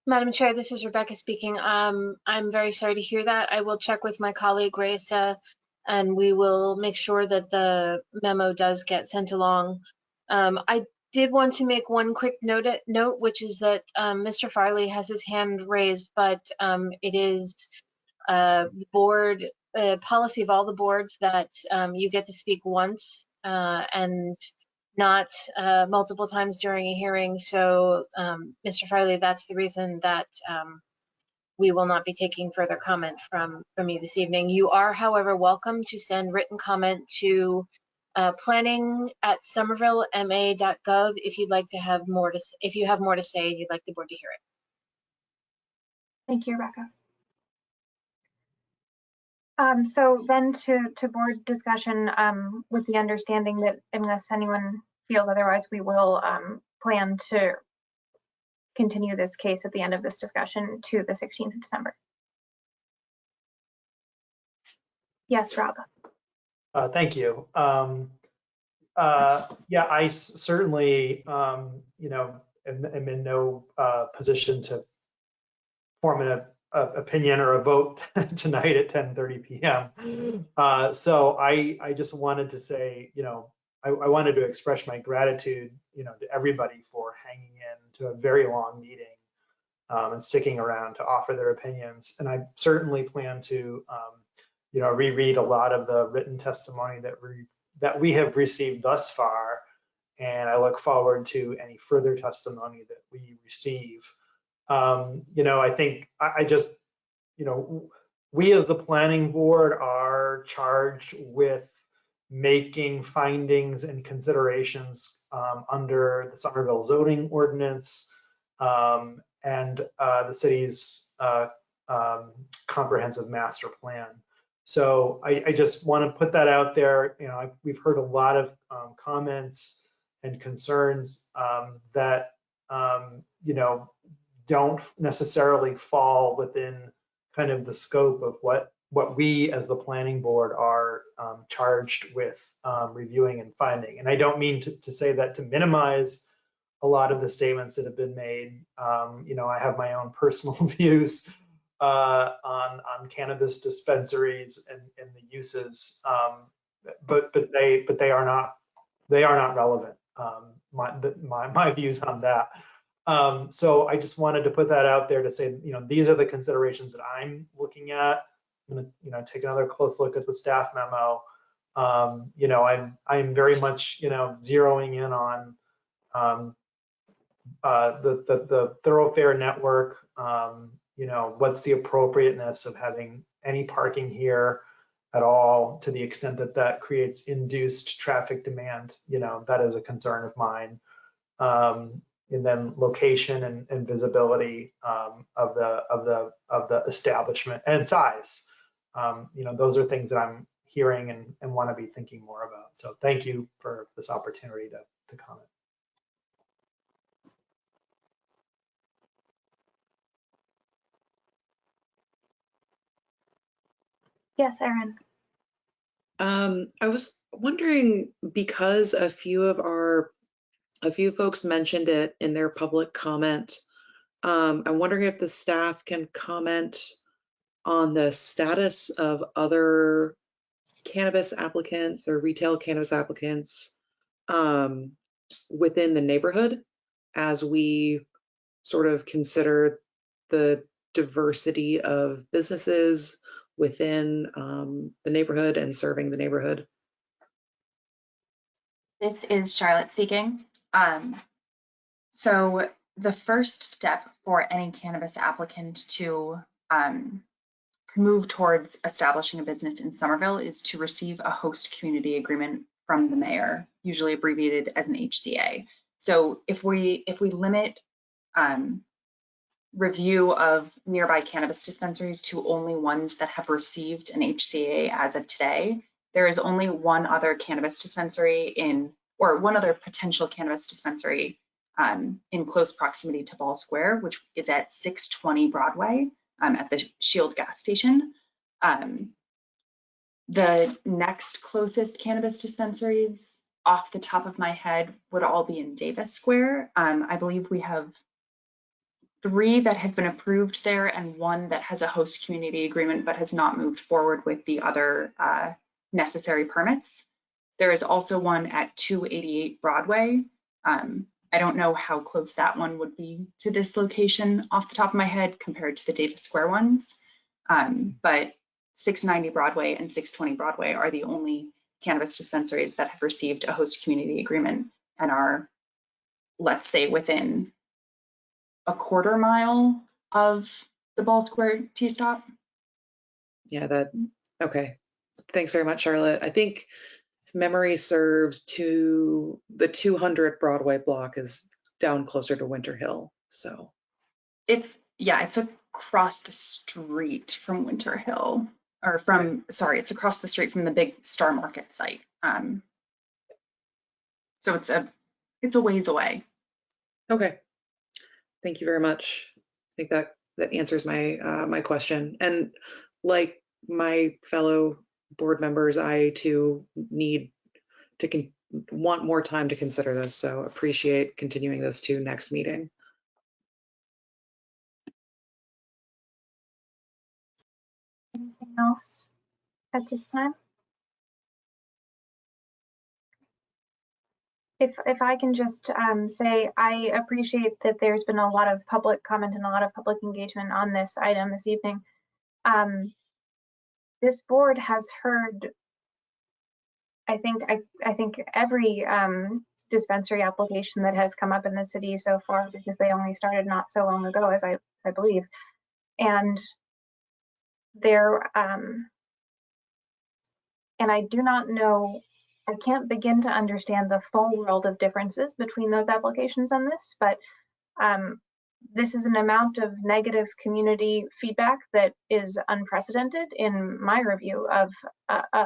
Speaker 8: Madam Chair, this is Rebecca speaking. I'm very sorry to hear that. I will check with my colleague Raisa, and we will make sure that the memo does get sent along. I did want to make one quick note, which is that Mr. Farley has his hand raised, but it is board policy of all the boards that you get to speak once and not multiple times during a hearing. So Mr. Farley, that's the reason that we will not be taking further comment from you this evening. You are, however, welcome to send written comment to planning@somervillema.gov if you'd like to have more to, if you have more to say and you'd like the board to hear it.
Speaker 1: Thank you, Rebecca. So then to board discussion with the understanding that unless anyone feels otherwise, we will plan to continue this case at the end of this discussion to the 16th of December. Yes, Rob.
Speaker 2: Thank you. Yeah, I certainly, am in no position to form an opinion or a vote tonight at 10:30 p.m. So I just wanted to say, I wanted to express my gratitude, to everybody for hanging in to a very long meeting and sticking around to offer their opinions. And I certainly plan to, reread a lot of the written testimony that we have received thus far. And I look forward to any further testimony that we receive. I think we as the planning board are charged with making findings and considerations under the Somerville zoning ordinance and the city's comprehensive master plan. So I just want to put that out there. We've heard a lot of comments and concerns that don't necessarily fall within kind of the scope of what we as the planning board are charged with reviewing and finding. And I don't mean to say that to minimize a lot of the statements that have been made. I have my own personal views on cannabis dispensaries and the uses, but they are not relevant. My views on that. So I just wanted to put that out there to say, these are the considerations that I'm looking at. I'm going to take another close look at the staff memo. I'm very much, zeroing in on the thoroughfare network. What's the appropriateness of having any parking here at all, to the extent that that creates induced traffic demand. That is a concern of mine. And then location and visibility of the establishment and size. Those are things that I'm hearing and want to be thinking more about. So thank you for this opportunity to comment.
Speaker 1: Yes, Erin.
Speaker 3: I was wondering, because a few folks mentioned it in their public comment, I'm wondering if the staff can comment on the status of other cannabis applicants or retail cannabis applicants within the neighborhood, as we sort of consider the diversity of businesses within the neighborhood and serving the neighborhood.
Speaker 12: This is Charlotte speaking. So the first step for any cannabis applicant to move towards establishing a business in Somerville is to receive a host community agreement from the mayor, usually abbreviated as an HCA. So if we limit review of nearby cannabis dispensaries to only ones that have received an HCA as of today, there is only one other cannabis dispensary or one other potential cannabis dispensary in close proximity to Ball Square, which is at 620 Broadway at the Shield gas station. The next closest cannabis dispensaries off the top of my head would all be in Davis Square. I believe we have 3 that have been approved there and 1 that has a host community agreement but has not moved forward with the other necessary permits. There is also one at 288 Broadway. I don't know how close that one would be to this location off the top of my head compared to the Davis Square ones. But 690 Broadway and 620 Broadway are the only cannabis dispensaries that have received a host community agreement and are, let's say, within a quarter mile of the Ball Square T-stop.
Speaker 3: Yeah, okay. Thanks very much, Charlotte. I think if memory serves, the 200 Broadway block is down closer to Winter Hill. So
Speaker 12: it's across the street from Winter Hill, or from, sorry, it's across the street from the big Star Market site. So it's a ways away.
Speaker 3: Okay. Thank you very much. I think that answers my question. And like my fellow board members, I too want more time to consider this. So appreciate continuing this to next meeting.
Speaker 1: Anything else at this time? If I can just say, I appreciate that there's been a lot of public comment and a lot of public engagement on this item this evening. This board has heard, I think every dispensary application that has come up in the city so far, because they only started not so long ago, as I believe. And there, and I do not know, I can't begin to understand the full world of differences between those applications on this, but this is an amount of negative community feedback that is unprecedented in my review of,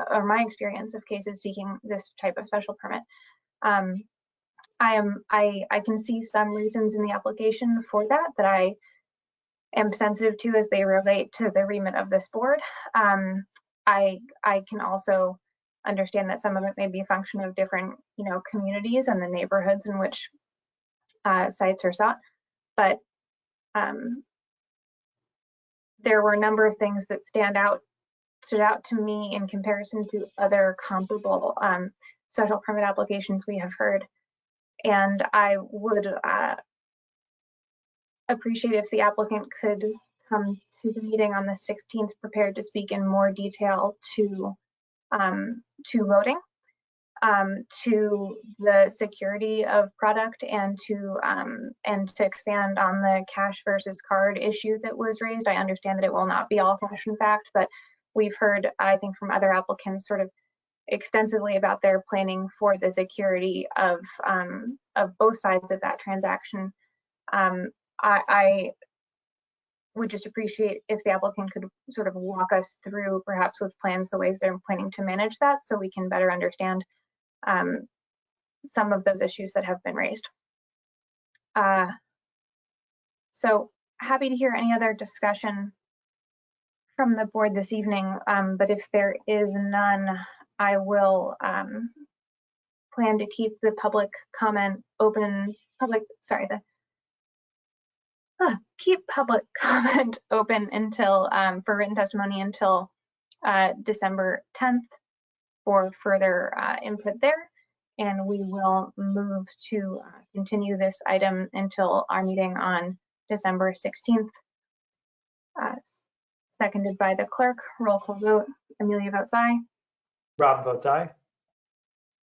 Speaker 1: or my experience of cases seeking this type of special permit. I can see some reasons in the application for that I am sensitive to as they relate to the remit of this board. I can also understand that some of it may be a function of different, communities and the neighborhoods in which sites are sought. But there were a number of things that stood out to me in comparison to other comparable special permit applications we have heard. And I would appreciate if the applicant could come to the meeting on the 16th prepared to speak in more detail to voting, to the security of product, and to expand on the cash versus card issue that was raised. I understand that it will not be all cash in fact, but we've heard, I think, from other applicants sort of extensively about their planning for the security of both sides of that transaction. I would just appreciate if the applicant could sort of walk us through, perhaps with plans, the ways they're planning to manage that, so we can better understand some of those issues that have been raised. So happy to hear any other discussion from the board this evening, but if there is none, I will plan to keep the public comment open, keep public comment open until, for written testimony until December 10th for further input there. And we will move to continue this item until our meeting on December 16th. Seconded by the clerk. Roll call vote. Amelia votes aye.
Speaker 2: Rob votes aye.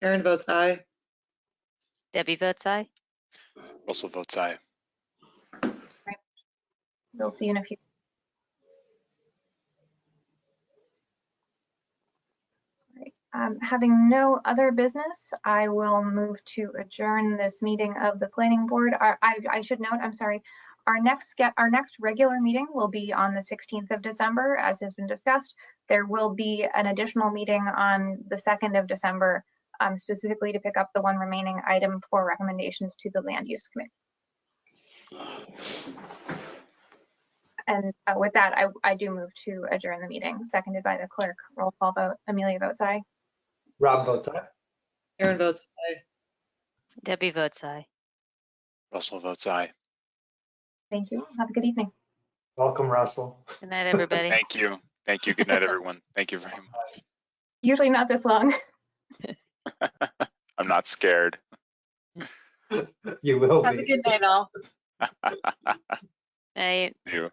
Speaker 3: Aaron votes aye.
Speaker 13: Debbie votes aye.
Speaker 16: Russell votes aye.
Speaker 1: Right. We'll see you in a few. Having no other business, I will move to adjourn this meeting of the planning board. I should note, I'm sorry, our next regular meeting will be on the 16th of December, as has been discussed. There will be an additional meeting on the 2nd of December, specifically to pick up the one remaining item for recommendations to the Land Use Committee. And with that, I do move to adjourn the meeting, seconded by the clerk. Roll call vote. Amelia votes aye.
Speaker 2: Rob votes aye.
Speaker 3: Aaron votes aye.
Speaker 13: Debbie votes aye.
Speaker 16: Russell votes aye.
Speaker 1: Thank you. Have a good evening.
Speaker 2: Welcome, Russell.
Speaker 13: Good night, everybody.
Speaker 16: Thank you. Thank you. Good night, everyone. Thank you very much.
Speaker 1: Usually not this long.
Speaker 16: I'm not scared.
Speaker 2: You will
Speaker 8: Have
Speaker 2: be.
Speaker 8: a good night, all.
Speaker 13: Night.
Speaker 16: You.